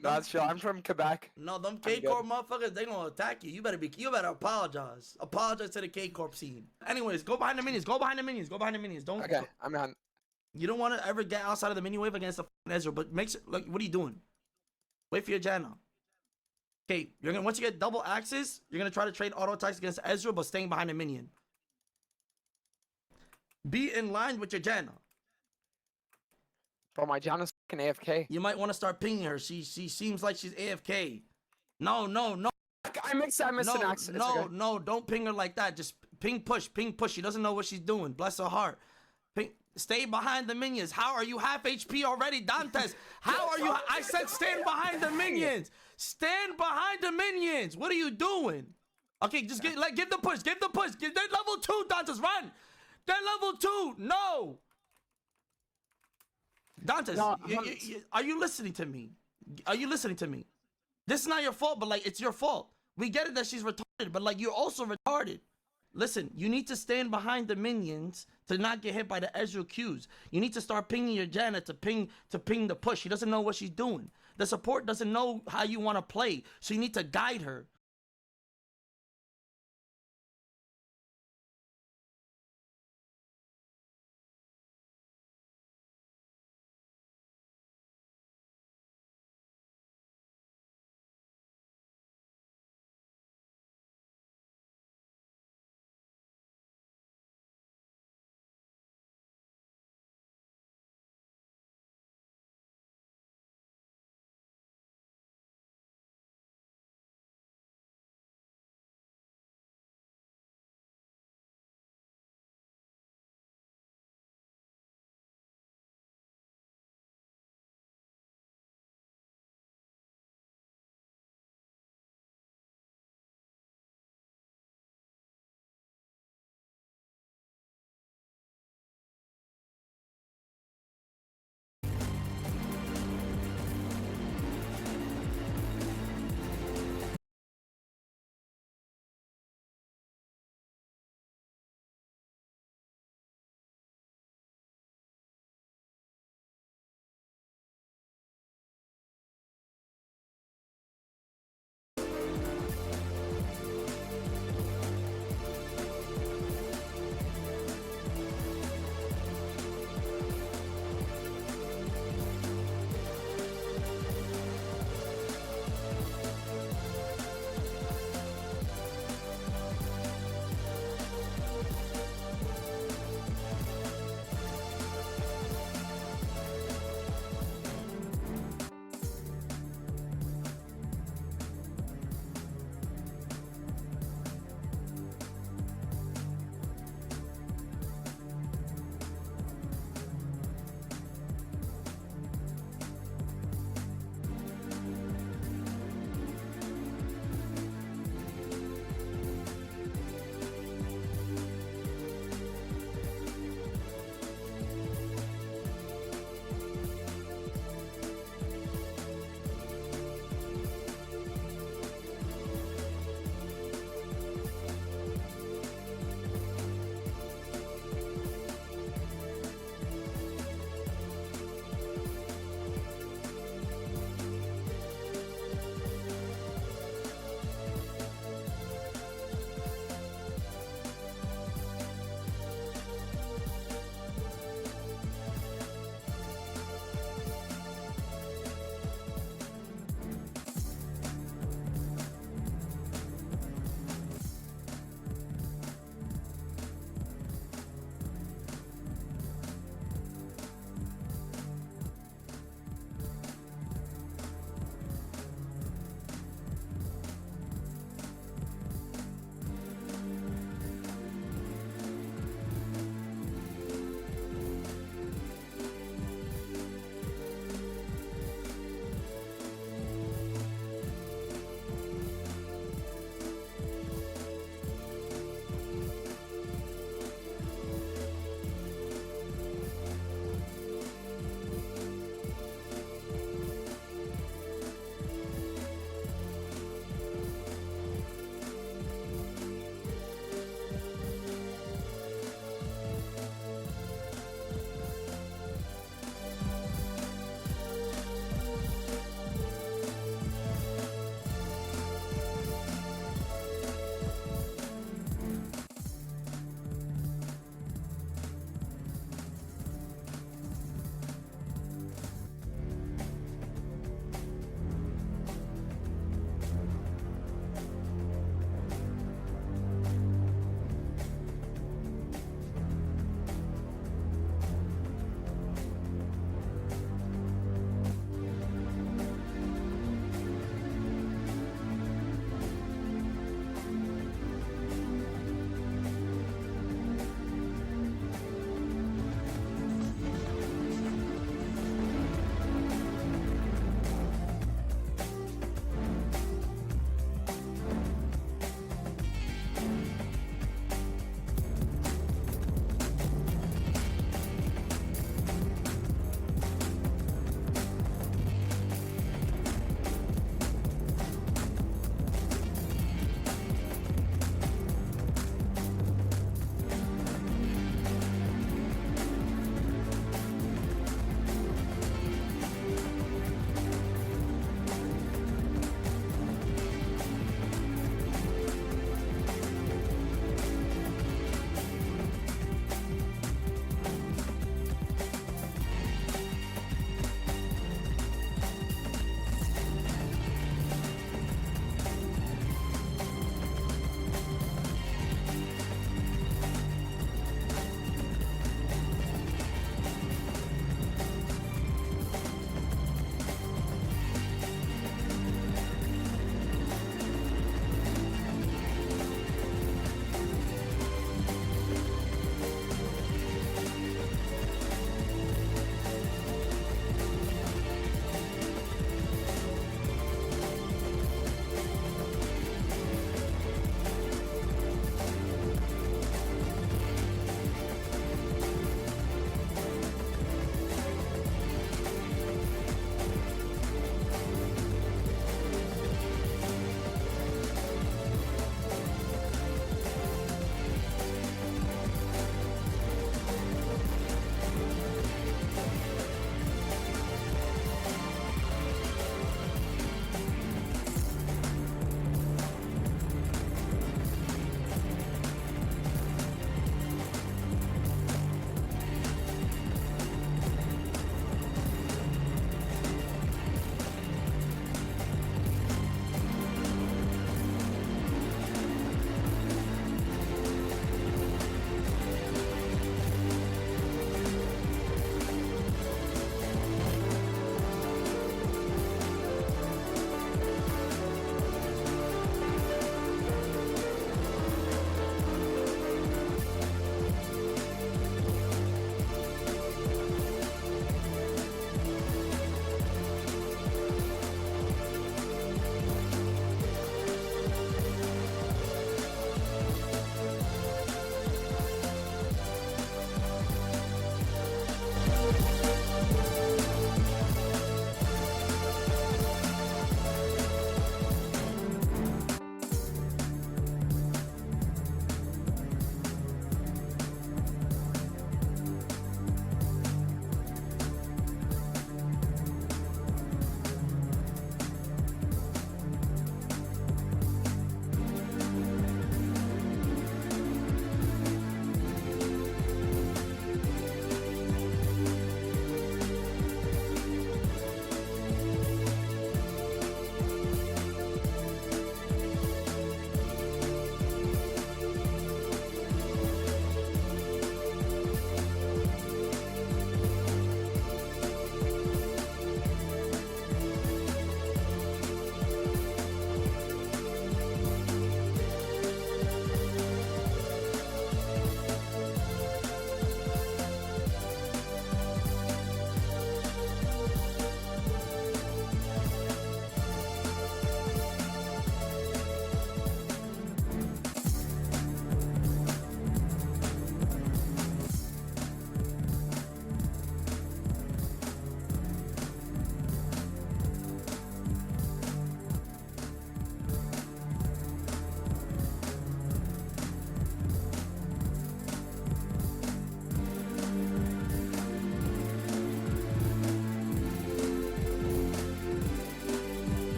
That's true. I'm from Quebec. No, them K-Corp motherfuckers, they gonna attack you. You better apologize. Apologize to the K-Corp scene. Anyways, go behind the minions. Go behind the minions. Don't. Okay, I'm done. You don't want to ever get outside of the minion wave against the Ezreal, but make sure. Like, what are you doing? Wait for your Janna. Okay, once you get double axes, you're gonna try to trade auto attacks against Ezreal, but staying behind the minion. Be in line with your Janna. Bro, my Janna's fucking AFK. You might want to start pinging her. She seems like she's AFK. No. I missed an axe. No, don't ping her like that. Just ping push. She doesn't know what she's doing. Bless her heart. Stay behind the minions. How are you half HP already, Dantes? How are you? I said stand behind the minions. Stand behind the minions. What are you doing? Okay, just give the push. They're level 2, Dantes. Run. They're level 2. No. Dantes, are you listening to me? This is not your fault, but like it's your fault. We get it that she's retarded, but like you're also retarded. Listen, you need to stand behind the minions to not get hit by the Ezreal Qs. You need to start pinging your Janna to ping the push. She doesn't know what she's doing. The support doesn't know how you want to play, so you need to guide her.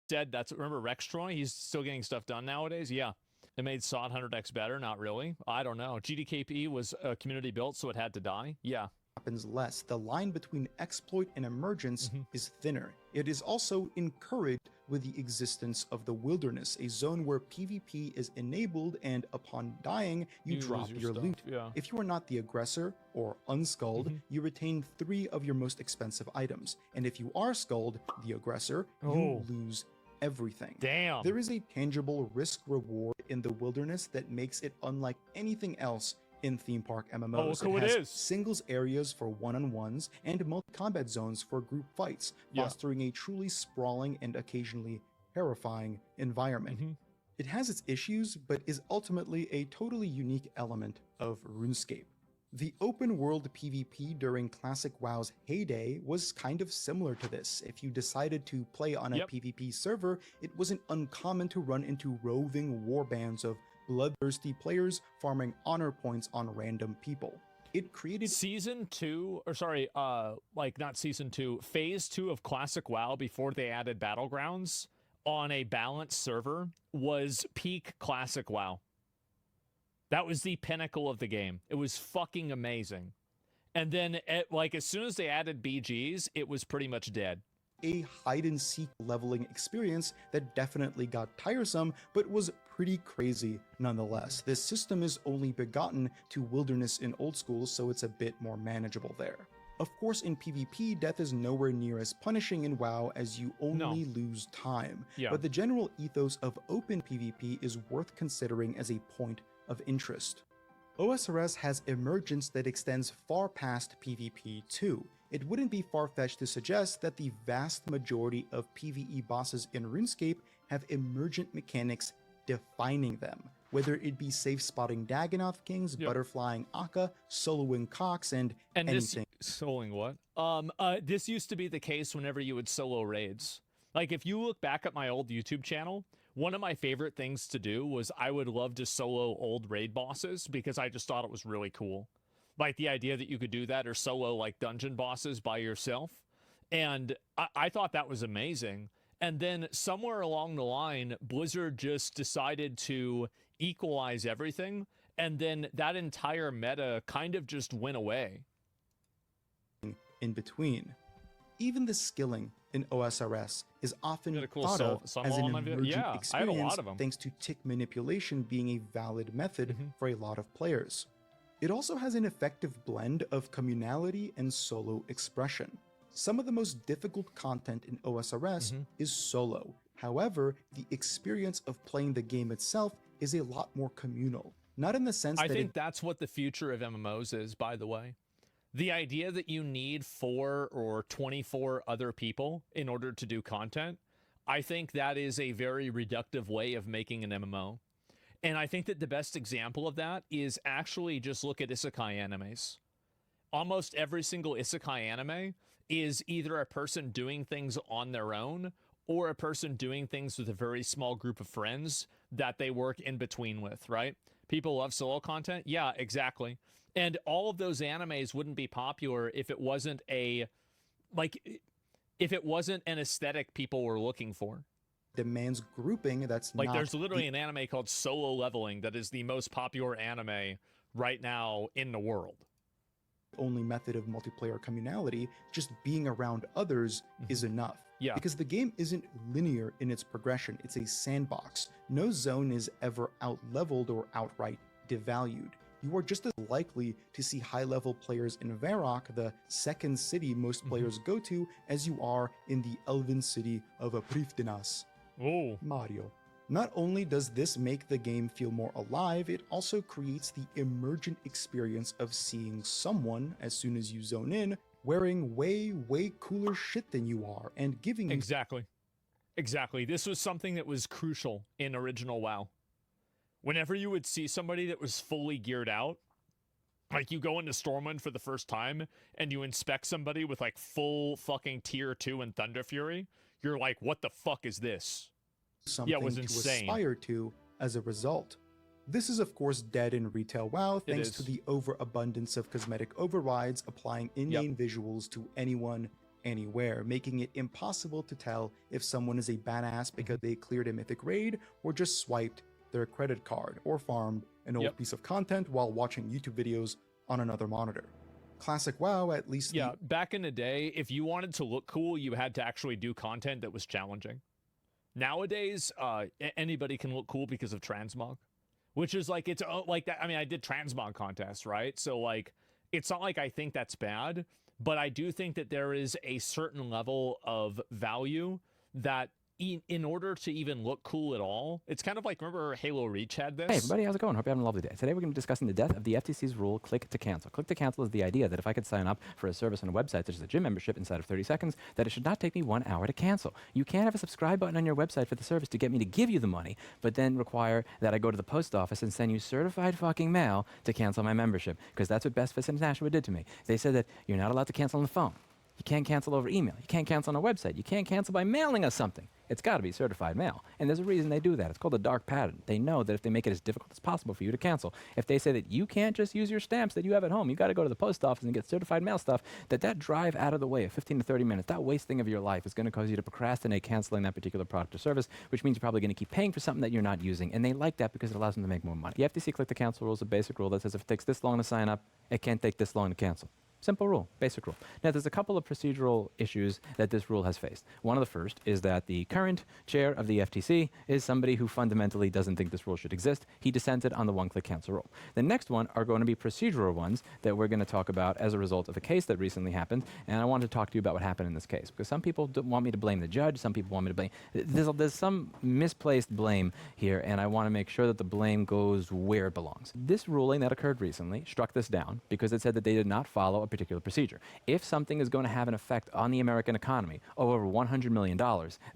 said that's, remember Rextroy? He's still getting stuff done nowadays. Yeah. It made SOD 100x better. Not really. I don't know. GDKP was community built, so it had to die. Yeah. Happens less. The line between exploit and emergence is thinner. It is also encouraged with the existence of the wilderness, a zone where PvP is enabled, and upon dying, you drop lose your stuff, loot. yeah. If you are not the aggressor or unskulled, you retain 3 of your most expensive items. And if you are skulled, the aggressor, you lose everything. Damn. There is a tangible risk reward in the wilderness that makes it unlike anything else in theme park MMOs. Oh, look who it is. Singles areas for one-on-ones and multi-combat zones for group fights, fostering a truly sprawling and occasionally terrifying environment. It has its issues, but is ultimately a totally unique element of RuneScape. The open world PvP during Classic WoW's heyday was kind of similar to this. If you decided to play on a PvP server, it wasn't uncommon to run into roving warbands of bloodthirsty players farming honor points on random people. It created season 2, or sorry, like not season 2, phase 2 of Classic WoW before they added Battlegrounds on a balanced server was peak Classic WoW. That was the pinnacle of the game. It was fucking amazing. And then, like, as soon as they added BGs, it was pretty much dead. A hide-and-seek leveling experience that definitely got tiresome, but was pretty crazy nonetheless. This system is only begotten to wilderness in old school, so it's a bit more manageable there. Of course, in PvP, death is nowhere near as punishing in WoW as you only lose time. But the general ethos of open PvP is worth considering as a point of interest. OSRS has emergence that extends far past PvP too. It wouldn't be far-fetched to suggest that the vast majority of PvE bosses in RuneScape have emergent mechanics defining them, whether it be safe spotting Dagannoth Kings, butterflying Akka, soloing Cox, and anything. Soloing what? This used to be the case whenever you would solo raids. Like, if you look back at my old YouTube channel, one of my favorite things to do was I would love to solo old raid bosses because I just thought it was really cool. Like the idea that you could do that, or solo like dungeon bosses by yourself. And I thought that was amazing. And then somewhere along the line, Blizzard just decided to equalize everything. And then that entire meta kind of just went away. In between. Even the skilling in OSRS is often thought of as an emergent experience thanks to tick manipulation being a valid method for a lot of players. It also has an effective blend of communality and solo expression. Some of the most difficult content in OSRS is solo. However, the experience of playing the game itself is a lot more communal. Not in the sense that I think that's what the future of MMOs is, by the way. The idea that you need 4 or 24 other people in order to do content, I think that is a very reductive way of making an MMO. And I think that the best example of that is actually just look at isekai animes. Almost every single isekai anime is either a person doing things on their own or a person doing things with a very small group of friends that they work in between with, right? People love solo content? Yeah, exactly. And all of those animes wouldn't be popular if it wasn't if it wasn't an aesthetic people were looking for. Demands grouping that's like, there's literally an anime called Solo Leveling that is the most popular anime right now in the world. Only method of multiplayer communality, just being around others is enough. Yeah. Because the game isn't linear in its progression, it's a sandbox. No zone is ever out-leveled or outright devalued. You are just as likely to see high-level players in Varrock, the second city most players go to, as you are in the elven city of Prifdinas. Mario. Not only does this make the game feel more alive, it also creates the emergent experience of seeing someone, as soon as you zone in, wearing way cooler shit than you are, and giving you... Exactly. This was something that was crucial in original WoW. Whenever you would see somebody that was fully geared out, like you go into Stormwind for the first time, and you inspect somebody with like full fucking tier 2 and Thunder Fury, you're like, what the fuck is this? Something it was to insane. Aspire to as a result. This is of course dead in retail WoW thanks to the overabundance of cosmetic overrides applying in-game visuals to anyone anywhere, making it impossible to tell if someone is a badass because they cleared a mythic raid or just swiped their credit card or farmed an old piece of content while watching YouTube videos on another monitor. Classic WoW, at least. Yeah, back in the day, if you wanted to look cool, you had to actually do content that was challenging. Nowadays, anybody can look cool because of transmog, which is like, it's like that. I mean, I did transmog contests, right? So like, it's not like I think that's bad, but I do think that there is a certain level of value that in order to even look cool at all, it's kind of like, remember Halo Reach had this? Hey everybody, how's it going? Hope you're having a lovely day. Today we're going to be discussing the death of the FTC's rule, click to cancel. Click to cancel is the idea that if I could sign up for a service on a website such as a gym membership inside of 30 seconds, that it should not take me 1 hour to cancel. You can't have a subscribe button on your website for the service to get me to give you the money, but then require that I go to the post office and send you certified fucking mail to cancel my membership, because that's what Best Fist International did to me. They said that you're not allowed to cancel on the phone. You can't cancel over email. You can't cancel on a website. You can't cancel by mailing us something. It's got to be certified mail. And there's a reason they do that. It's called a dark pattern. They know that if they make it as difficult as possible for you to cancel, if they say that you can't just use your stamps that you have at home, you got to go to the post office and get certified mail stuff, that drive out of the way of 15 to 30 minutes, that wasting of your life is going to cause you to procrastinate canceling that particular product or service, which means you're probably going to keep paying for something that you're not using. And they like that because it allows them to make more money. The FTC click to cancel rule is a basic rule that says if it takes this long to sign up, it can't take this long to cancel. Simple rule, basic rule. Now, there's a couple of procedural issues that this rule has faced. One of the first is that the current chair of the FTC is somebody who fundamentally doesn't think this rule should exist. He dissented on the one-click cancel rule. The next one are going to be procedural ones that we're going to talk about as a result of a case that recently happened, and I wanted to talk to you about what happened in this case, because some people want me to blame the judge, some people want me to blame... There's some misplaced blame here, and I want to make sure that the blame goes where it belongs. This ruling that occurred recently struck this down because it said that they did not follow a particular procedure. If something is going to have an effect on the American economy of over $100 million,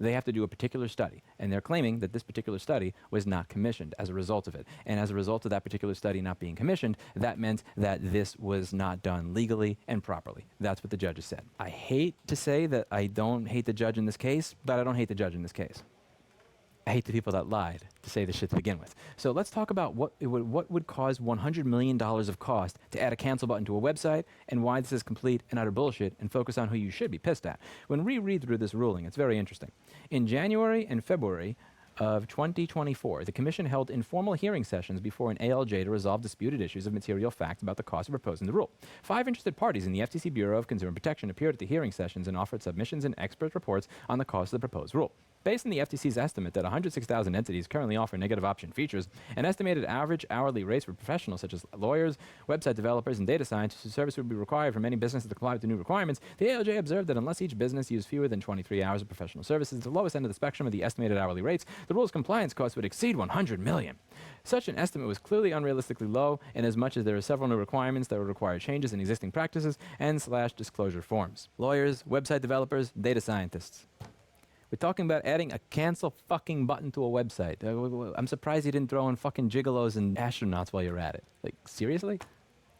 they have to do a particular study. And they're claiming that this particular study was not commissioned as a result of it. And as a result of that particular study not being commissioned, that meant that this was not done legally and properly. That's what the judges said. I hate to say that I don't hate the judge in this case, but I don't hate the judge in this case. I hate the people that lied to say this shit to begin with. So let's talk about what would cause $100 million of cost to add a cancel button to a website and why this is complete and utter bullshit, and focus on who you should be pissed at. When we read through this ruling, it's very interesting. In January and February of 2024, the Commission held informal hearing sessions before an ALJ to resolve disputed issues of material fact about the cost of proposing the rule. 5 interested parties in the FTC Bureau of Consumer Protection appeared at the hearing sessions and offered submissions and expert reports on the cost of the proposed rule. Based on the FTC's estimate that 106,000 entities currently offer negative option features, and estimated average hourly rates for professionals such as lawyers, website developers, and data scientists whose service would be required for many businesses to comply with the new requirements, the ALJ observed that unless each business used fewer than 23 hours of professional services at the lowest end of the spectrum of the estimated hourly rates, the rule's compliance costs would exceed $100 million. Such an estimate was clearly unrealistically low, in as much as there are several new requirements that would require changes in existing practices and / disclosure forms. Lawyers, website developers, data scientists. We're talking about adding a cancel fucking button to a website. I'm surprised you didn't throw in fucking gigolos and astronauts while you're at it. Like, seriously?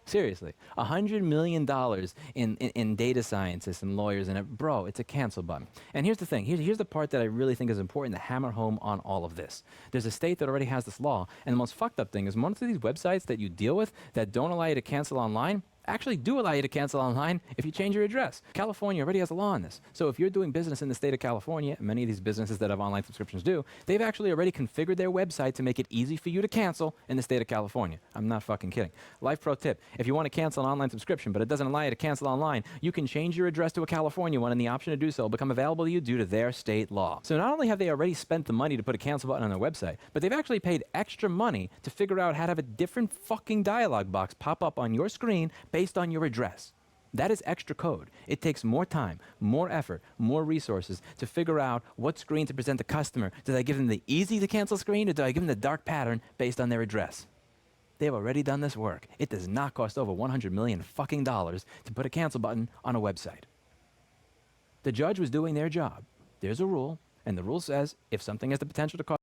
Seriously. $100 million in data scientists and lawyers, and bro, it's a cancel button. And here's the thing. Here's the part that I really think is important to hammer home on all of this. There's a state that already has this law, and the most fucked up thing is most of these websites that you deal with that don't allow you to cancel online actually do allow you to cancel online if you change your address. California already has a law on this. So if you're doing business in the state of California, many of these businesses that have online subscriptions do, they've actually already configured their website to make it easy for you to cancel in the state of California. I'm not fucking kidding. Life pro tip, if you want to cancel an online subscription but it doesn't allow you to cancel online, you can change your address to a California one, and the option to do so will become available to you due to their state law. So not only have they already spent the money to put a cancel button on their website, but they've actually paid extra money to figure out how to have a different fucking dialog box pop up on your screen based on your address. That is extra code. It takes more time, more effort, more resources to figure out what screen to present the customer. Did I give them the easy to cancel screen, or do I give them the dark pattern based on their address? They've already done this work. It does not cost over $100 million fucking dollars to put a cancel button on a website. The judge was doing their job. There's a rule, and the rule says if something has the potential to cost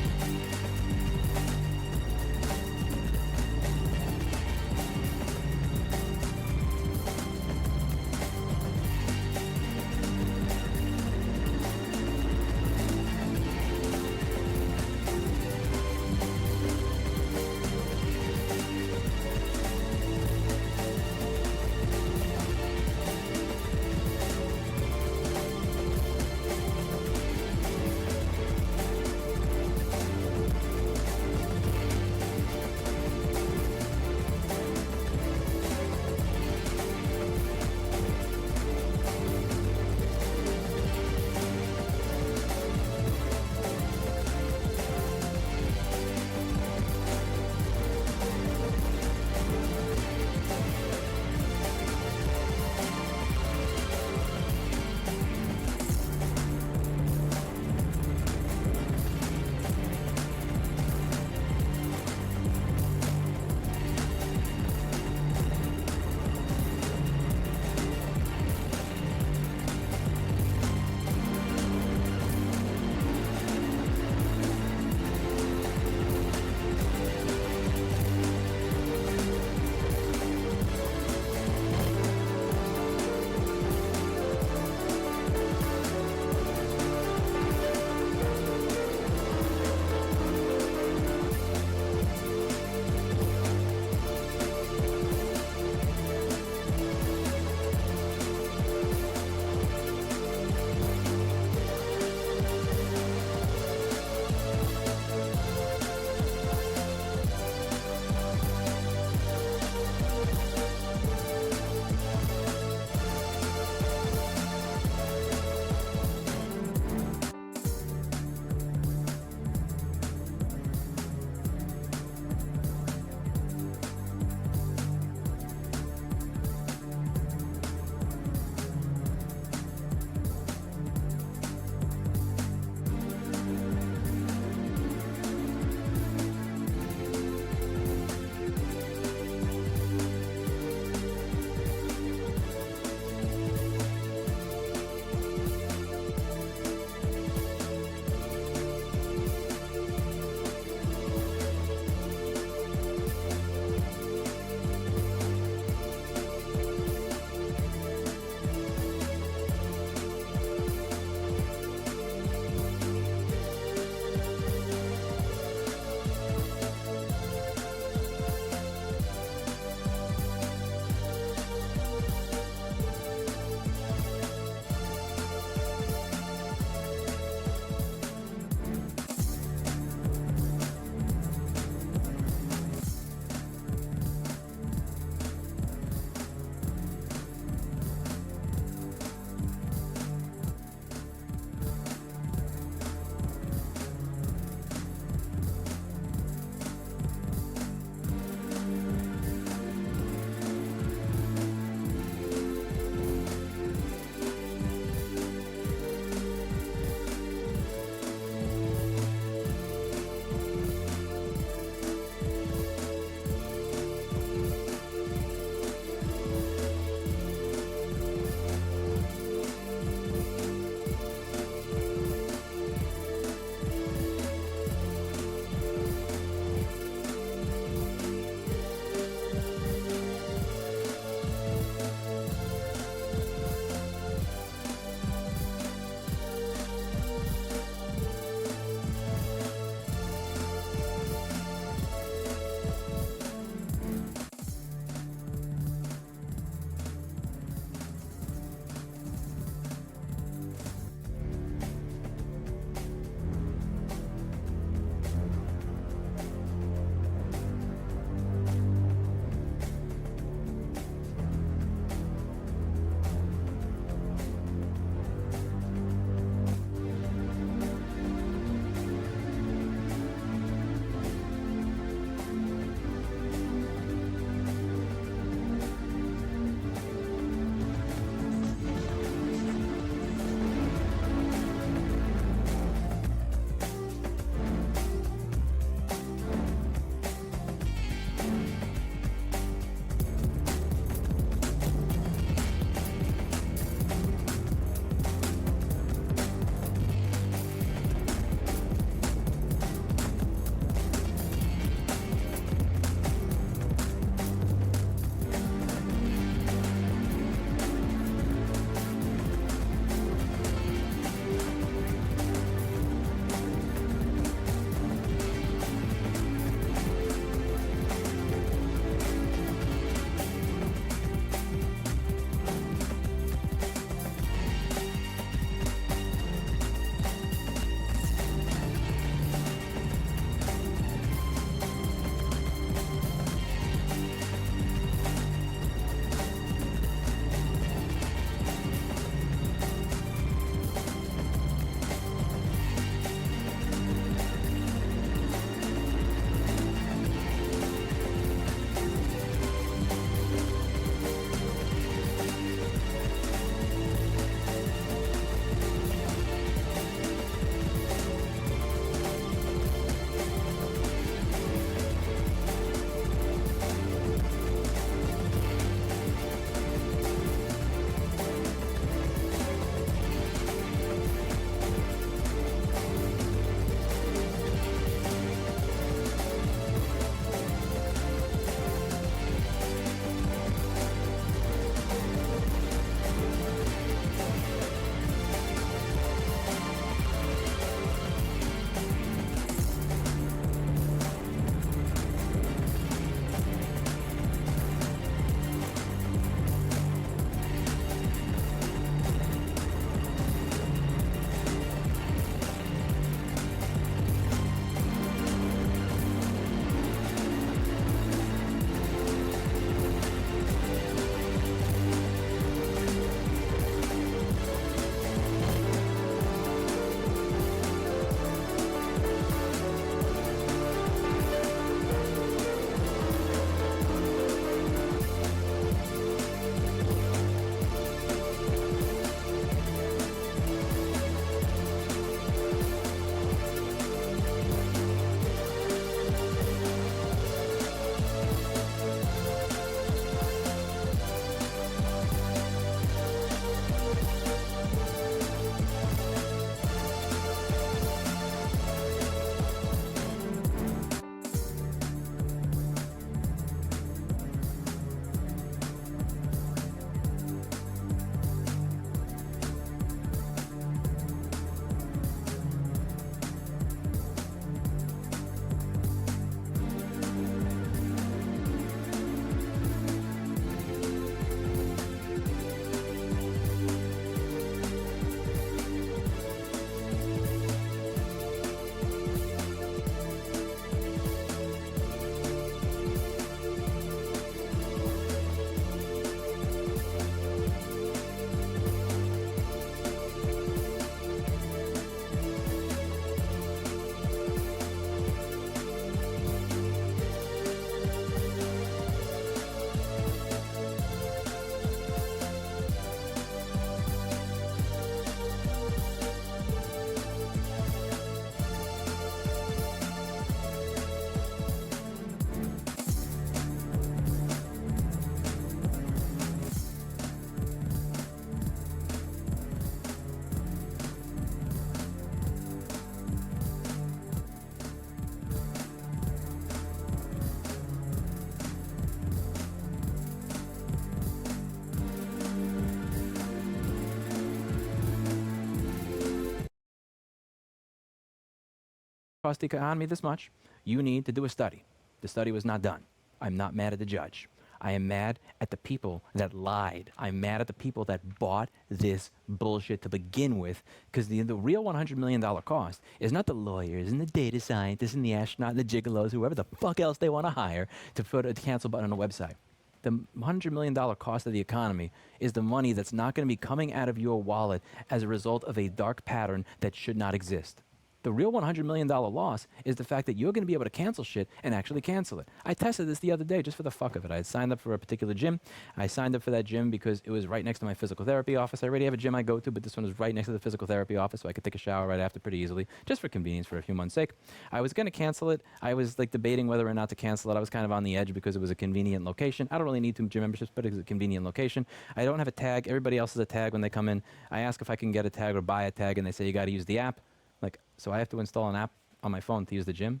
cost the economy this much, you need to do a study. The study was not done. I'm not mad at the judge. I am mad at the people that lied. I'm mad at the people that bought this bullshit to begin with, because the real $100 million cost is not the lawyers and the data scientists and the astronaut and the gigolos, whoever the fuck else they want to hire to put a cancel button on a website. The $100 million cost of the economy is the money that's not going to be coming out of your wallet as a result of a dark pattern that should not exist. The real $100 million loss is the fact that you're going to be able to cancel shit and actually cancel it. I tested this the other day just for the fuck of it. I had signed up for a particular gym. I signed up for that gym because it was right next to my physical therapy office. I already have a gym I go to, but this one was right next to the physical therapy office, so I could take a shower right after pretty easily, just for convenience for a few months' sake. I was going to cancel it. I was like debating whether or not to cancel it. I was kind of on the edge because it was a convenient location. I don't really need 2 gym memberships, but it's a convenient location. I don't have a tag. Everybody else has a tag when they come in. I ask if I can get a tag or buy a tag, and they say you got to use the app. Like, so I have to install an app on my phone to use the gym?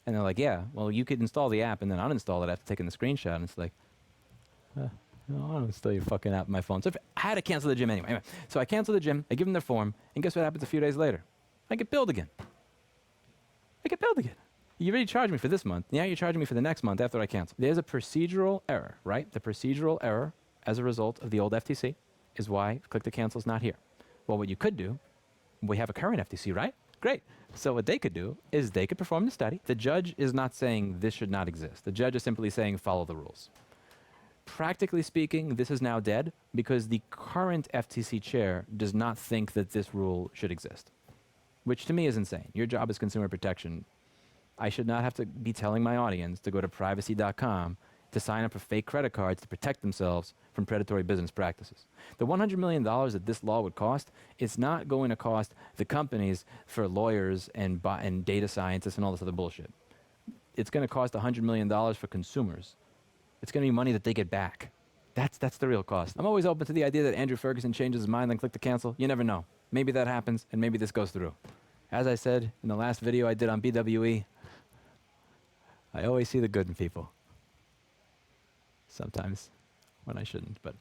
And they're like, yeah, well, you could install the app and then uninstall it after taking the screenshot. And it's like, no, I don't install your fucking app on my phone. So I had to cancel the gym anyway. So I cancel the gym, I give them their form, and guess what happens a few days later? I get billed again. You already charged me for this month. Now you're charging me for the next month after I cancel. There's a procedural error, right? The procedural error as a result of the old FTC is why click to cancel is not here. Well, what you could do, we have a current FTC, right? Great. So what they could do is they could perform the study. The judge is not saying this should not exist. The judge is simply saying follow the rules. Practically speaking, this is now dead because the current FTC chair does not think that this rule should exist, which to me is insane. Your job is consumer protection. I should not have to be telling my audience to go to privacy.com to sign up for fake credit cards to protect themselves from predatory business practices. The $100 million that this law would cost, it's not going to cost the companies for lawyers and data scientists and all this other bullshit. It's going to cost $100 million for consumers. It's going to be money that they get back. That's the real cost. I'm always open to the idea that Andrew Ferguson changes his mind and click to cancel. You never know. Maybe that happens, and maybe this goes through. As I said in the last video I did on BWE, I always see the good in people. Sometimes when I shouldn't, but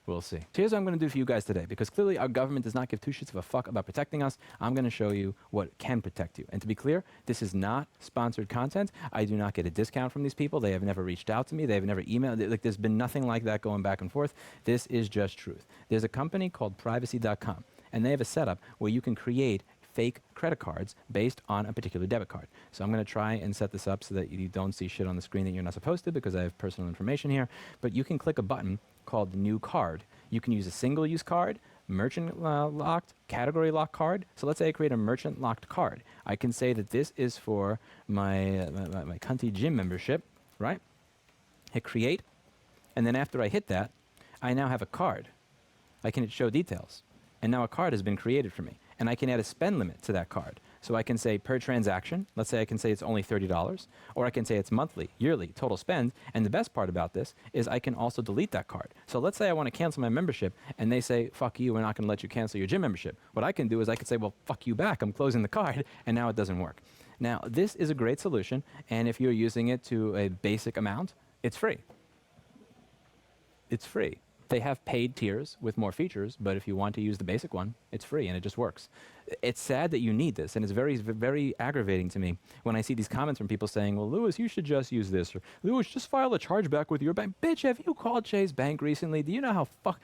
we'll see. So here's what I'm going to do for you guys today, because clearly our government does not give 2 shits of a fuck about protecting us. I'm going to show you what can protect you. And to be clear, this is not sponsored content. I do not get a discount from these people. They have never reached out to me. They have never emailed. Like, there's been nothing like that going back and forth. This is just truth. There's a company called privacy.com, and they have a setup where you can create fake credit cards based on a particular debit card. So I'm going to try and set this up so that you don't see shit on the screen that you're not supposed to, because I have personal information here. But you can click a button called New Card. You can use a single-use card, merchant locked, category locked card. So let's say I create a merchant locked card. I can say that this is for my cunty gym membership, right? Hit create, and then after I hit that, I now have a card. I can hit show details, and now a card has been created for me. And I can add a spend limit to that card. So I can say per transaction, let's say I can say it's only $30, or I can say it's monthly, yearly, total spend. And the best part about this is I can also delete that card. So let's say I want to cancel my membership, and they say, fuck you, we're not going to let you cancel your gym membership. What I can do is I can say, well, fuck you back, I'm closing the card, and now it doesn't work. Now, this is a great solution, and if you're using it to a basic amount, it's free. It's free. They have paid tiers with more features, but if you want to use the basic one, it's free and it just works. It's sad that you need this, and it's very, very aggravating to me when I see these comments from people saying, well, Lewis, you should just use this, or Lewis, just file a chargeback with your bank. Bitch, have you called Chase Bank recently? Do you know how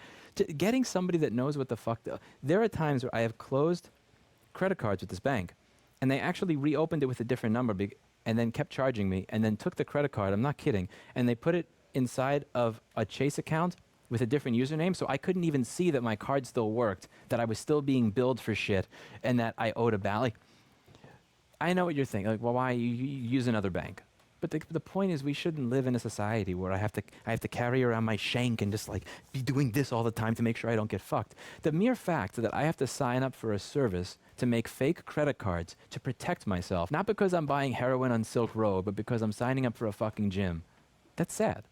getting somebody that knows what the fuck... There are times where I have closed credit cards with this bank, and they actually reopened it with a different number and then kept charging me, and then took the credit card, I'm not kidding, and they put it inside of a Chase account with a different username, so I couldn't even see that my card still worked, that I was still being billed for shit, and that I owed a balance. I know what you're thinking. Like, well, why you use another bank? But the point is, we shouldn't live in a society where I have to carry around my shank and just like be doing this all the time to make sure I don't get fucked. The mere fact that I have to sign up for a service to make fake credit cards to protect myself, not because I'm buying heroin on Silk Road, but because I'm signing up for a fucking gym, that's sad.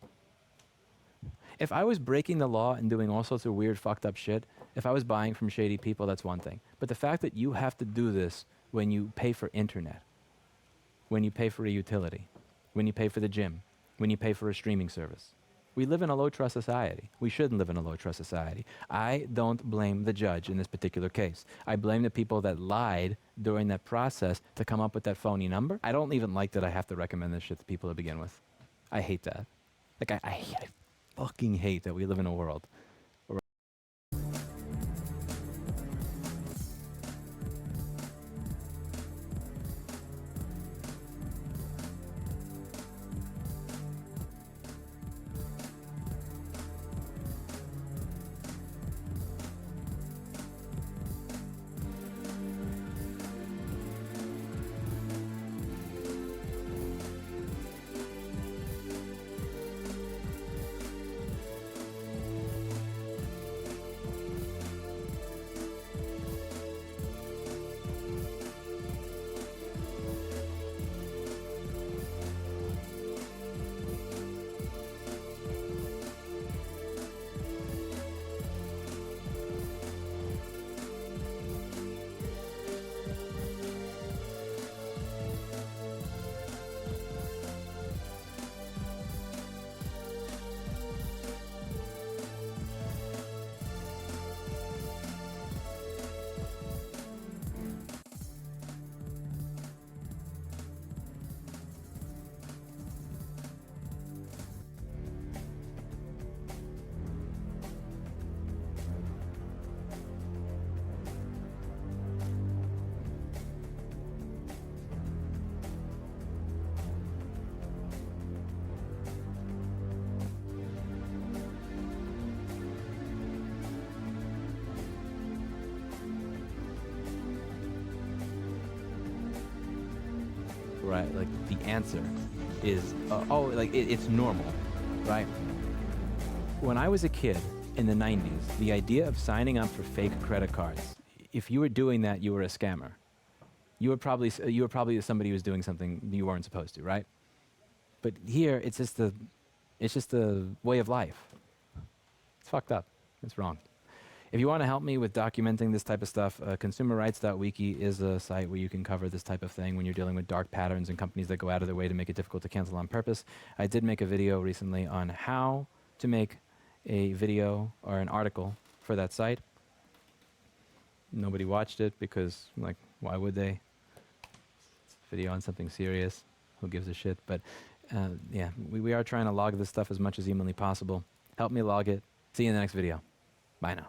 If I was breaking the law and doing all sorts of weird, fucked up shit, if I was buying from shady people, that's one thing. But the fact that you have to do this when you pay for internet, when you pay for a utility, when you pay for the gym, when you pay for a streaming service, We live in a low-trust society. We shouldn't live in a low-trust society. I don't blame the judge in this particular case. I blame the people that lied during that process to come up with that phony number. I don't even like that I have to recommend this shit to people to begin with. I hate that. Like, I fucking hate that we live in a world. Right, like the answer is, it's normal, right? When I was a kid in the 90s, the idea of signing up for fake credit cards, if you were doing that, you were a scammer. You were probably somebody who was doing something you weren't supposed to, right? But here, it's just the way of life. It's fucked up. It's wrong. If you want to help me with documenting this type of stuff, consumerrights.wiki is a site where you can cover this type of thing when you're dealing with dark patterns and companies that go out of their way to make it difficult to cancel on purpose. I did make a video recently on how to make a video or an article for that site. Nobody watched it because, like, why would they? It's a video on something serious. Who gives a shit? But yeah, we are trying to log this stuff as much as humanly possible. Help me log it. See you in the next video. Bye now.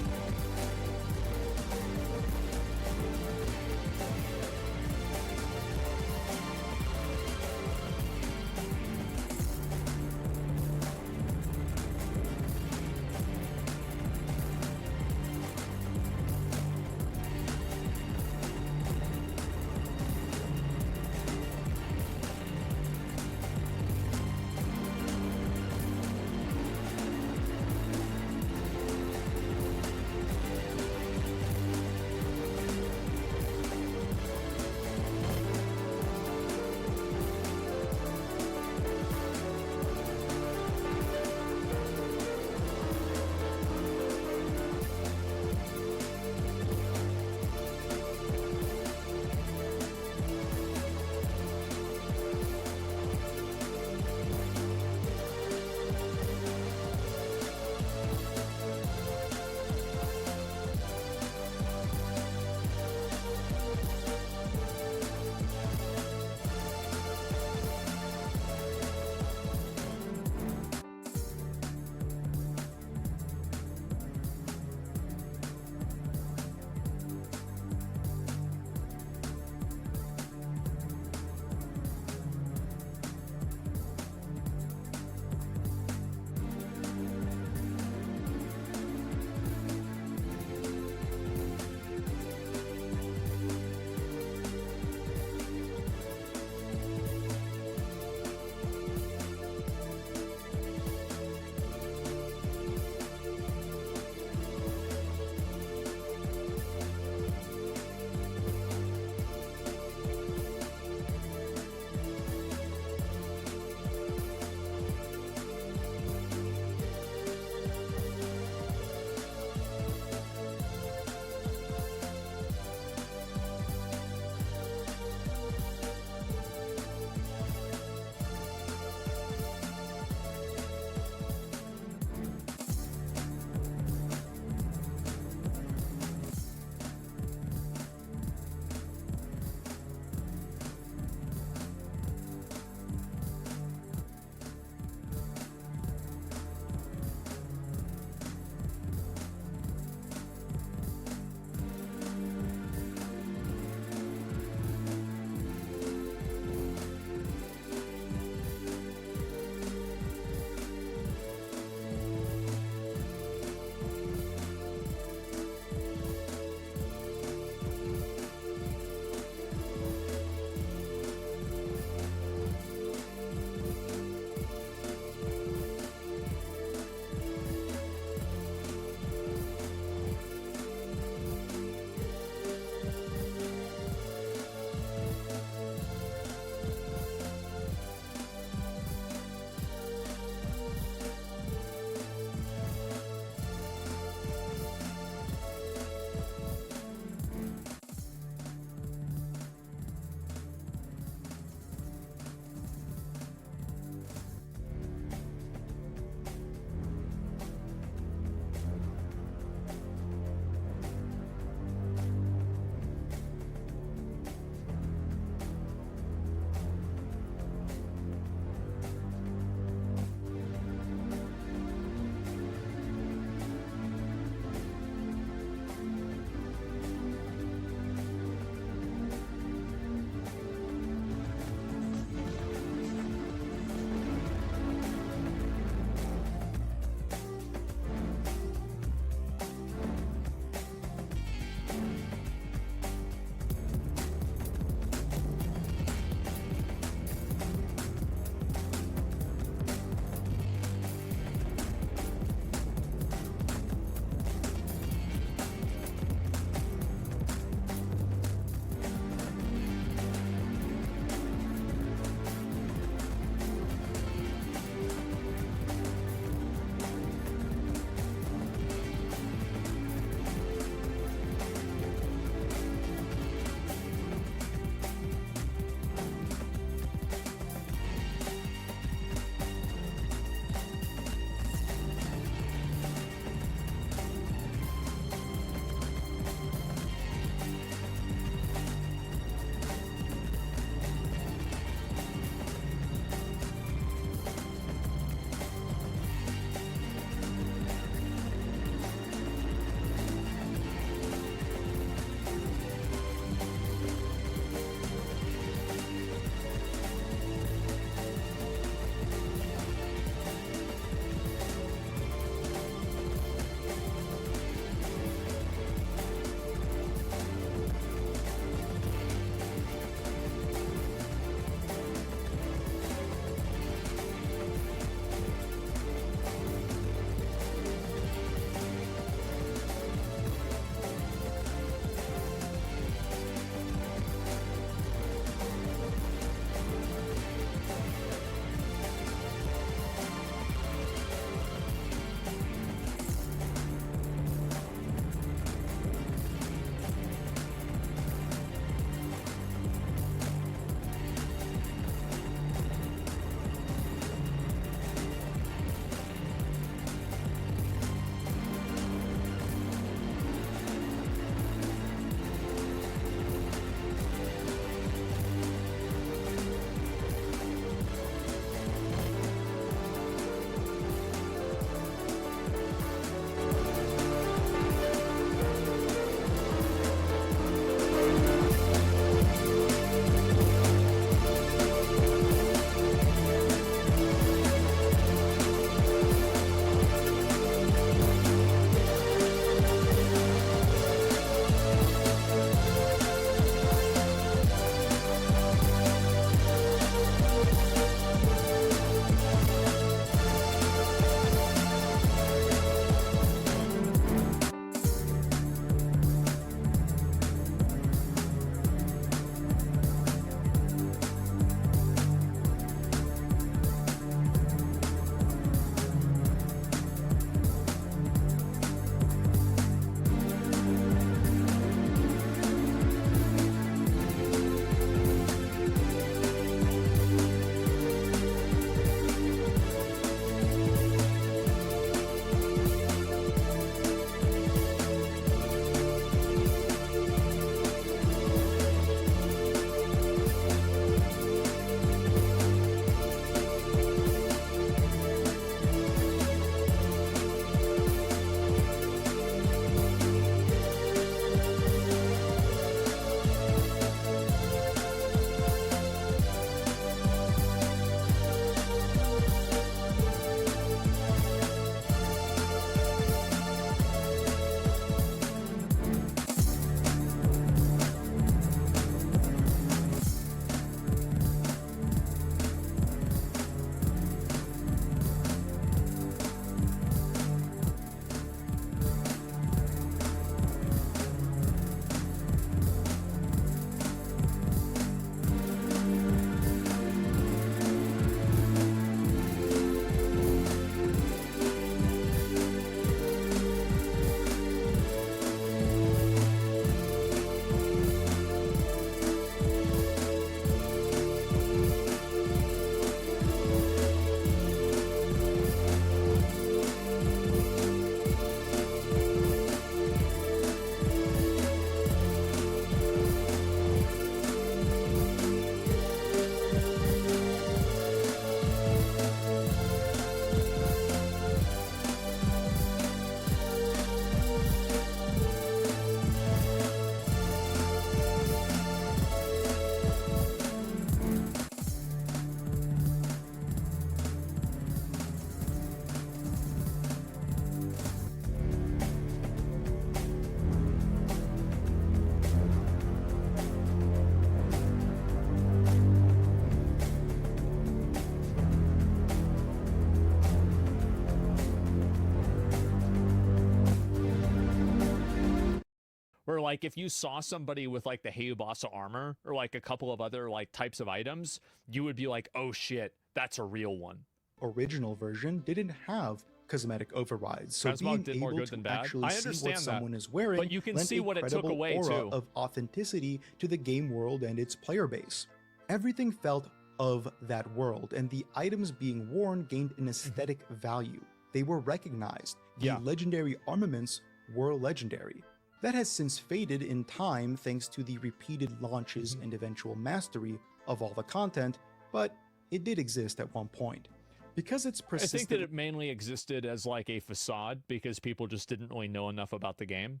where like if you saw somebody with like the Hayubasa armor or like a couple of other like types of items, you would be like, oh shit, that's a real one. Original version didn't have cosmetic overrides, so Transmog did being more able good to than bad. actually I see understand what that, someone is wearing but you can lent see a what it took credible away, aura too. of authenticity to the game world and its player base. Everything felt of that world, and the items being worn gained an aesthetic value. They were recognized. The legendary armaments were legendary. That has since faded in time thanks to the repeated launches and eventual mastery of all the content, but it did exist at one point. Because it's I persistent. think that it mainly existed as like a facade because people just didn't really know enough about the game.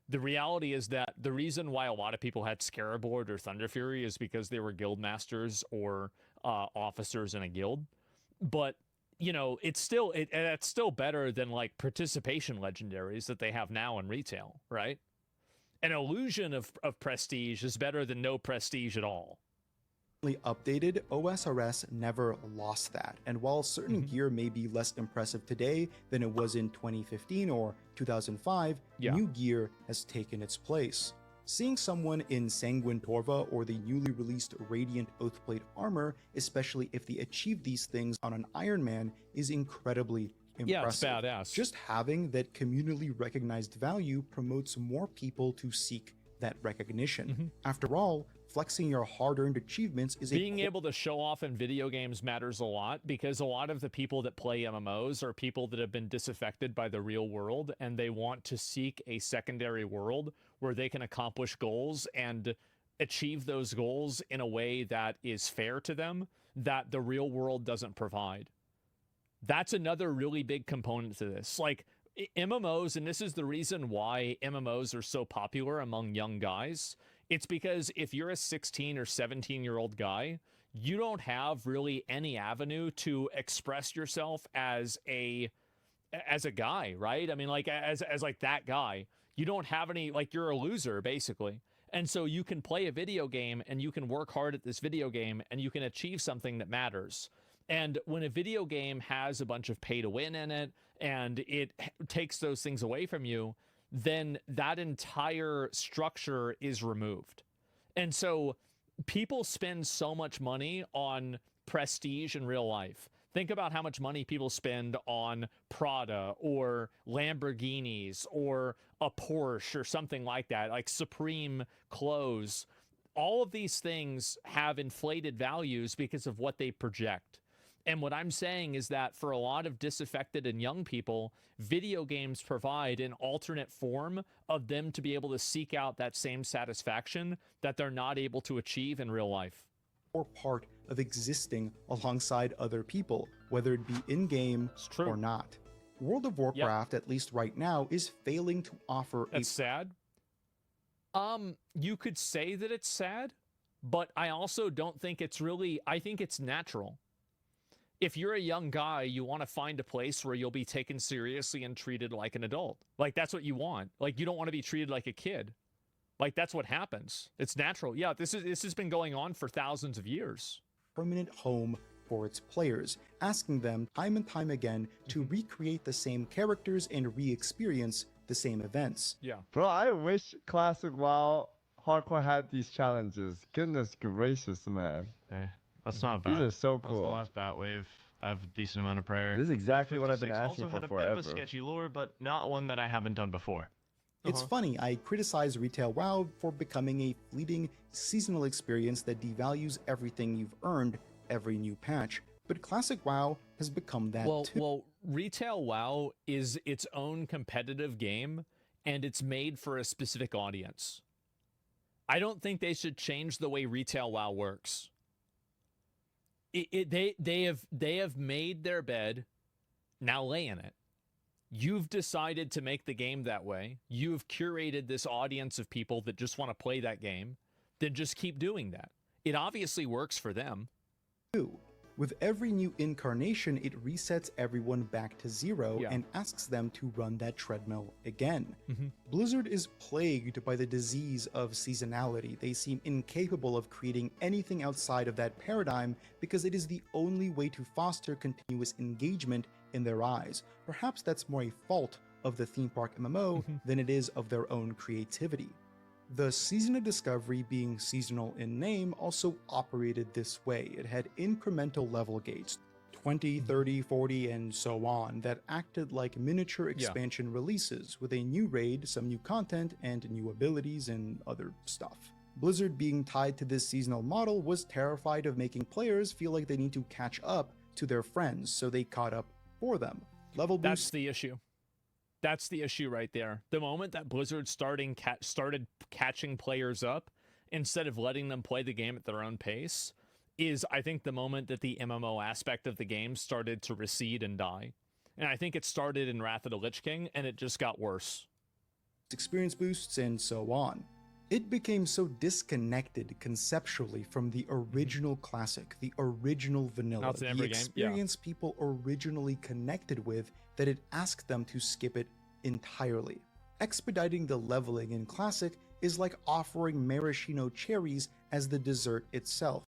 The reality is that the reason why a lot of people had Scarab Lord or Thunder Fury is because they were guild masters or officers in a guild. But you know, it's still better than like participation legendaries that they have now in retail, right? An illusion of prestige is better than no prestige at all. Updated, OSRS never lost that, and while certain gear may be less impressive today than it was in 2015 or 2005, new gear has taken its place. Seeing someone in Sanguine Torva or the newly released Radiant Oathplate armor, especially if they achieve these things on an Iron Man, is incredibly impressive. Yeah, it's badass. Just having that communally recognized value promotes more people to seek that recognition. After all, flexing your hard-earned achievements is being able to show off in video games matters a lot because a lot of the people that play MMOs are people that have been disaffected by the real world and they want to seek a secondary world where they can accomplish goals and achieve those goals in a way that is fair to them that the real world doesn't provide. That's another really big component to this. Like MMOs, and this is the reason why MMOs are so popular among young guys. It's because if you're a 16 or 17-year-old guy, you don't have really any avenue to express yourself as a guy, right? I mean, like as like that guy. You don't have any, like you're a loser basically. And so you can play a video game and you can work hard at this video game and you can achieve something that matters. And when a video game has a bunch of pay to win in it and it takes those things away from you, then that entire structure is removed. And so people spend so much money on prestige in real life. Think about how much money people spend on Prada or Lamborghinis or a Porsche or something like that, like Supreme clothes. All of these things have inflated values because of what they project. And what I'm saying is that for a lot of disaffected and young people, video games provide an alternate form of them to be able to seek out that same satisfaction that they're not able to achieve in real life. Or part of existing alongside other people, whether it be in-game or not. World of Warcraft, at least right now, is failing to offer That's sad. You could say that it's sad, but I also don't think it's really, I think it's natural. If you're a young guy, you want to find a place where you'll be taken seriously and treated like an adult. Like, that's what you want. Like, you don't want to be treated like a kid. Like, that's what happens. It's natural. Yeah, this has been going on for thousands of years. Permanent home for its players, asking them time and time again to recreate the same characters and re-experience the same events. Yeah. Bro, I wish Classic WoW Hardcore had these challenges. Goodness gracious, man. Hey, that's not bad. These are so That's cool. the last Batwave. I have a decent amount of prayer. This is exactly what I've been 56 asking also for had a forever. bit of a sketchy lore, but not one that I haven't done before. It's funny, I criticize Retail WoW for becoming a fleeting seasonal experience that devalues everything you've earned every new patch, but Classic WoW has become that too. Well, Retail WoW is its own competitive game, and it's made for a specific audience. I don't think they should change the way Retail WoW works. They have made their bed, now lay in it. You've decided to make the game that way. You've curated this audience of people that just want to play that game. Then just keep doing that. It obviously works for them. With every new incarnation, it resets everyone back to zero and asks them to run that treadmill again. Blizzard is plagued by the disease of seasonality. They seem incapable of creating anything outside of that paradigm because it is the only way to foster continuous engagement in their eyes. Perhaps that's more a fault of the theme park MMO than it is of their own creativity. The Season of Discovery, being seasonal in name, also operated this way. It had incremental level gates, 20, 30, 40, and so on, that acted like miniature expansion releases with a new raid, some new content, and new abilities and other stuff. Blizzard, being tied to this seasonal model, was terrified of making players feel like they need to catch up to their friends, so they caught up for them. Level boost. That's the issue. That's the issue right there. The moment that Blizzard started catching players up instead of letting them play the game at their own pace is, I think, the moment that the MMO aspect of the game started to recede and die. And I think it started in Wrath of the Lich King, and it just got worse. Experience boosts, and so on. It became so disconnected conceptually from the original classic, the original vanilla, That's in every game, experience people originally connected with, that it asked them to skip it entirely. Expediting the leveling in classic is like offering maraschino cherries as the dessert itself.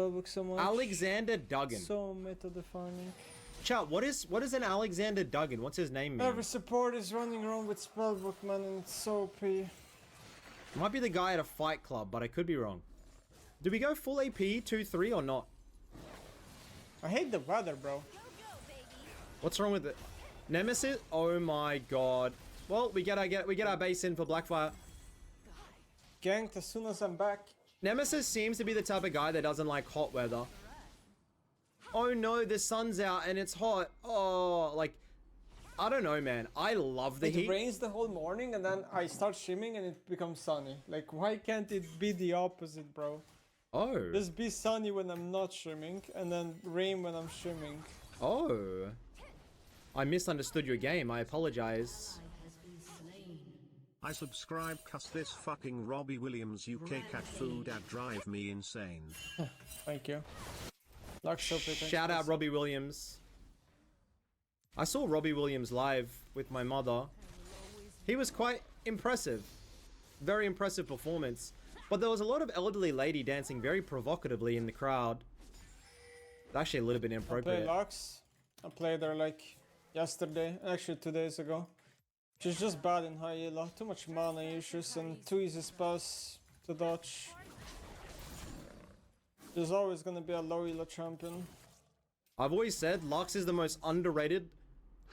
spellbook so much. Alexander Duggan. So meta defining. Chat, what is an Alexander Duggan? What's his name mean? Every support is running around with spellbook, man, and it's so OP. Might be the guy at a fight club, but I could be wrong. Do we go full AP 2-3 or not? I hate the weather, bro. What's wrong with it? Nemesis? Oh my god. Well, we get our base in for Blackfire. Ganked as soon as I'm back. Nemesis seems to be the type of guy that doesn't like hot weather. Oh no, the sun's out and it's hot. Oh, like, I don't know, man. I love the heat. It rains the whole morning and then I start streaming and it becomes sunny. Like, why can't it be the opposite, bro? Oh. Just be sunny when I'm not streaming and then rain when I'm streaming. Oh. I misunderstood your game. I apologize. I subscribe cause this fucking Robbie Williams UK cat food ad drive me insane. Thank you. Shout out Robbie Williams. I saw Robbie Williams live with my mother. He was quite impressive. Very impressive performance. But there was a lot of elderly lady dancing very provocatively in the crowd. It's actually a little bit I inappropriate. play Lux. I played her like yesterday, actually 2 days ago. She's just bad in high elo. Too much mana issues and too easy spells to dodge. There's always gonna be a low elo champion. I've always said Lux is the most underrated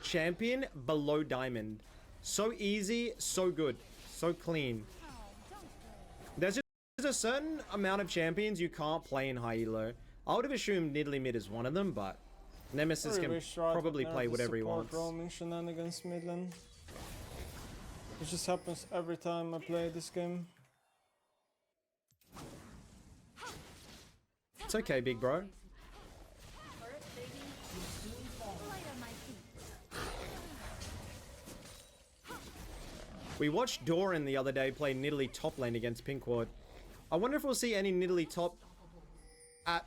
champion below Diamond. So easy, so good, so clean. There's a certain amount of champions you can't play in high elo. I would have assumed Nidalee Mid is one of them, but Nemesis can probably play whatever he wants. Roaming shenanigans midland. It just happens every time I play this game. It's okay, big bro. We watched Doran the other day play Nidalee top lane against Pinkward. I wonder if we'll see any Nidalee top at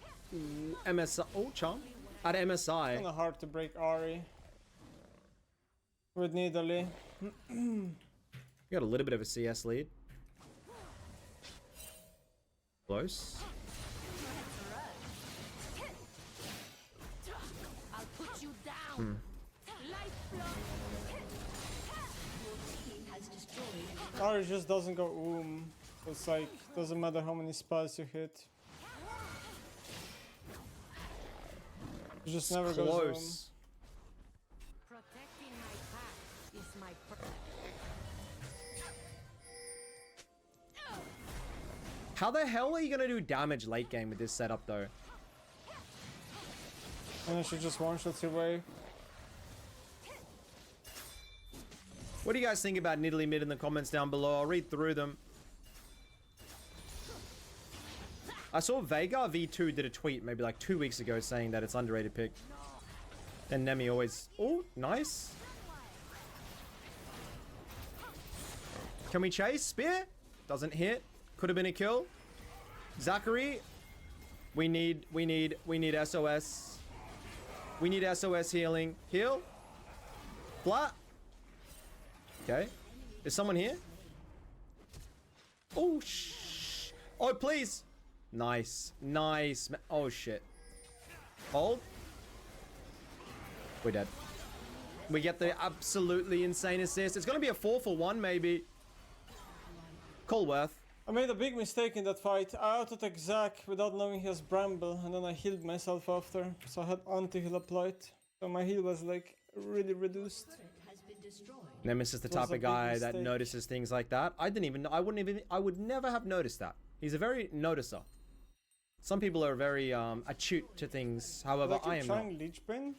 MSI. Oh, Charm. At MSI. It's kinda hard to break Ari with Nidalee. We got a little bit of a CS lead. Close. I'll put you down. Ari just doesn't go It's like, doesn't matter how many spells you hit. It just never goes Close. Protecting my path is my How the hell are you gonna do damage late game with this setup though? And then she just one-shots your way. What do you guys think about Nidalee Mid in the comments down below? I'll read through them. I saw Vega V2 did a tweet maybe like 2 weeks ago saying that it's underrated pick. And Nemi always... Oh, nice. Can we chase? Spear? Doesn't hit. Could have been a kill. Zachary. We need SOS. We need SOS healing. Heal. Flat. Okay. Is someone here? Oh, shh. Oh, please. Nice. Nice. Oh, shit. Hold. We're dead. We get the absolutely insane assist. It's going to be a 4-for-1, maybe. Colworth. I made a big mistake in that fight. I auto-attacked Zac without knowing he has Bramble, and then I healed myself after. So I had anti-heal applied. So my heal was like really reduced. Nemesis is the It was type a of big guy that mistake. notices things like that. I didn't even know. I would never have noticed that. He's a very noticer. Some people are very acute to things. However, I am not. Trying Leech Brain?